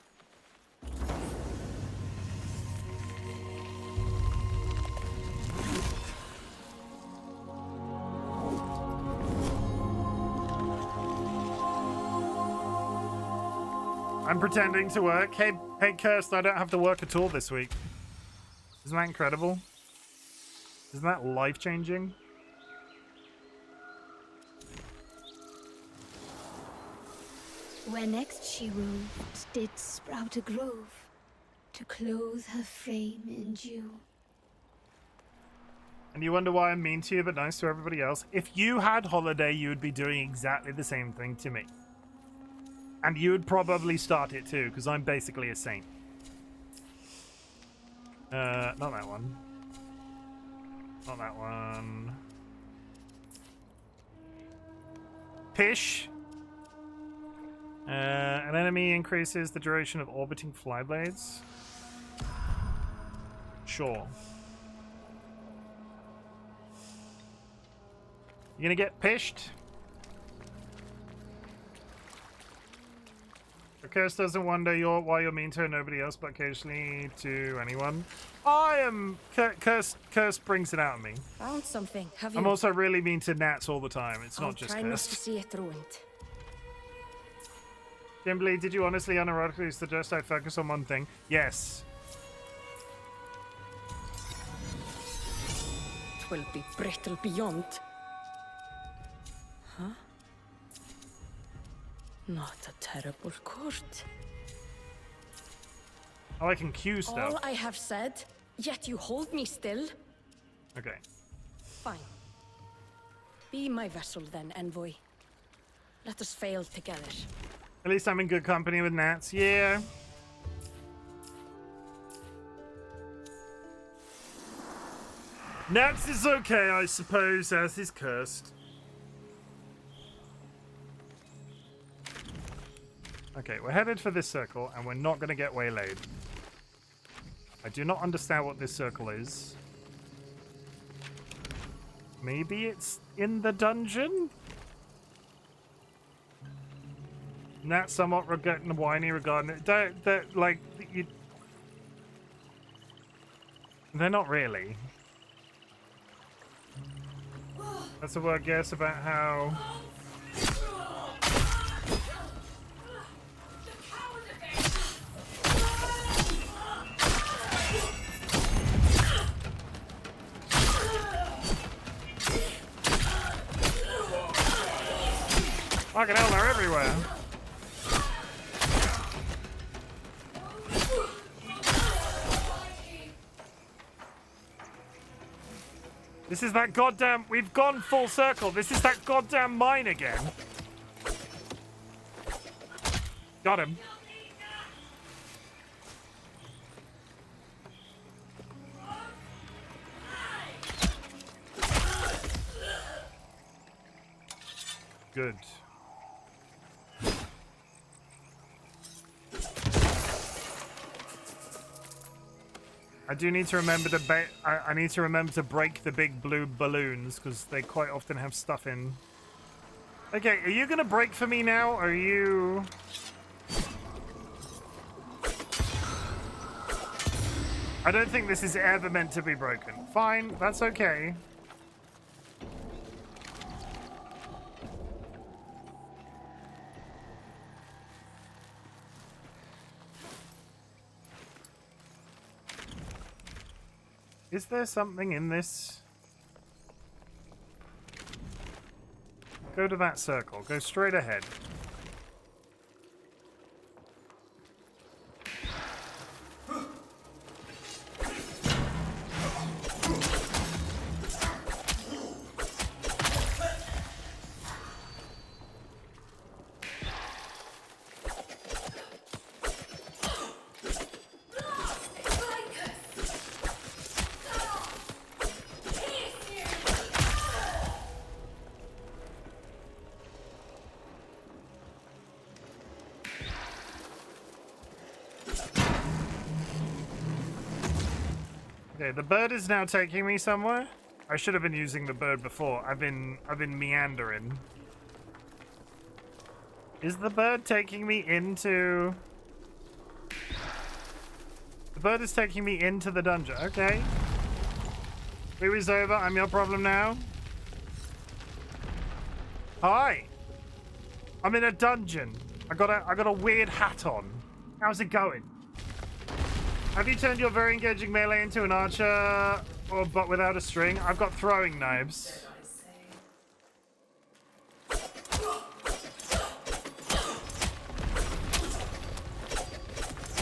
I'm pretending to work. Hey, Kirst, I don't have to work at all this week. Isn't that incredible? Isn't that life-changing? Where next she roved, did sprout a grove, to clothe her frame in dew. And you wonder why I'm mean to you but nice to everybody else? If you had holiday, you would be doing exactly the same thing to me. And you would probably start it too, because I'm basically a saint. Not that one. Not that one. Pish. An enemy increases the duration of orbiting flyblades. Sure. You gonna get pished? Curse doesn't wonder why you're mean to her, nobody else, but occasionally to anyone. I am... Curse brings it out of me. Found something, have you? I'm also really mean to gnats all the time. It's not just I'll try not Curse. to see it ruined. Kimberly, did you honestly unironically suggest I focus on one thing? Yes. Twill be brittle beyond. Huh? Not a terrible court. Oh, I can cue stuff. All I have said, yet you hold me still? Okay. Fine. Be my vessel then, envoy. Let us fail together. At least I'm in good company with gnats. Yeah. Gnats is okay, I suppose, as is Cursed. Okay, we're headed for this circle, and we're not going to get waylaid. I do not understand what this circle is. Maybe it's in the dungeon? Not somewhat whiny regarding it. They're not really. That's a word guess about how... Fucking hell, they're everywhere. This is that goddamn... We've gone full circle. This is that goddamn mine again. Got him. Good. I do need to remember to I need to remember to break the big blue balloons because they quite often have stuff in. Okay, are you gonna break for me now? Or are you? I don't think this is ever meant to be broken. Fine, that's okay. Is there something in this? Go to that circle. Go straight ahead. Okay, the bird is now taking me somewhere. I should have been using the bird before. I've been meandering. Is the bird taking me into... The bird is taking me into the dungeon. Okay. Movie's over. I'm your problem now. Hi. I'm in a dungeon. I got a weird hat on. How's it going? Have you turned your very engaging melee into an archer, but without a string? I've got throwing knives.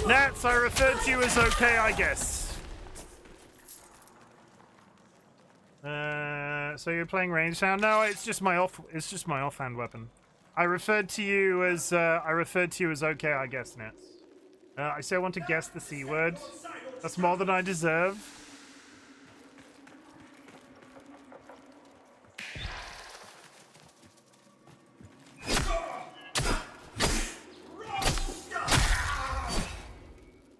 Nats, I referred to you as okay, I guess. So you're playing range now? No, it's just my offhand weapon. I referred to you as okay, I guess, Nats. I say I want to guess the C word. That's more than I deserve.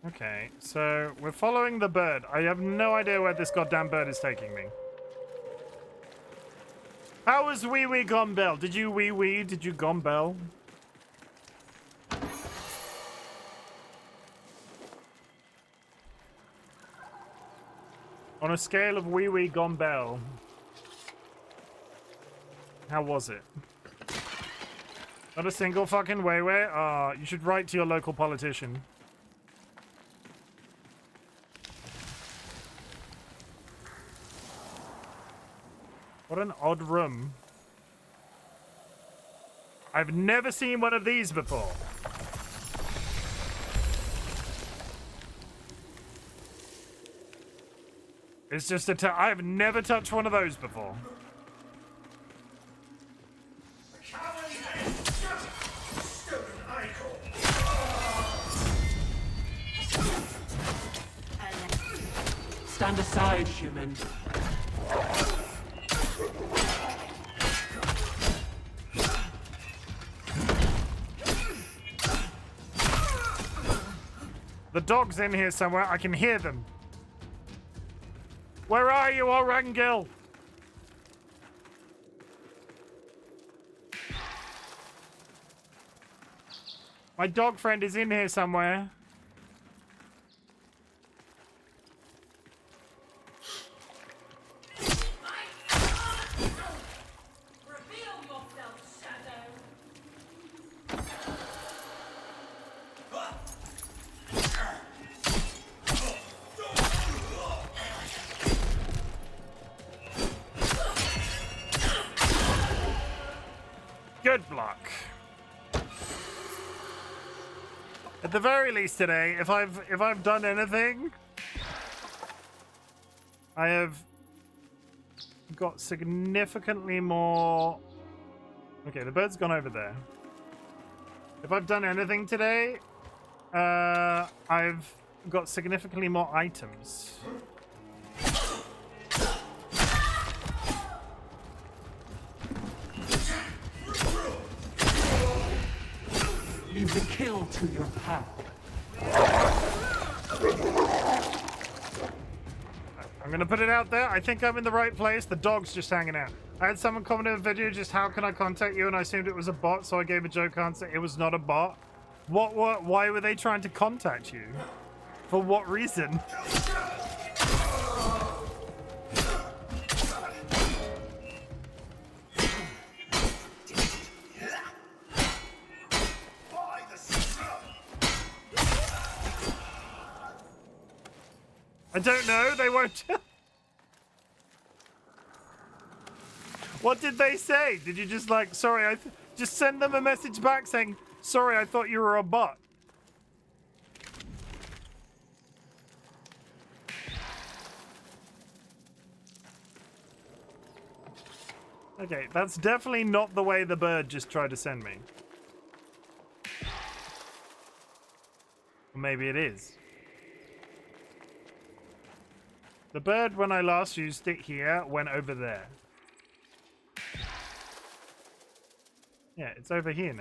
Okay, so we're following the bird. I have no idea where this goddamn bird is taking me. How was wee wee gone bell? Did you wee wee? Did you gone bell? On a scale of wee wee gone bell, how was it? Not a single fucking way. You should write to your local politician. What an odd room. I've never seen one of these before. It's just I've never touched one of those before. Stand aside, human. The dog's in here somewhere. I can hear them. Where are you, Orangil? My dog friend is in here somewhere. Good block. At the very least today, if I've done anything, I have got significantly more. Okay, the bird's gone over there. If I've done anything today, I've got significantly more items. Leave the kill to your pack. I'm gonna put it out there. I think I'm in the right place. The dog's just hanging out. I had someone comment in a video just how can I contact you, and I assumed it was a bot, so I gave a joke answer. It was not a bot. Why were they trying to contact you? For what reason? I don't know. They won't. What did they say? Did you just like, sorry, just send them a message back saying, sorry, I thought you were a bot? Okay, that's definitely not the way the bird just tried to send me. Or maybe it is. The bird, when I last used it here, went over there. Yeah, it's over here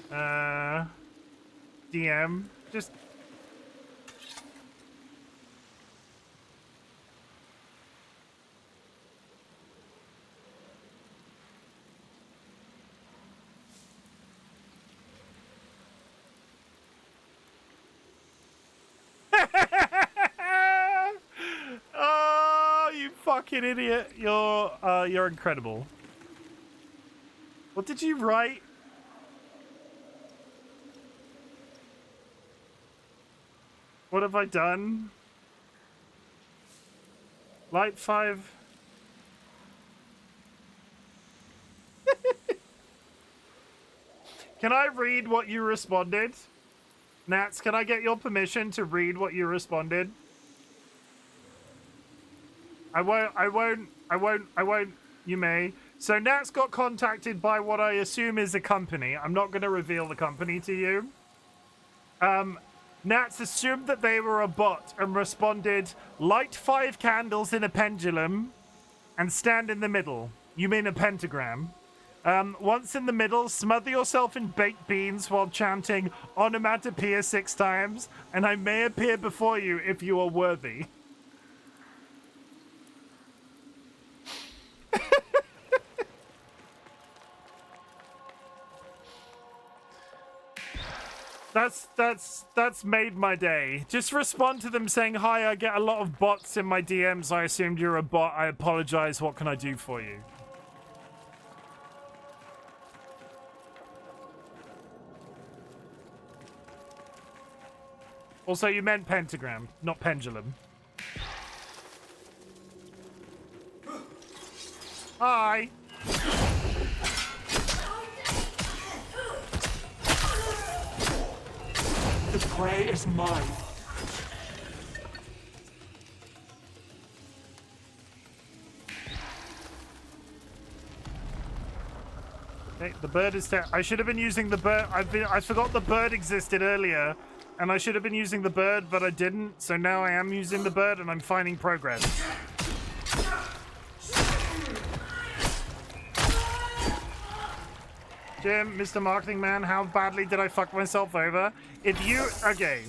now. DM, just... Oh, you fucking idiot. You're incredible. What did you write? What have I done? Light 5. Can I read what you responded? Nats, can I get your permission to read what you responded? I won't. You may. So Nats got contacted by what I assume is a company. I'm not going to reveal the company to you. Nats assumed that they were a bot and responded, light 5 candles in a pendulum and stand in the middle. You mean a pentagram. Once in the middle, smother yourself in baked beans while chanting onomatopoeia 6 times, and I may appear before you if you are worthy. That's made my day. Just respond to them saying, hi, I get a lot of bots in my DMs. I assumed you're a bot. I apologize. What can I do for you? Also, you meant pentagram, not pendulum. Hi. The prey is mine. Okay, the bird is there. I should have been using the bird. I forgot the bird existed earlier, and I should have been using the bird, but I didn't. So now I am using the bird, and I'm finding progress. Jim, Mr. Marketing Man, how badly did I fuck myself over? If you... Okay.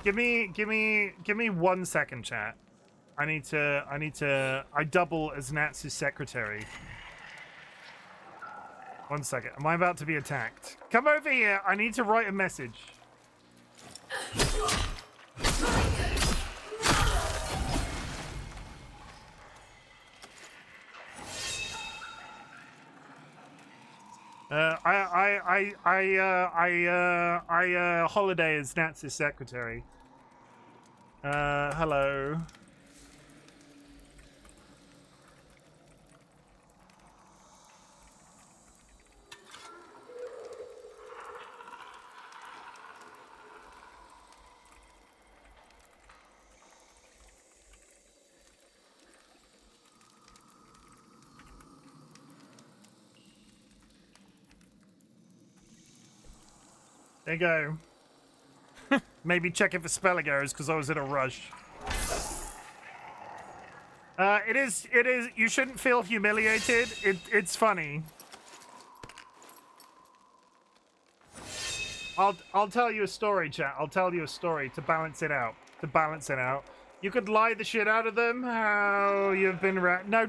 Give me 1 second, chat. I double as Nats' secretary. 1 second. Am I about to be attacked? Come over here. I need to write a message. Holiday is Nats' secretary. Hello. There you go. Maybe check it for spelling errors because I was in a rush. It is, you shouldn't feel humiliated. It's funny. I'll tell you a story, chat. I'll tell you a story to balance it out. You could lie the shit out of them. How you've been no,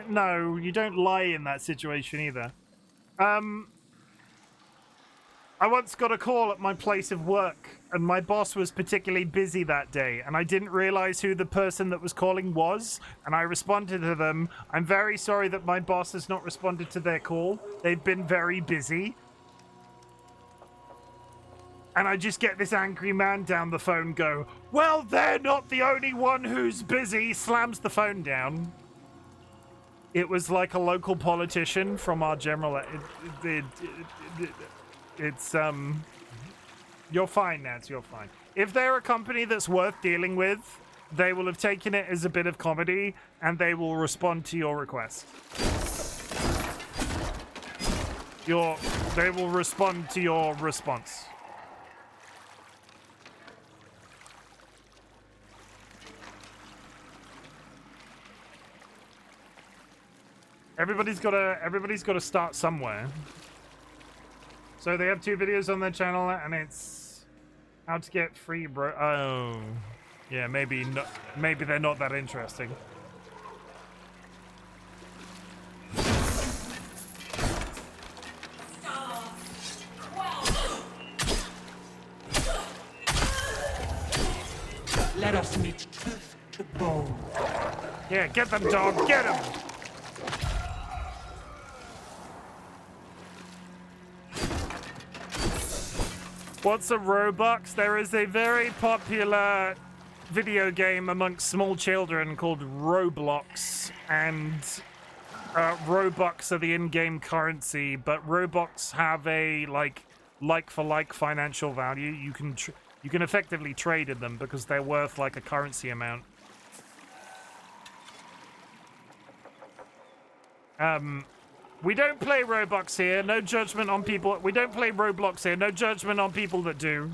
no, you don't lie in that situation either. I once got a call at my place of work, and my boss was particularly busy that day, and I didn't realize who the person that was calling was, and I responded to them, I'm very sorry that my boss has not responded to their call. They've been very busy. And I just get this angry man down the phone go, well, they're not the only one who's busy, slams the phone down. It was like a local politician from our general... It's, You're fine, Nats, you're fine. If they're a company that's worth dealing with, they will have taken it as a bit of comedy, and they will respond to your request. They will respond to your response. Everybody's gotta start somewhere. So they have 2 videos on their channel, and it's how to get free oh. Yeah, maybe they're not that interesting. Let us meet tooth to bone. Yeah, get them, dog, get them! What's a Robux? There is a very popular video game amongst small children called Roblox, and Robux are the in-game currency, but Robux have a like-for-like financial value. You can effectively trade in them because they're worth like a currency amount. We don't play Roblox here. No judgment on people. We don't play Roblox here. No judgment on people that do.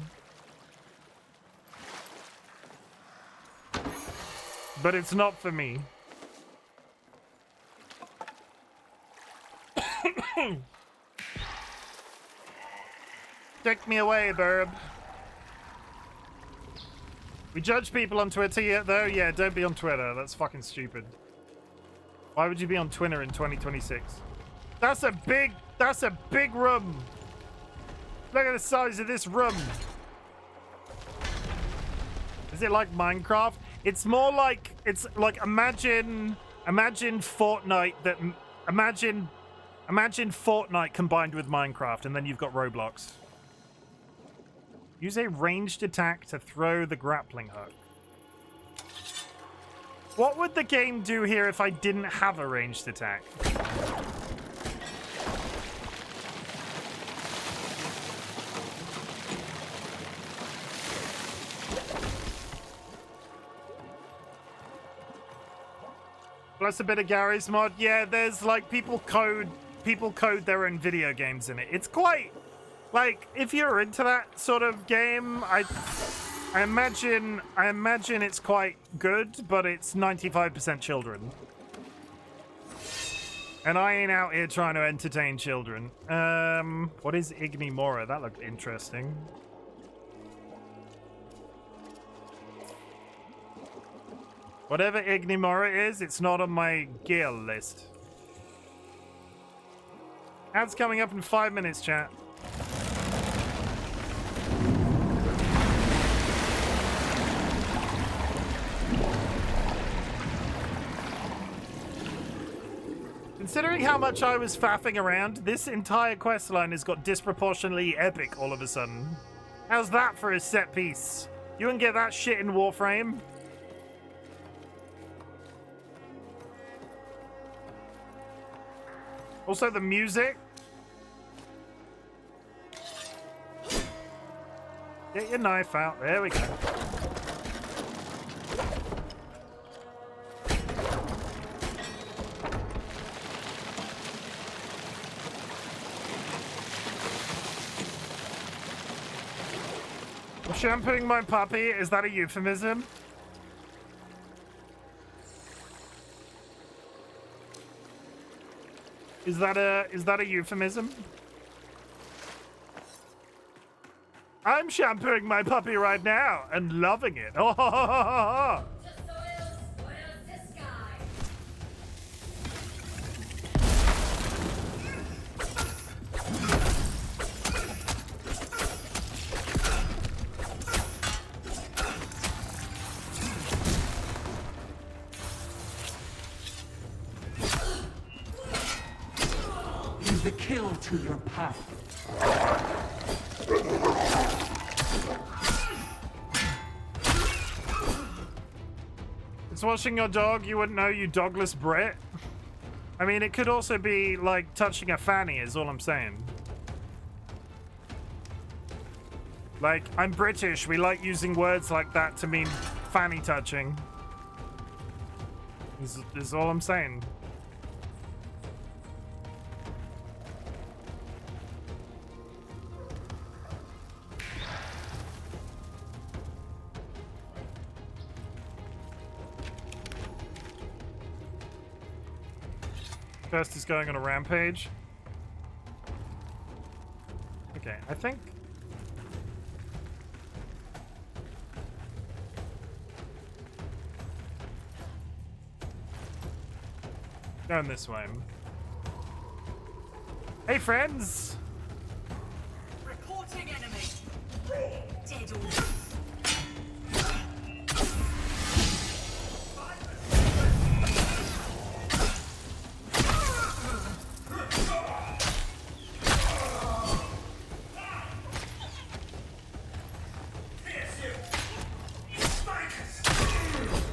But it's not for me. Take me away, Burb. We judge people on Twitter yet, though? Yeah, don't be on Twitter. That's fucking stupid. Why would you be on Twitter in 2026? That's a big room. Look at the size of this room. Is it like Minecraft? It's more like, it's like imagine Fortnite that imagine Fortnite combined with Minecraft, and then you've got Roblox. Use a ranged attack to throw the grappling hook. What would the game do here if I didn't have a ranged attack? Plus a bit of Gary's mod. Yeah, there's like people code their own video games in it. It's quite like, if you're into that sort of game, I imagine it's quite good, but it's 95% children. And I ain't out here trying to entertain children. What is Igni Mora? That looked interesting. Whatever Igni Mora is, it's not on my gear list. Ads coming up in 5 minutes, chat. Considering how much I was faffing around, this entire questline has got disproportionately epic all of a sudden. How's that for a set piece? You wouldn't get that shit in Warframe. Also, the music. Get your knife out. There we go. Shampooing my puppy, is that a euphemism? Is that a euphemism? I'm shampooing my puppy right now and loving it. Oh, ho, ho, ho, ho. The kill to your path. washing your dog, you wouldn't know, you dogless Brit. I mean, it could also be like touching a fanny, is all I'm saying. Like, I'm British. We like using words like that to mean fanny touching. Is all I'm saying. First is going on a rampage. Okay, I think... going this way. Hey, friends! Reporting enemy. Dead or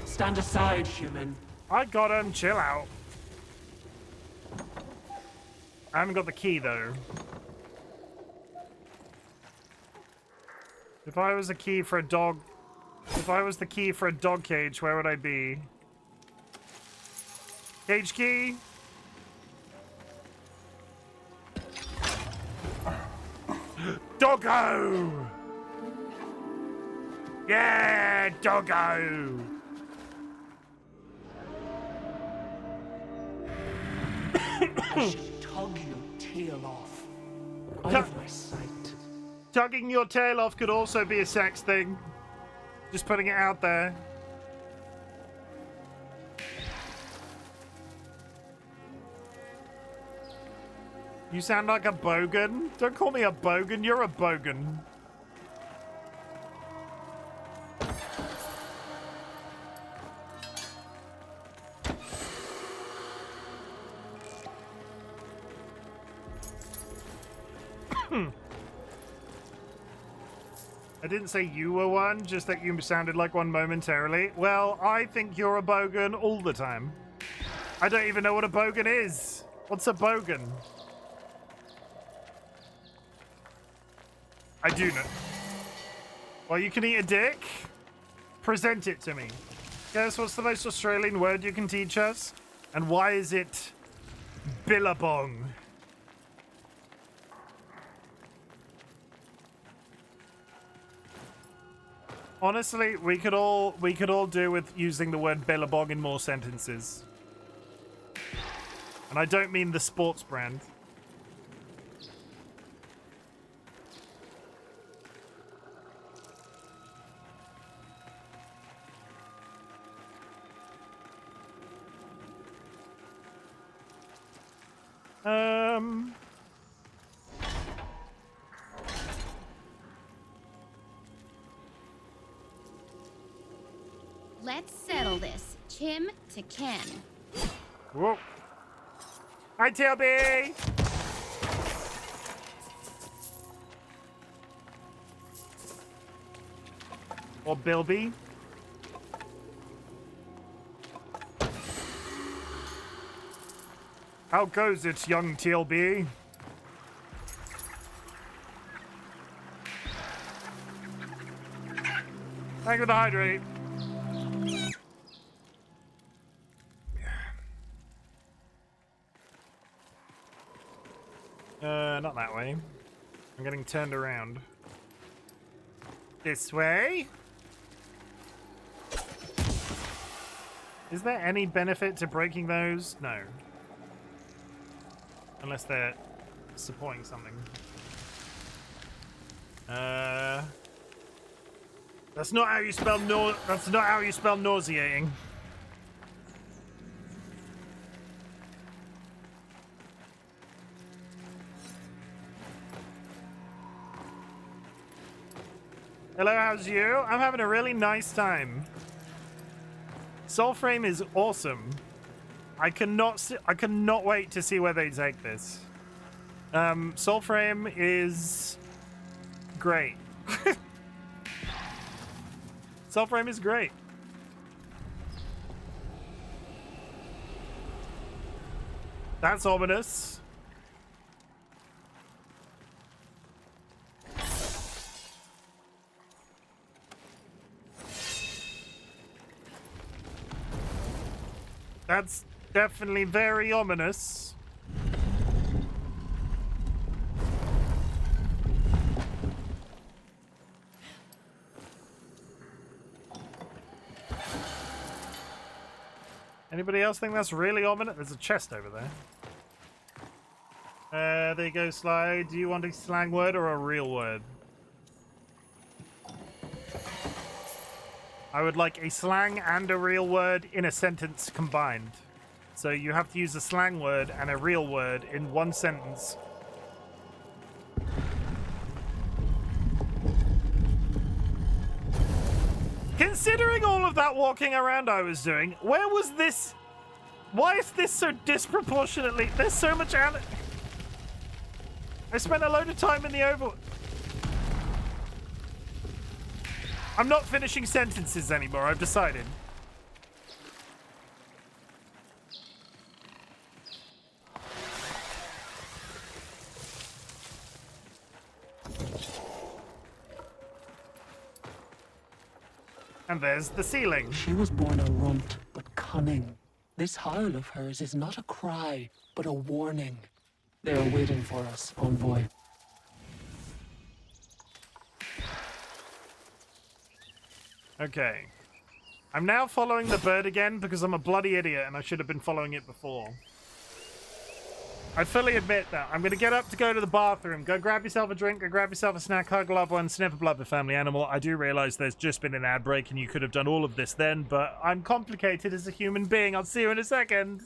Stand aside, human. I got him. Chill out. I haven't got the key, though. If I was a key for a dog... If I was the key for a dog cage, where would I be? Cage key? Doggo! Yeah, doggo! I should tug your tail off. Out of my sight. Tugging your tail off could also be a sex thing. Just putting it out there. You sound like a bogan. Don't call me a bogan. You're a bogan. I didn't say you were one, just that you sounded like one momentarily. Well, I think you're a bogan all the time. I don't even know what a bogan is. What's a bogan? I do know. Well, you can eat a dick. Present it to me. Guess what's the most Australian word you can teach us? And why is it billabong? Honestly, we could all do with using the word billabong in more sentences. And I don't mean the sports brand. Let's settle this. Chim to Ken. Whoa. Hi, Tailby! Or Bilby. How goes it, young TLB? Thank you for the hydrate. Not that way. I'm getting turned around. This way? Is there any benefit to breaking those? No. Unless they're supporting something. That's not how you spell that's not how you spell nauseating. Hello, how's you? I'm having a really nice time. Soulframe is awesome. I cannot wait to see where they take this. Soulframe is great. Soulframe is great. That's ominous. That's definitely very ominous. Anybody else think that's really ominous? There's a chest over there. There you go, Sly. Do you want a slang word or a real word? I would like a slang and a real word in a sentence combined. So you have to use a slang word and a real word in one sentence. Considering all of that walking around I was doing, where was this? Why is this so disproportionately? There's so much I spent a load of time in the over. I'm not finishing sentences anymore, I've decided. And there's the ceiling. She was born a runt, but cunning. This howl of hers is not a cry, but a warning. They are waiting for us, envoy. Okay. I'm now following the bird again because I'm a bloody idiot and I should have been following it before. I fully admit that. I'm going to get up to go to the bathroom. Go grab yourself a drink, go grab yourself a snack, hug a loved one, sniff a blood with family animal. I do realize there's just been an ad break and you could have done all of this then, but I'm complicated as a human being. I'll see you in a second.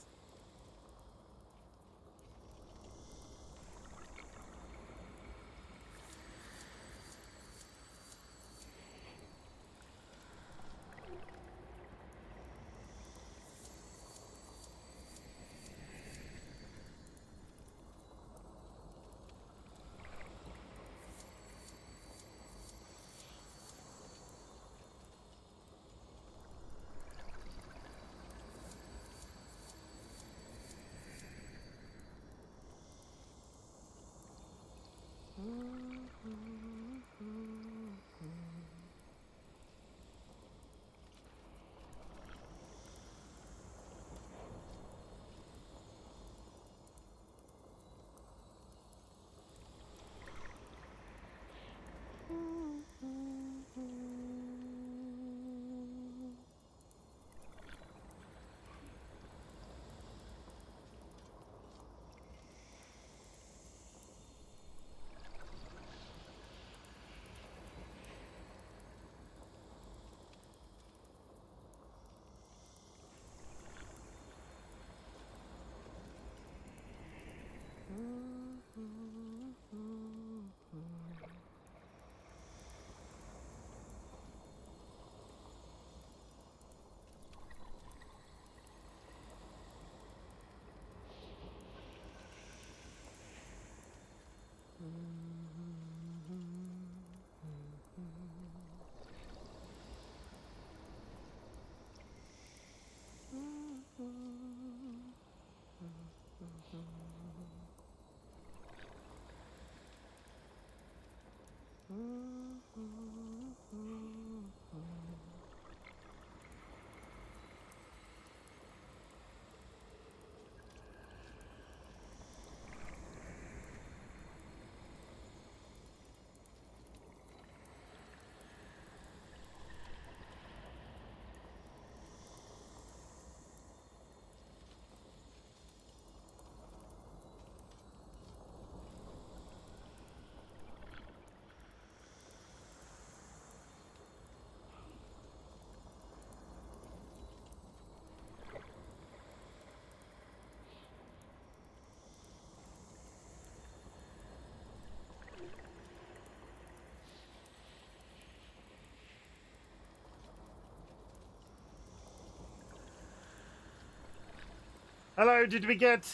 Hello, did we get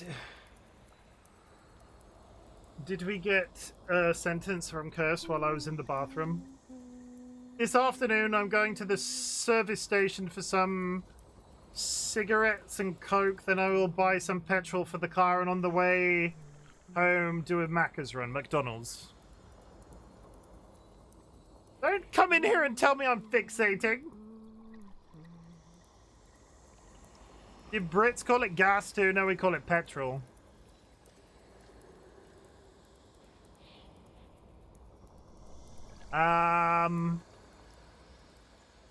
a sentence from Curse while I was in the bathroom? This afternoon I'm going to the service station for some cigarettes and coke, then I will buy some petrol for the car, and on the way home do a Macca's run, McDonald's. Don't come in here and tell me I'm fixating. Did Brits call it gas too? No, we call it petrol. The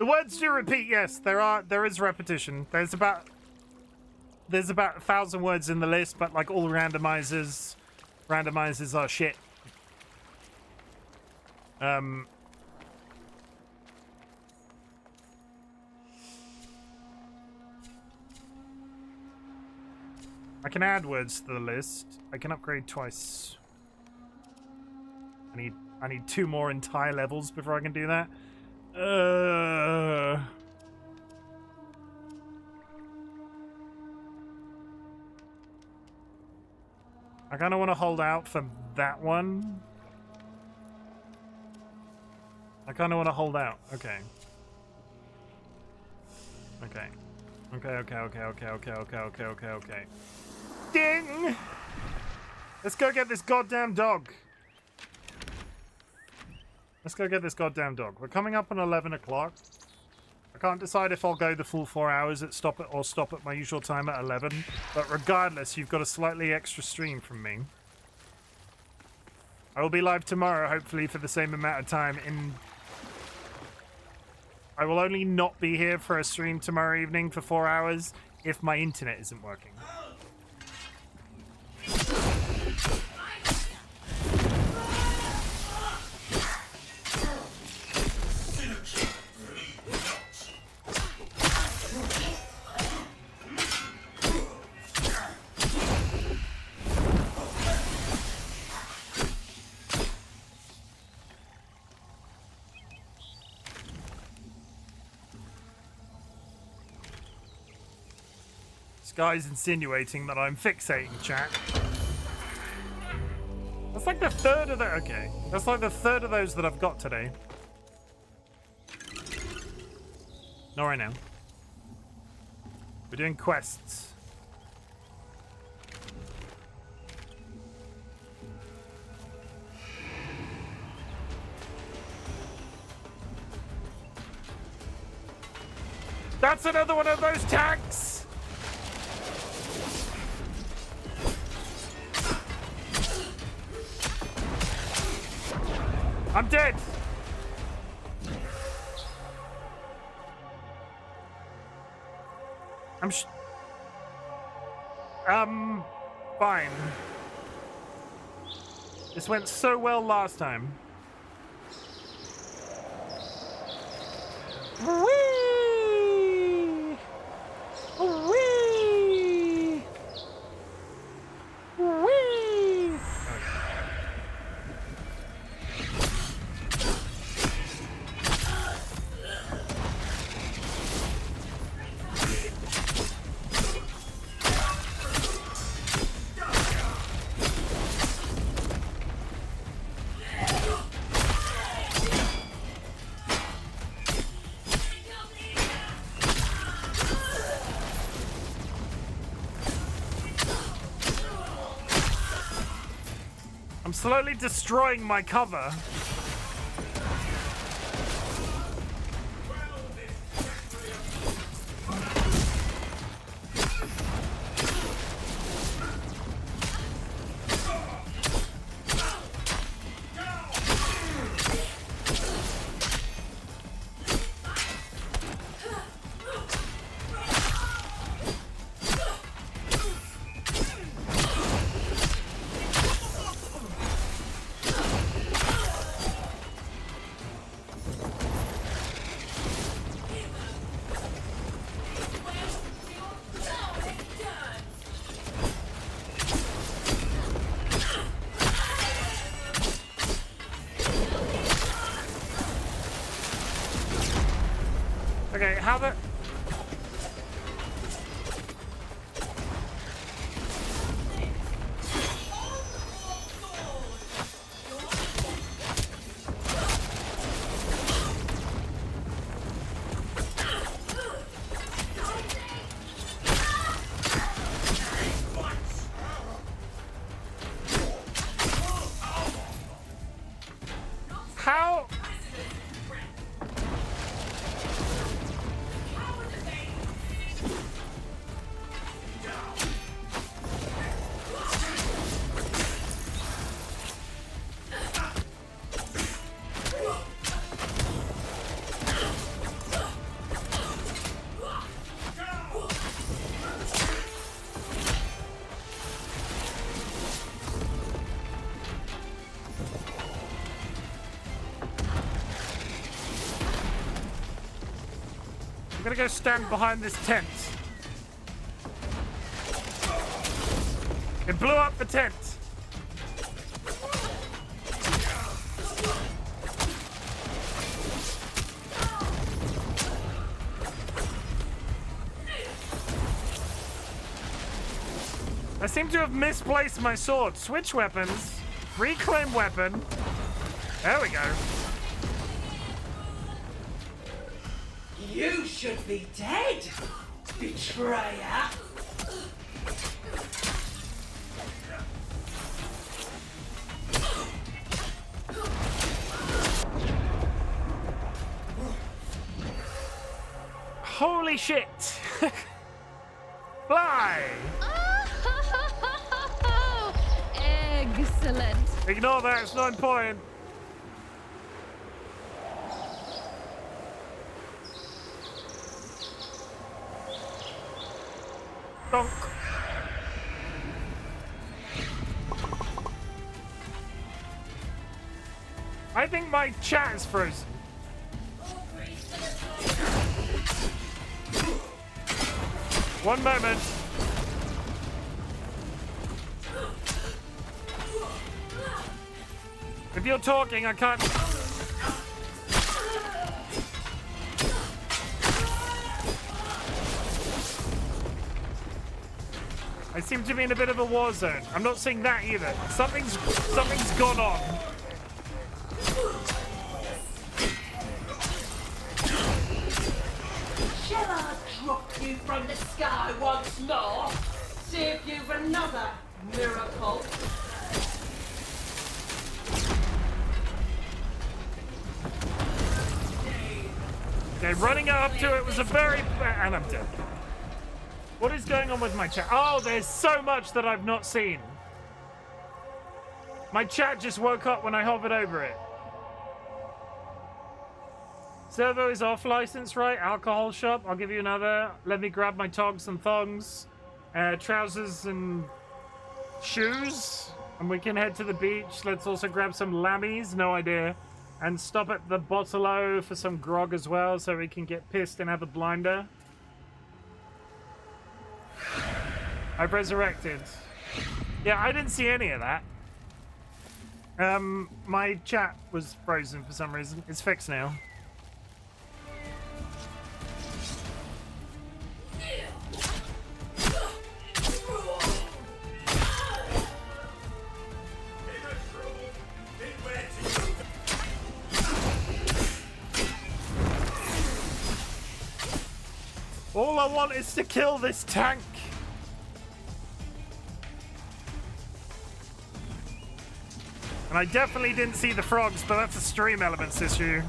words do repeat, yes. There is repetition. There's about 1,000 words in the list, but like all randomizers are shit. I can add words to the list. I can upgrade twice. I need 2 more entire levels before I can do that. I kind of want to hold out for that one. I kind of want to hold out. Okay. Okay. Okay. Ding! Let's go get this goddamn dog. We're coming up on 11 o'clock. I can't decide if I'll go the full 4 hours stop at my usual time at 11. But regardless, you've got a slightly extra stream from me. I will be live tomorrow, hopefully for the same amount of time. I will only not be here for a stream tomorrow evening for 4 hours if my internet isn't working. This guy's insinuating that I'm fixating, chat. That's like the third of the... Okay. That's like the third of those that I've got today. Not right now. We're doing quests. That's another one of those tanks! I'm dead! Fine. This went so well last time. Whee! Whee! Whee! I'm slowly destroying my cover. Okay, how the... gonna go stand behind this tent. It blew up the tent. I seem to have misplaced my sword. Switch weapons. Reclaim weapon. There we go. You should be dead, betrayer. Holy shit! Fly! Excellent. Ignore that, it's not important. Donk. I think my chat is frozen. One moment. If you're talking, I can't. I seem to be in a bit of a war zone. I'm not seeing that either. Something's gone on. Shall I drop you from the sky once more? See if you've another miracle. Okay, running up to it was a very... And I'm dead. What is going on with my chat? Oh, there's so much that I've not seen. My chat just woke up when I hovered over it. Servo is off license, right? Alcohol shop. I'll give you another. Let me grab my togs and thongs. Trousers and shoes. And we can head to the beach. Let's also grab some lammies. No idea. And stop at the Bottle-O for some grog as well, so we can get pissed and have a blinder. I've resurrected. Yeah, I didn't see any of that. My chat was frozen for some reason. It's fixed now. All I want is to kill this tank. And I definitely didn't see the frogs, but that's a stream elements issue.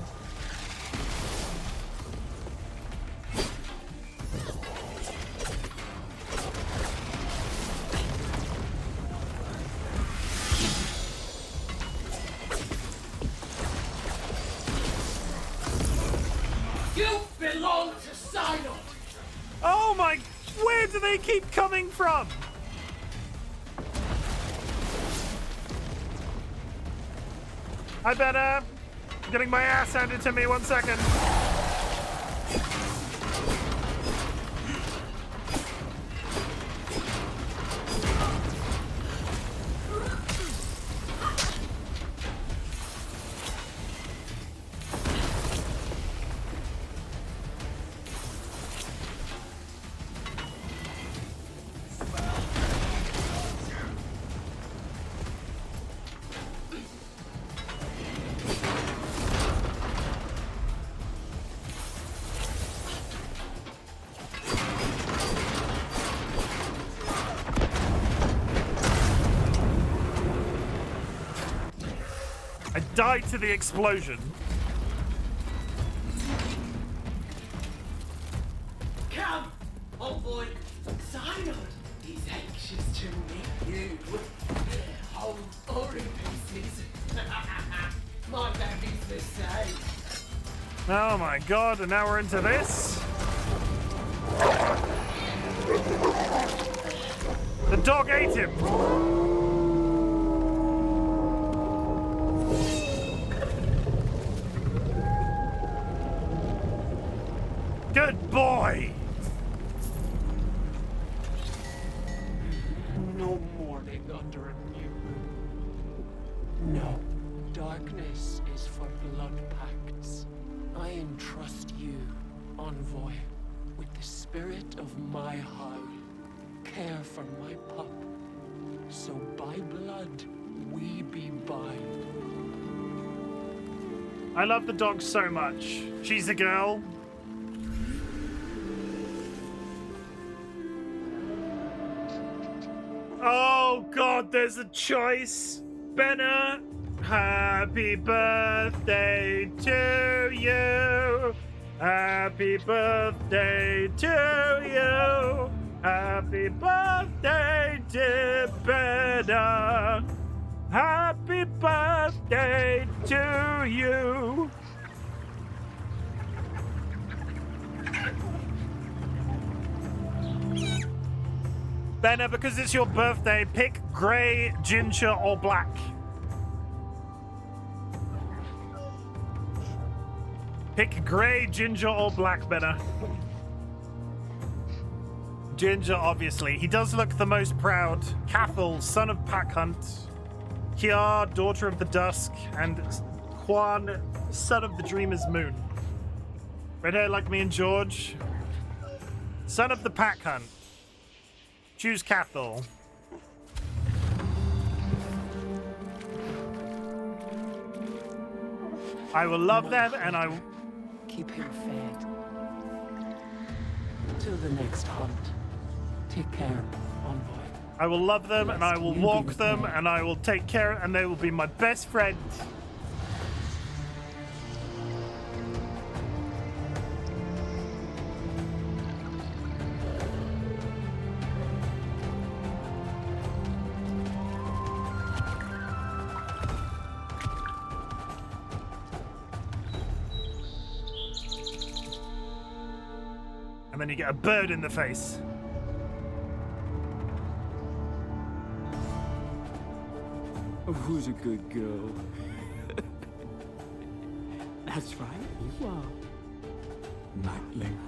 You belong to Sidon. Oh my, where do they keep coming from? I better. Getting my ass handed to me, 1 second. I died to the explosion. Come, old boy. Sidon is anxious to meet you. Oh, or in pieces. My baby's mistake. Oh my god, and now we're into this? The dog ate him! Good boy! boy! No mourning under a new moon. No. Darkness is for blood pacts. I entrust you, envoy, with the spirit of my howl. Care for my pup. So by blood, we be bind. I love the dog so much. She's a girl. Oh God, there's a choice. Benna, happy birthday to you. Happy birthday to you. Happy birthday, dear Benna. Happy birthday to you. Benna, because it's your birthday, pick grey, ginger, or black. Pick grey, ginger, or black, Benna. Ginger, obviously. He does look the most proud. Cathal, son of Pack Hunt. Kiar, daughter of the dusk. And Quan, son of the dreamer's moon. Red hair like me and George. Son of the Pack Hunt. Choose Cathal. I will love them, and I will keep him fed. Till the next hunt. Take care, envoy. I will love them, and I will walk them, and I will take care, and they will be my best friend. And then you get a bird in the face. Who's a good girl? That's right, you are. Nightling.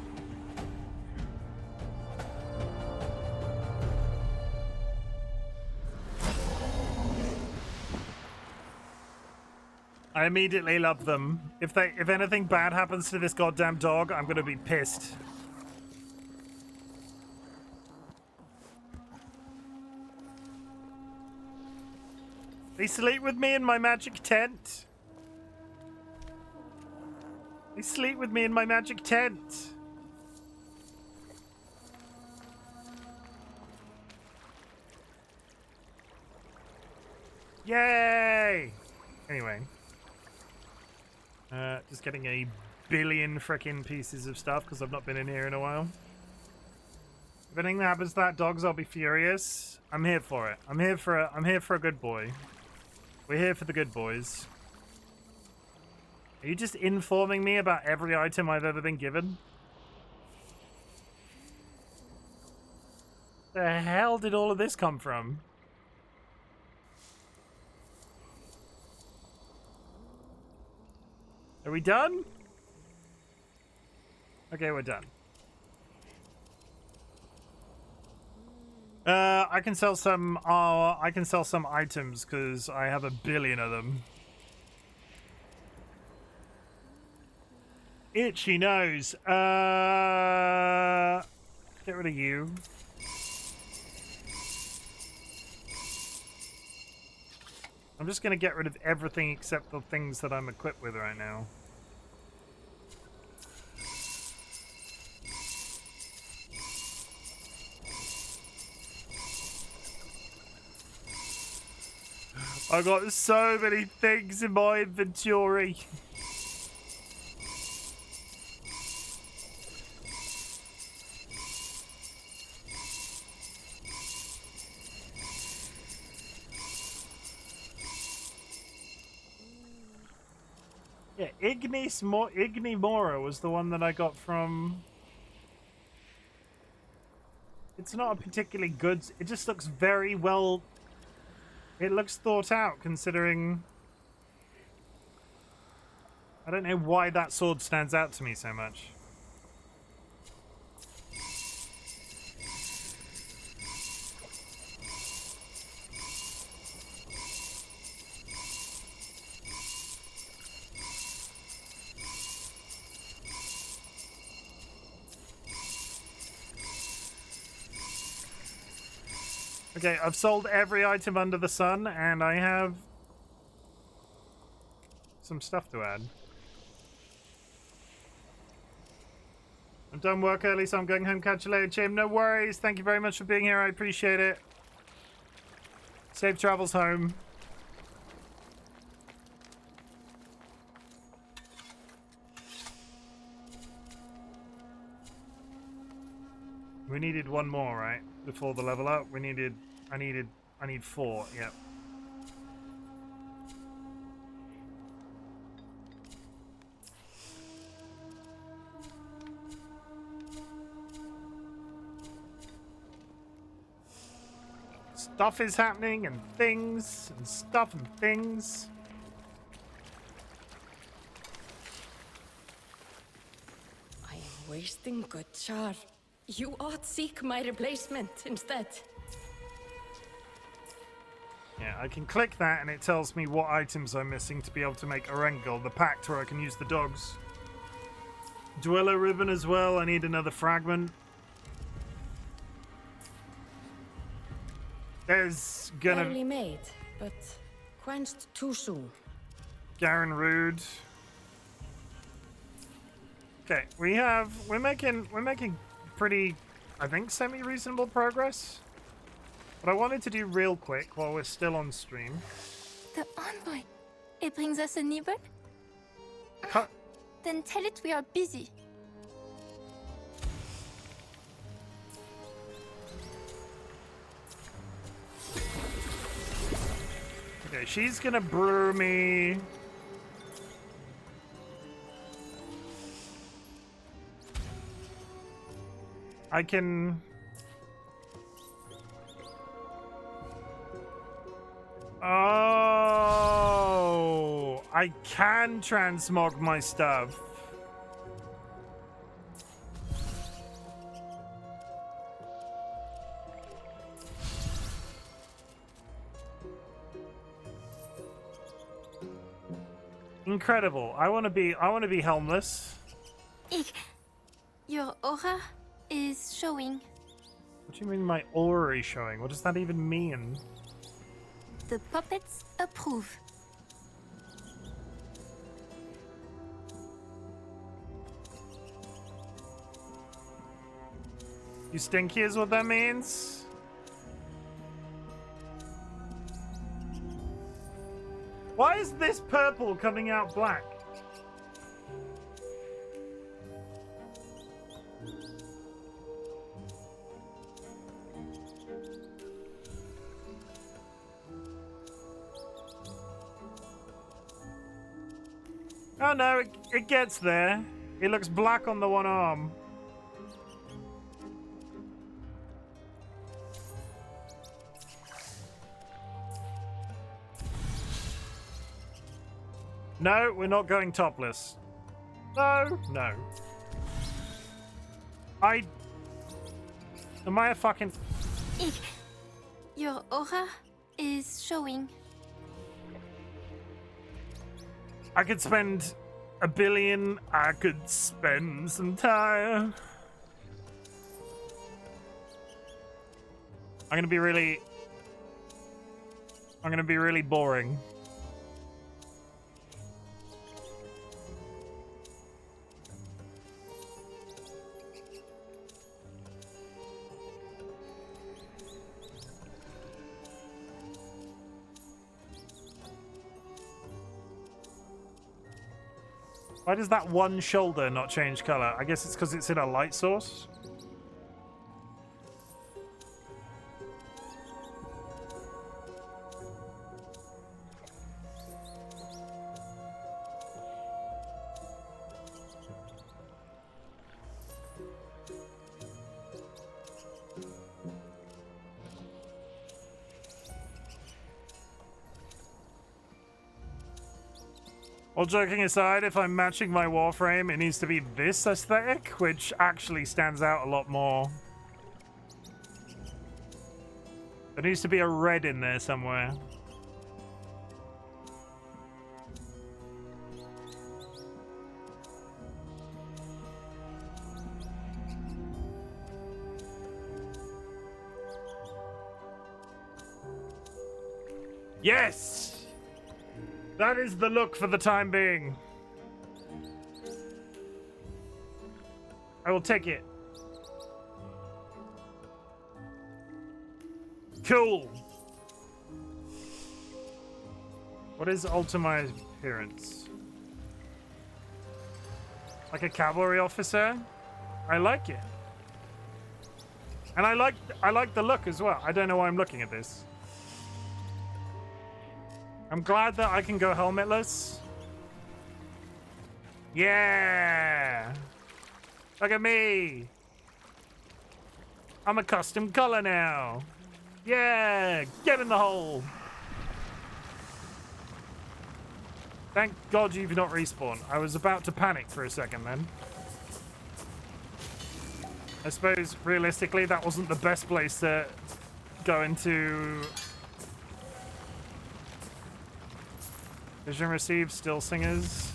I immediately love them. If anything bad happens to this goddamn dog, I'm gonna be pissed. They sleep with me in my magic tent. They sleep with me in my magic tent. Yay! Anyway. Just getting a billion frickin' pieces of stuff because I've not been in here in a while. If anything happens to that dogs, I'll be furious. I'm here for it. I'm here for a good boy. We're here for the good boys. Are you just informing me about every item I've ever been given? The hell did all of this come from? Are we done? Okay, we're done. I can sell some items because I have a billion of them. Itchy nose. Get rid of you. I'm just gonna get rid of everything except the things that I'm equipped with right now. I got so many things in my inventory. Yeah, Ignimora was the one that I got from... It's not a particularly good... It just looks very well... It looks thought out, considering... I don't know why that sword stands out to me so much. Okay, I've sold every item under the sun, and I have some stuff to add. I'm done work early, so I'm going home. Catch you later, Chim. No worries. Thank you very much for being here. I appreciate it. Safe travels home. We needed one more, right? Before the level up. I need 4, yep. Stuff is happening and things and stuff and things. I am wasting good char. You ought seek my replacement instead. Yeah, I can click that and it tells me what items I'm missing to be able to make Erengel, the pact where I can use the dogs. Dweller ribbon as well. I need another fragment. There's gonna Barely made, but quenched too soon. Garen Rude. Okay, we're making pretty, I think, semi-reasonable progress. But I wanted to do real quick while we're still on stream. The envoy. It brings us a nibble? Cut. Then tell it we are busy. Okay, she's gonna brew me. I can... Oh, I can transmog my stuff. Incredible. I want to be helmless. Your aura is showing. What do you mean my aura is showing? What does that even mean? The puppets approve. You stinky is what that means? Why is this purple coming out black? Oh no, it gets there. It looks black on the one arm. No, we're not going topless. No, no. Am I a fucking... Your aura is showing. I could spend $1 billion. I could spend some time. I'm gonna be really boring. Why does that one shoulder not change color? I guess it's because it's in a light source. All joking aside, if I'm matching my Warframe, it needs to be this aesthetic, which actually stands out a lot more. There needs to be a red in there somewhere. Yes! That is the look for the time being. I will take it. Cool. What is alter my appearance? Like a cavalry officer? I like it. And I like the look as well. I don't know why I'm looking at this. I'm glad that I can go helmetless. Yeah. Look at me. I'm a custom color now. Yeah. Get in the hole. Thank God you've not respawned. I was about to panic for a second then. I suppose, realistically, that wasn't the best place to go into. Vision received, still singers.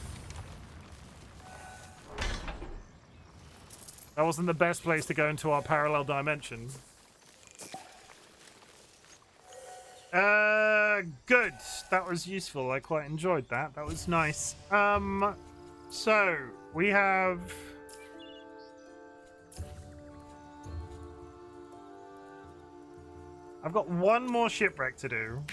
That wasn't the best place to go into our parallel dimension. Good. That was useful. I quite enjoyed that. That was nice. So we have. I've got one more shipwreck to do.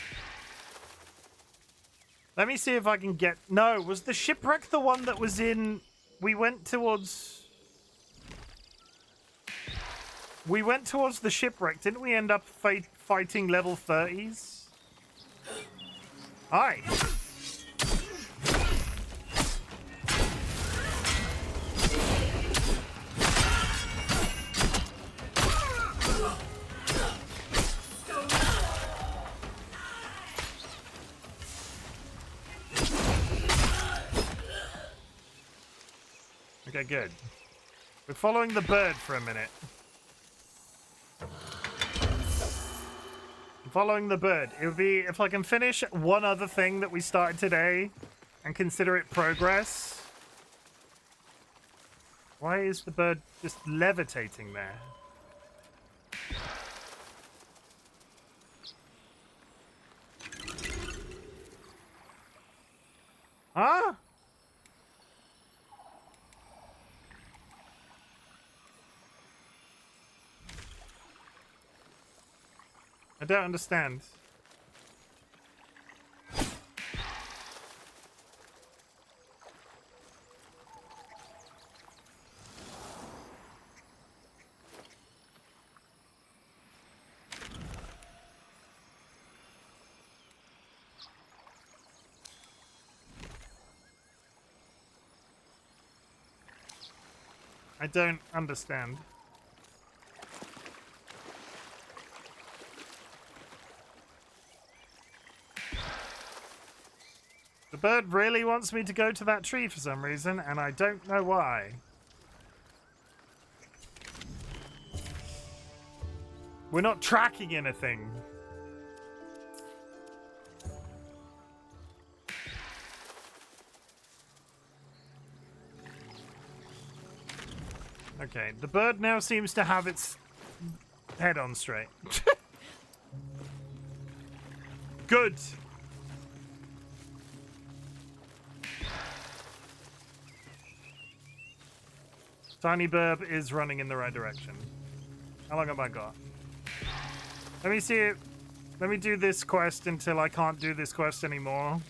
Let me see if I can get... No, was the shipwreck the one that was in... We went towards the shipwreck. Didn't we end up fighting level 30s? Hi. Okay, good. We're following the bird for a minute. Following the bird. It would be if I can finish one other thing that we started today and consider it progress. Why is the bird just levitating there? Huh? I don't understand. I don't understand. The bird really wants me to go to that tree for some reason, and I don't know why. We're not tracking anything. Okay, the bird now seems to have its head on straight. Good. Tiny Burb is running in the right direction. How long have I got? Let me see it. Let me do this quest until I can't do this quest anymore.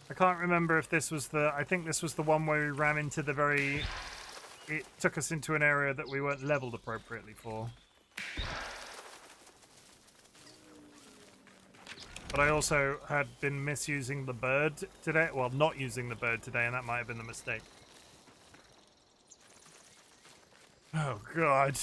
I can't remember if this was the... I think this was the one where we ran into the very... It took us into an area that we weren't leveled appropriately for. But I also had been misusing the bird today. Well, not using the bird today, and that might have been the mistake. Oh, God.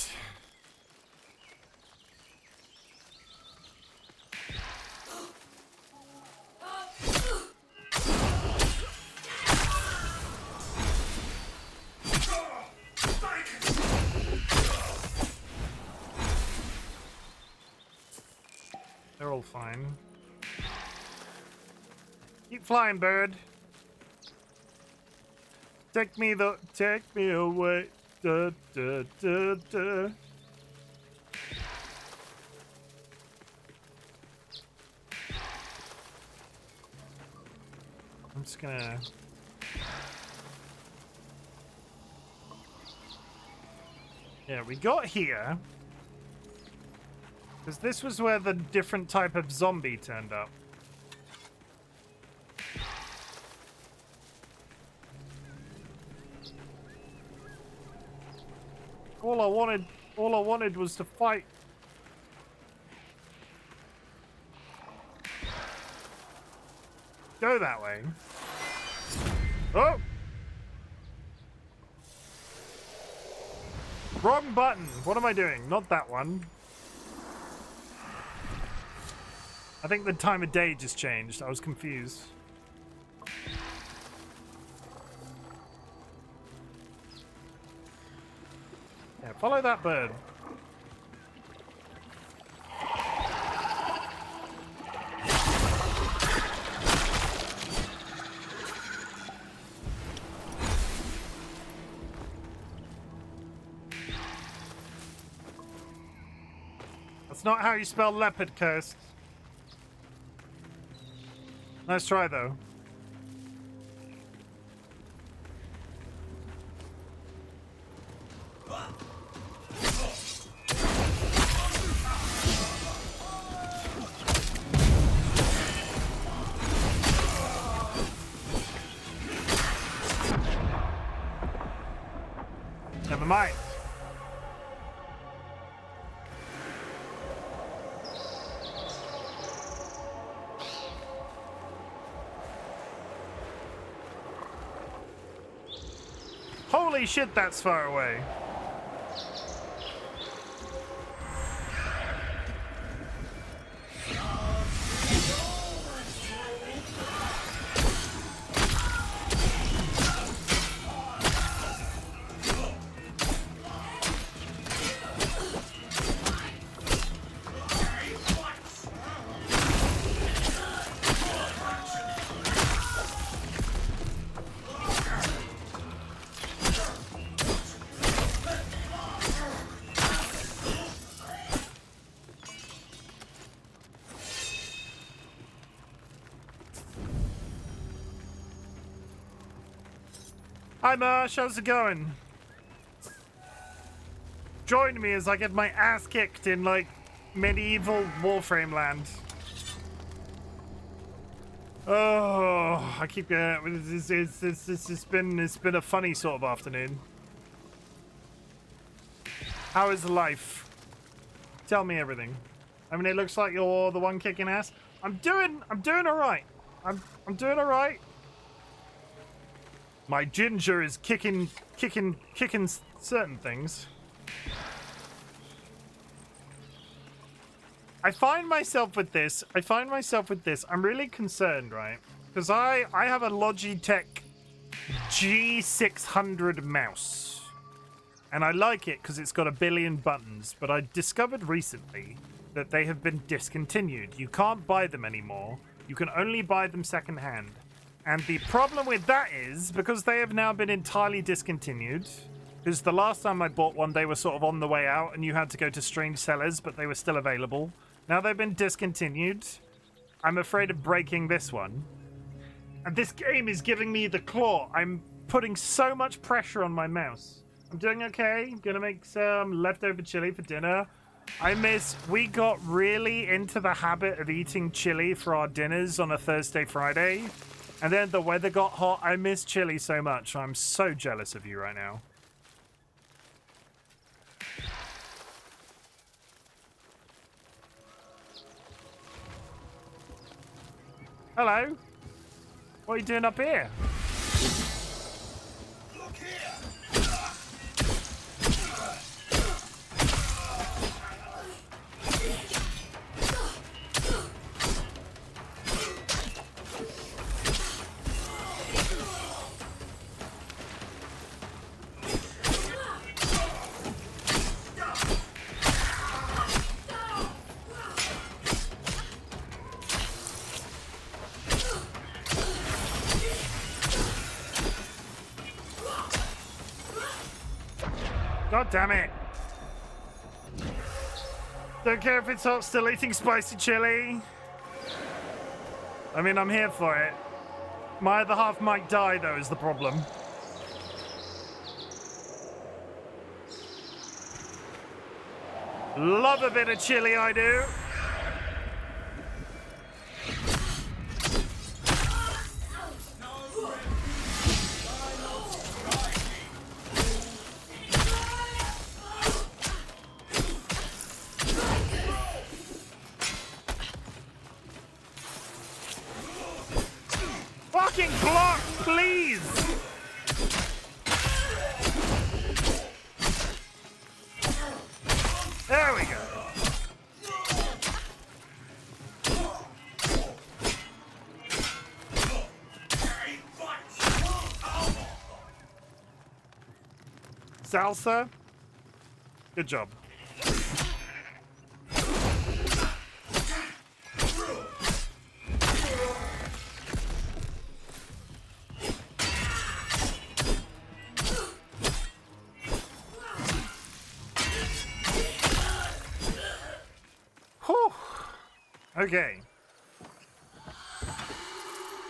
They're all fine. Keep flying, bird. Take me away. Da, da, da, da. I'm just gonna... Yeah, we got here. Because this was where the different type of zombie turned up. All I wanted was to fight. Go that way. Oh! Wrong button. What am I doing? Not that one. I think the time of day just changed. I was confused. Yeah, follow that bird. That's not how you spell leopard, Cursed. Nice try, though. Never mind. Holy shit, that's far away. Hi Marsh, how's it going? Join me as I get my ass kicked in like medieval Warframe land. Oh, I keep it's been a funny sort of afternoon. How is life? Tell me everything. I mean, it looks like you're the one kicking ass. I'm doing all right. I'm doing all right. My ginger is kicking certain things. I find myself with this. I'm really concerned, right? Because I have a Logitech G600 mouse. And I like it because it's got a billion buttons. But I discovered recently that they have been discontinued. You can't buy them anymore. You can only buy them secondhand. And the problem with that is, because they have now been entirely discontinued, because the last time I bought one, they were sort of on the way out, and you had to go to strange sellers, but they were still available. Now they've been discontinued. I'm afraid of breaking this one. And this game is giving me the claw. I'm putting so much pressure on my mouse. I'm doing okay. I'm gonna make some leftover chili for dinner. We got really into the habit of eating chili for our dinners on a Thursday, Friday. And then the weather got hot. I miss chili so much. I'm so jealous of you right now. Hello. What are you doing up here? Look here. God damn it. Don't care if it's hot, still eating spicy chili. I mean, I'm here for it. My other half might die, though, is the problem. Love a bit of chili, I do. Fucking block, please! There we go. Salsa, good job. Whew. Okay.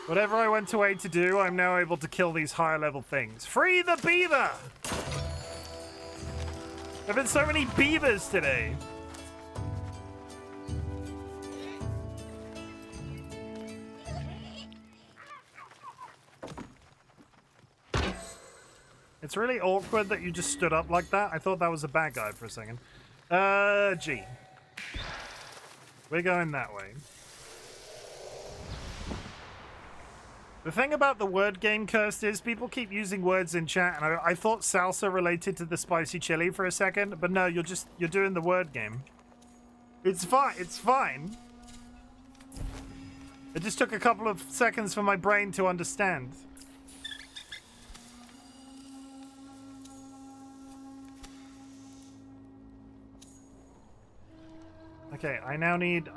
Whatever I went away to do, I'm now able to kill these higher level things. Free the beaver! There have been so many beavers today. It's really awkward that you just stood up like that. I thought that was a bad guy for a second. G. We're going that way. The thing about the word game, Cursed, is people keep using words in chat, and I thought salsa related to the spicy chili for a second, but no, you're doing the word game. It's fine. It's fine. It just took a couple of seconds for my brain to understand. Okay, I need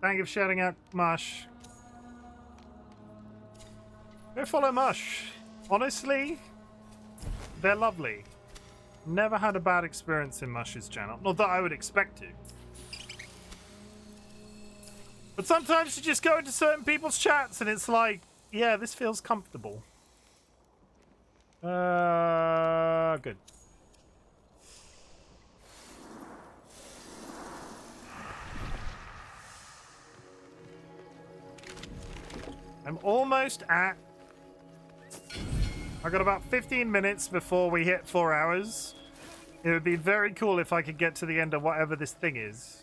Thank you for shouting out Mush. Go follow Mush. Honestly, they're lovely. Never had a bad experience in Mush's channel. Not that I would expect to. But sometimes you just go into certain people's chats and it's like, yeah, this feels comfortable. Good. I'm almost at... I got about 15 minutes before we hit 4 hours. It would be very cool if I could get to the end of whatever this thing is.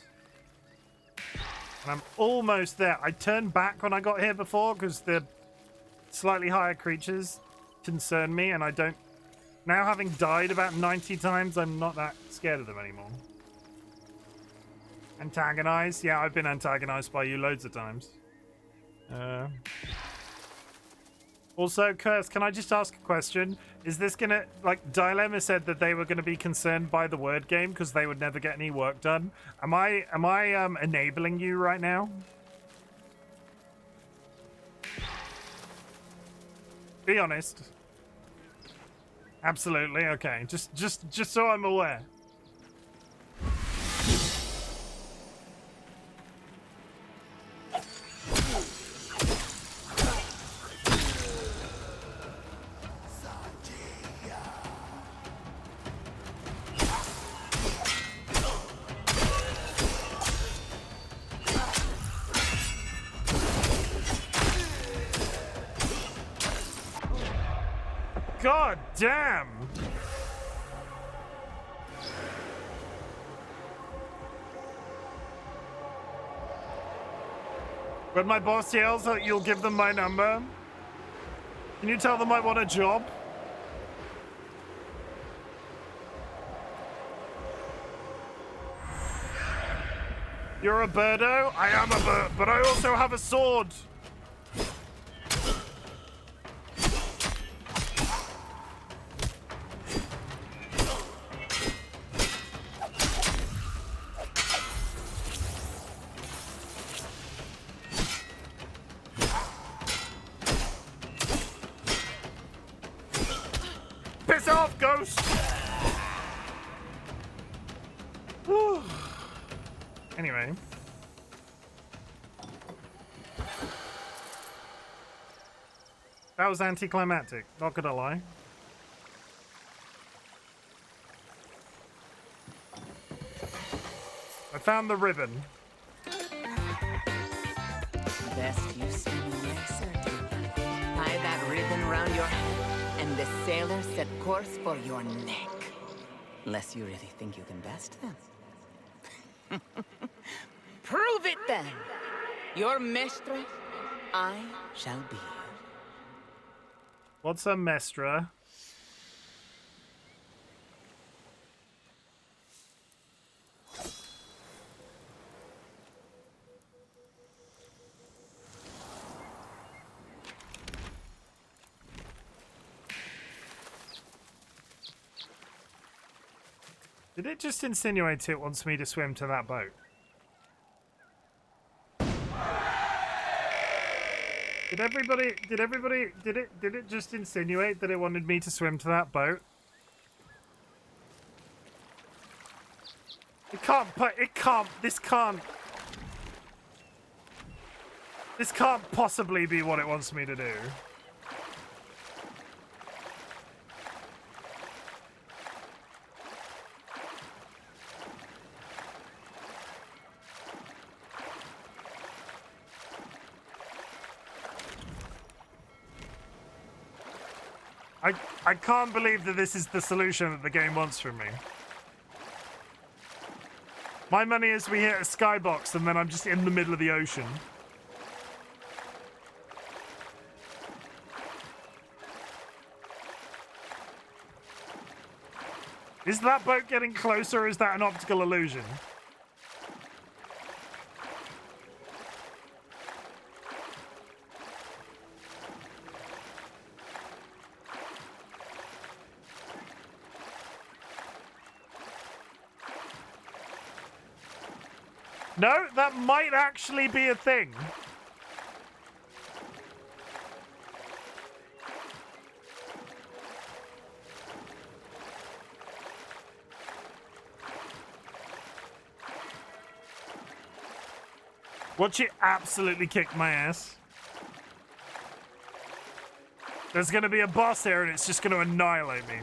And I'm almost there. I turned back when I got here before because the slightly higher creatures concern me, and I don't... Now having died about 90 times, I'm not that scared of them anymore. Antagonized? Yeah, I've been antagonized by you loads of times. Also, Curse, can I just ask a question? Is this gonna, like, Dilemma said that they were gonna be concerned by the word game because they would never get any work done. Am I enabling you right now? Be honest. Absolutely. Okay. Just so I'm aware. God damn! When my boss yells that you'll give them my number, can you tell them I want a job? You're a birdo? I am a bird, but I also have a sword. Piss off, ghost! Whew. Anyway. That was anticlimactic, not gonna lie. I found the ribbon. Best you see me near certain. Tie that ribbon around your head, and the sailors set course for your neck. Unless you really think you can best them. Prove it then! Your mestre, I shall be. What's a mestra? Did it just insinuate it wants me to swim to that boat? Did it just insinuate that it wanted me to swim to that boat? This can't possibly be what it wants me to do. I can't believe that this is the solution that the game wants from me. My money is we hit a skybox and then I'm just in the middle of the ocean. Is that boat getting closer or is that an optical illusion? No, that might actually be a thing. Watch it absolutely kick my ass. There's going to be a boss here and it's just going to annihilate me.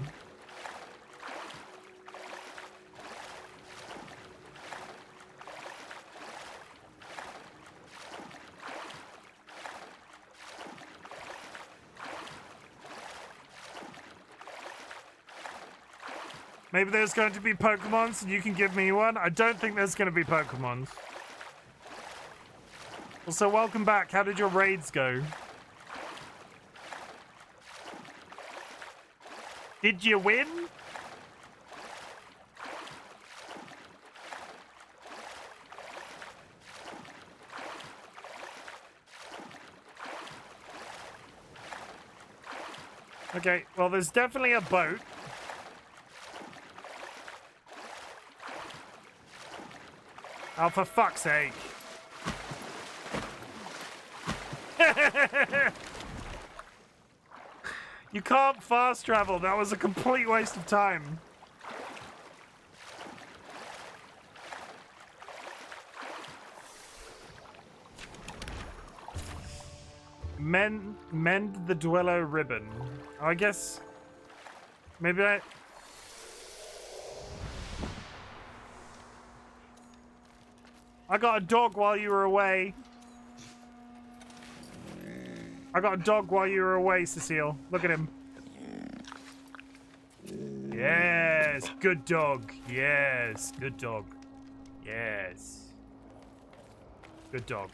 Maybe there's going to be Pokemons and you can give me one. I don't think there's going to be Pokemons. Also, welcome back. How did your raids go? Did you win? Okay, well, there's definitely a boat. Oh, for fuck's sake. You can't fast travel. That was a complete waste of time. Mend the Dwello ribbon. I guess maybe I got a dog while you were away. I got a dog while you were away, Cecile. Look at him. Yes, good dog. Yes, good dog. Yes. Good dog.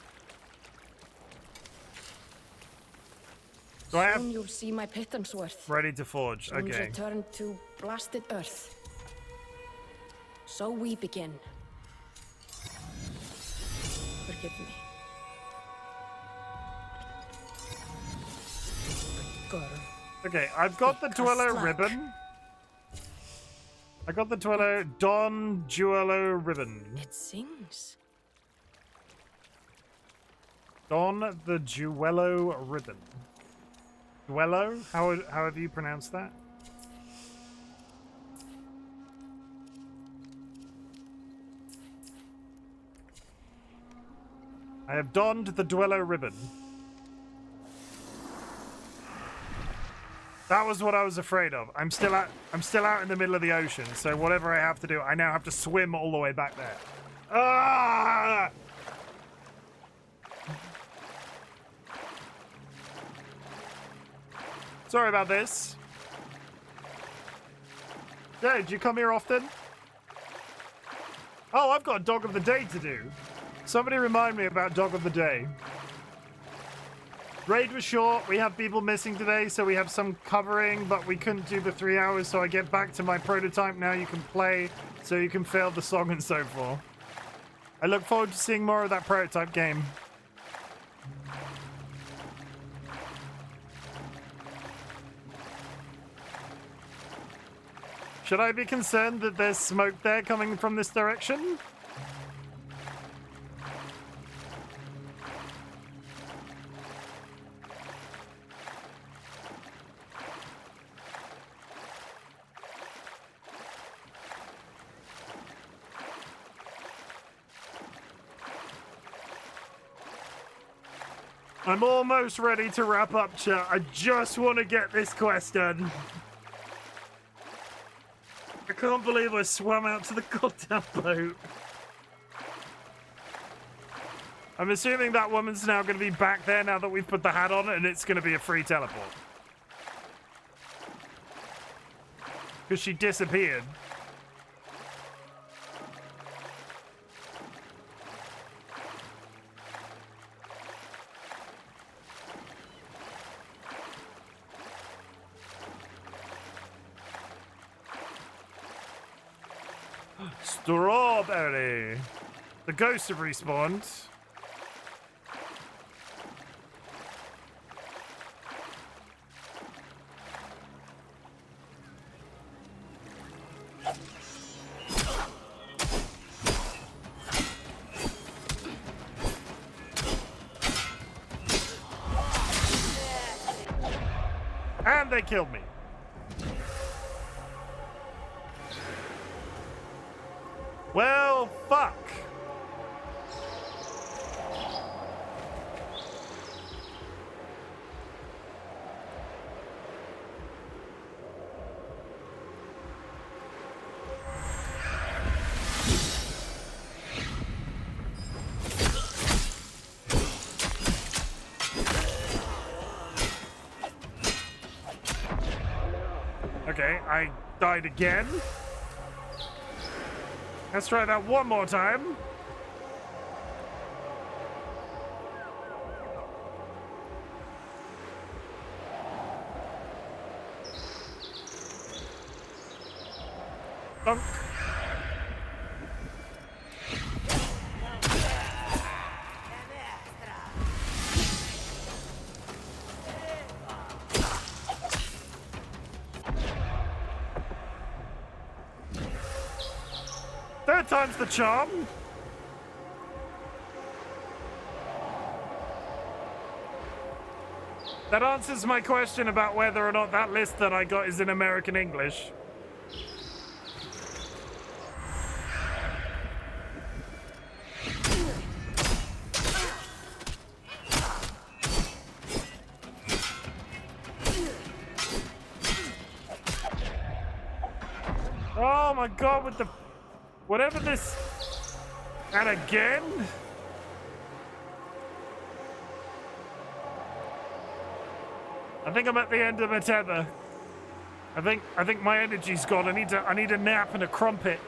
Do I have... Soon you'll see my pittance worth. Ready to forge, Soon okay. return to blasted earth. So we begin. Forgive me. Girl. Okay, I've got the Dwello ribbon. I got the Don Duello ribbon. It sings. Don the Duello ribbon. Duello? However you pronounce that? I have donned the Dwello ribbon. That was what I was afraid of. I'm still out in the middle of the ocean, so whatever I have to do, I now have to swim all the way back there. Ah! Sorry about this. Yeah, do you come here often? Oh, I've got a dog of the day to do. Somebody remind me about dog of the day. Raid was short. We have people missing today, so we have some covering, but we couldn't do the 3 hours, so I get back to my prototype now. You can play, so you can fail the song and so forth. I look forward to seeing more of that prototype game. Should I be concerned that there's smoke there coming from this direction? I'm almost ready to wrap up, chat. I just want to get this quest done. I can't believe I swam out to the goddamn boat. I'm assuming that woman's now going to be back there now that we've put the hat on, and it's going to be a free teleport. Because she disappeared. Strawberry. The ghosts have respawned. And they killed me. Well, fuck. Okay, I died again. Let's try that one more time. Dunk. Third time's the charm. That answers my question about whether or not that list that I got is in American English. Oh my god, with the... whatever this... and again? I think I'm at the end of my tether. I think my energy's gone. I need a nap and a crumpet.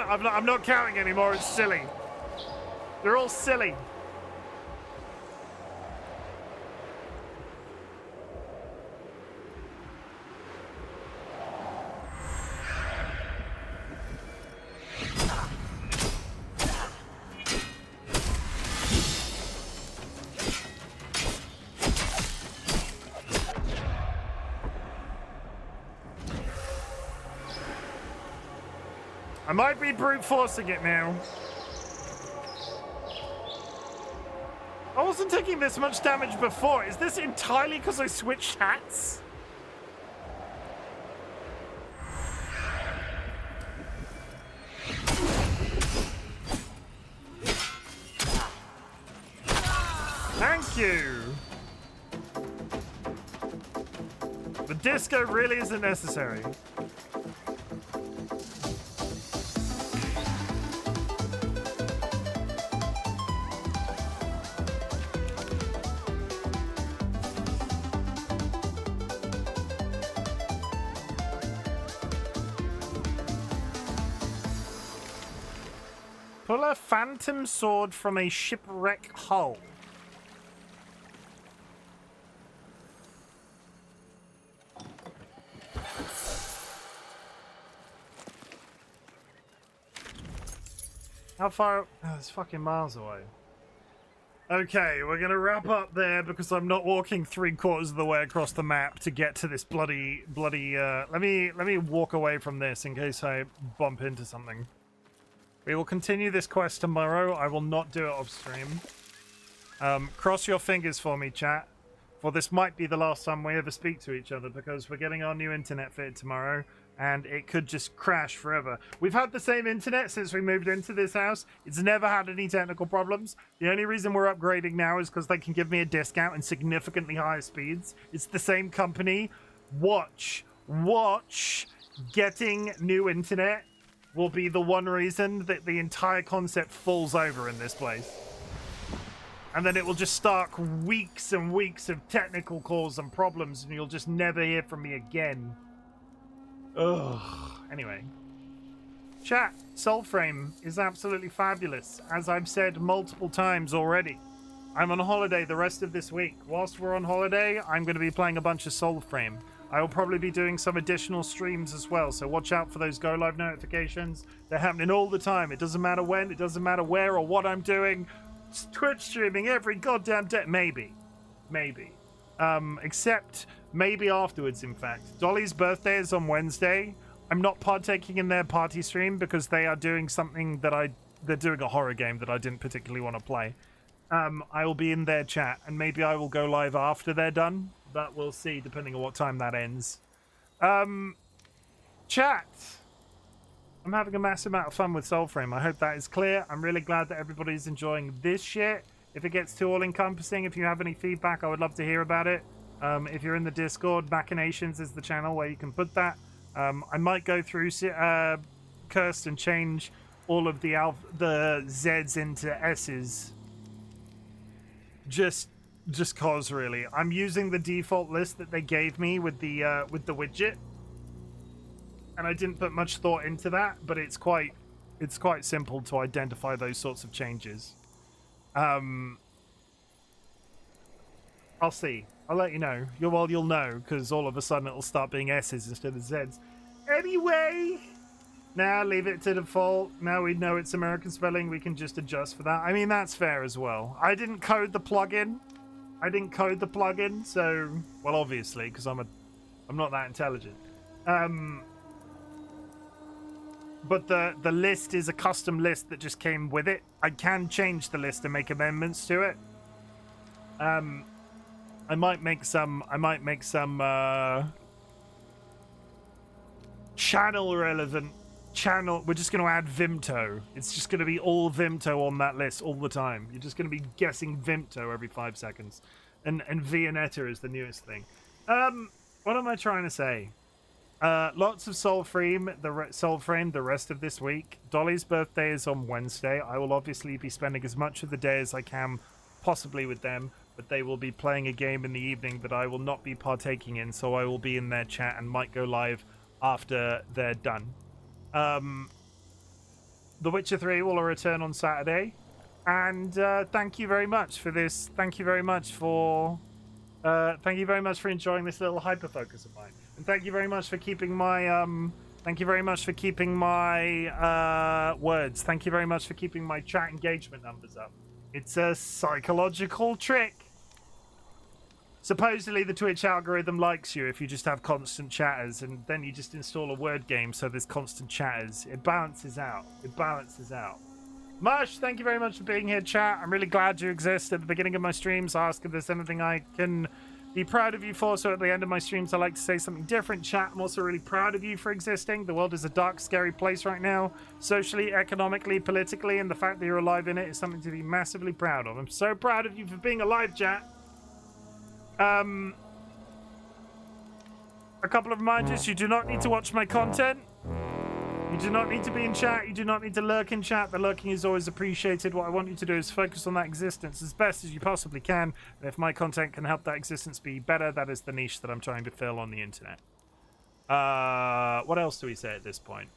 I'm not counting anymore. It's silly. They're all silly. I might be brute forcing it now. I wasn't taking this much damage before. Is this entirely because I switched hats? Thank you. The disco really isn't necessary. Pull a phantom sword from a shipwreck hull. How far? Oh, it's fucking miles away. Okay, we're gonna wrap up there because I'm not walking 3/4 of the way across the map to get to this bloody. Let me walk away from this in case I bump into something. We will continue this quest tomorrow. I will not do it off stream. Cross your fingers for me, chat. For this might be the last time we ever speak to each other because we're getting our new internet fitted tomorrow and it could just crash forever. We've had the same internet since we moved into this house. It's never had any technical problems. The only reason we're upgrading now is because they can give me a discount and significantly higher speeds. It's the same company. Watch. Getting new internet will be the one reason that the entire concept falls over in this place. And then it will just start weeks and weeks of technical calls and problems, and you'll just never hear from me again. Ugh. Anyway. Chat, Soulframe is absolutely fabulous, as I've said multiple times already. I'm on holiday the rest of this week. Whilst we're on holiday, I'm going to be playing a bunch of Soulframe. I will probably be doing some additional streams as well, so watch out for those go live notifications. They're happening all the time. It doesn't matter when, it doesn't matter where or what I'm doing. Twitch streaming every goddamn day. Maybe. Except maybe afterwards, in fact. Dolly's birthday is on Wednesday. I'm not partaking in their party stream because they are doing something that they're doing a horror game that I didn't particularly want to play. I will be in their chat, and maybe I will go live after they're done. But we'll see, depending on what time that ends. Chat. I'm having a massive amount of fun with Soulframe. I hope that is clear. I'm really glad that everybody's enjoying this shit. If it gets too all-encompassing, if you have any feedback, I would love to hear about it. If you're in the Discord, Machinations is the channel where you can put that. I might go through Cursed and change all of the Z's into S's. Just cause, really. I'm using the default list that they gave me with the widget. And I didn't put much thought into that, but it's quite simple to identify those sorts of changes. I'll see. I'll let you know. You'll know, because all of a sudden it'll start being S's instead of Z's. Anyway, now leave it to default. Now we know it's American spelling. We can just adjust for that. I mean, that's fair as well. I didn't code the plugin. So, well, obviously, because I'm not that intelligent. But the list is a custom list that just came with it. I can change the list and make amendments to it. I might make some channel relevant channel. We're just going to add Vimto. It's just going to be all Vimto on that list all the time. You're just going to be guessing Vimto every 5 seconds. And Viennetta is the newest thing. What am I trying to say? Lots of Soulframe the rest of this week. Dolly's birthday is on Wednesday. I will obviously be spending as much of the day as I can possibly with them, but they will be playing a game in the evening that I will not be partaking in, so I will be in their chat and might go live after they're done. The Witcher 3 will return on Saturday, and thank you very much for this. Thank you very much for enjoying this little hyper focus of mine. And thank you very much for keeping my words. Thank you very much for keeping my chat engagement numbers up. It's a psychological trick. Supposedly the Twitch algorithm likes you if you just have constant chatters, and then you just install a word game so there's constant chatters. It balances out. Mush, thank you very much for being here, chat. I'm really glad you exist. At the beginning of my streams, I ask if there's anything I can be proud of you for, so at the end of my streams, I like to say something different. Chat, I'm also really proud of you for existing. The world is a dark, scary place right now, socially, economically, politically, and the fact that you're alive in it is something to be massively proud of. I'm so proud of you for being alive, chat. A couple of reminders. You do not need to watch my content. You do not need to be in chat. You do not need to lurk in chat. The lurking is always appreciated. What I want you to do is focus on that existence as best as you possibly can. And if my content can help that existence be better, that is the niche that I'm trying to fill on the internet. What else do we say at this point?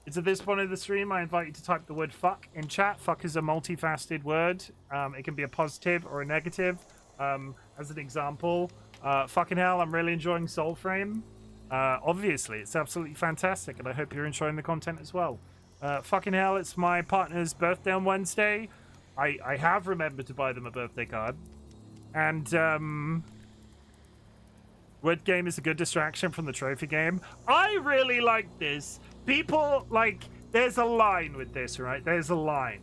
It's at this point of the stream, I invite you to type the word fuck in chat. Fuck is a multifaceted word. It can be a positive or a negative. As an example, fucking hell, I'm really enjoying Soulframe. Obviously, it's absolutely fantastic, and I hope you're enjoying the content as well. Fucking hell, it's my partner's birthday on Wednesday. I have remembered to buy them a birthday card. And, word game is a good distraction from the trophy game. I really like this. People, like, there's a line with this, right? There's a line.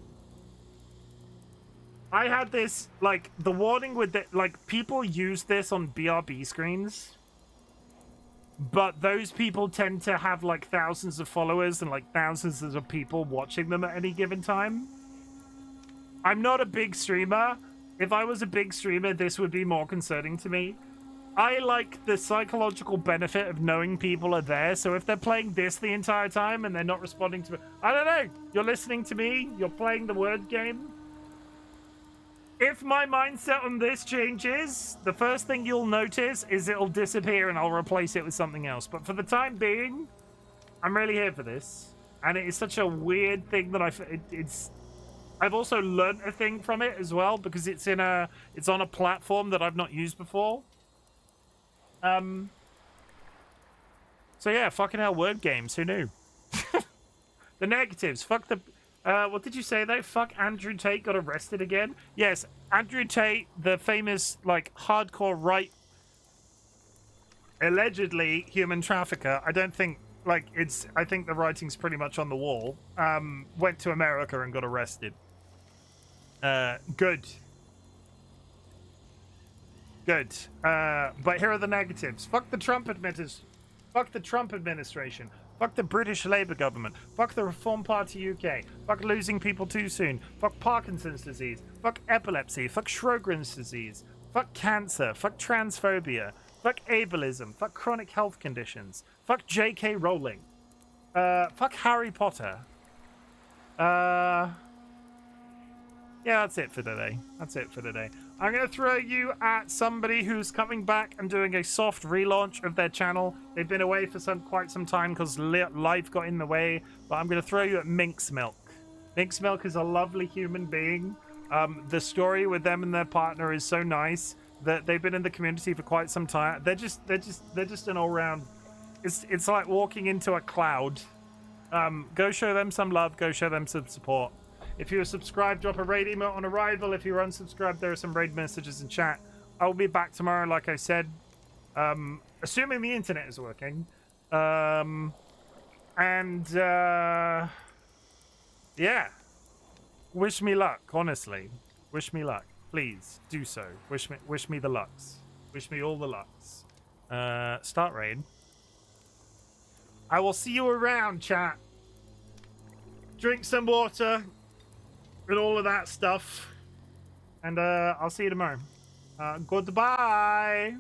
I had this, like, the warning with it, like, people use this on BRB screens. But those people tend to have, like, thousands of followers and, like, thousands of people watching them at any given time. I'm not a big streamer. If I was a big streamer, this would be more concerning to me. I like the psychological benefit of knowing people are there. So if they're playing this the entire time and they're not responding to it, I don't know. You're listening to me. You're playing the word game. If my mindset on this changes, the first thing you'll notice is it'll disappear and I'll replace it with something else. But for the time being, I'm really here for this. And it is such a weird thing that I've also learned a thing from it as well, because it's on a platform that I've not used before. So yeah, fucking hell, word games. Who knew? The negatives. Fuck the... what did you say, though? Fuck Andrew Tate got arrested again? Yes, Andrew Tate, the famous, like, hardcore right... allegedly human trafficker. I don't think, like, I think the writing's pretty much on the wall. Went to America and got arrested. Good. Good. But here are the negatives. Fuck the Trump administration. Fuck the Trump administration. Fuck the British Labour government. Fuck the Reform Party UK. Fuck losing people too soon. Fuck Parkinson's disease. Fuck epilepsy. Fuck Sjogren's disease. Fuck cancer. Fuck transphobia. Fuck ableism. Fuck chronic health conditions. Fuck J.K. Rowling. Fuck Harry Potter. Yeah, that's it for today. That's it for today. I'm going to throw you at somebody who's coming back and doing a soft relaunch of their channel. They've been away for quite some time because life got in the way. But I'm going to throw you at Minx Milk. Minx Milk is a lovely human being. The story with them and their partner is so nice that they've been in the community for quite some time. They're just an all-round. It's like walking into a cloud. Go show them some love. Go show them some support. If you're subscribed, drop a raid emote on arrival. If you're unsubscribed, there are some raid messages in chat. I will be back tomorrow, like I said. Assuming the internet is working. Yeah. Wish me luck, honestly. Wish me luck. Please, do so. Wish me the lucks. Wish me all the lucks. Start raid. I will see you around, chat. Drink some water. And all of that stuff. And I'll see you tomorrow. Goodbye.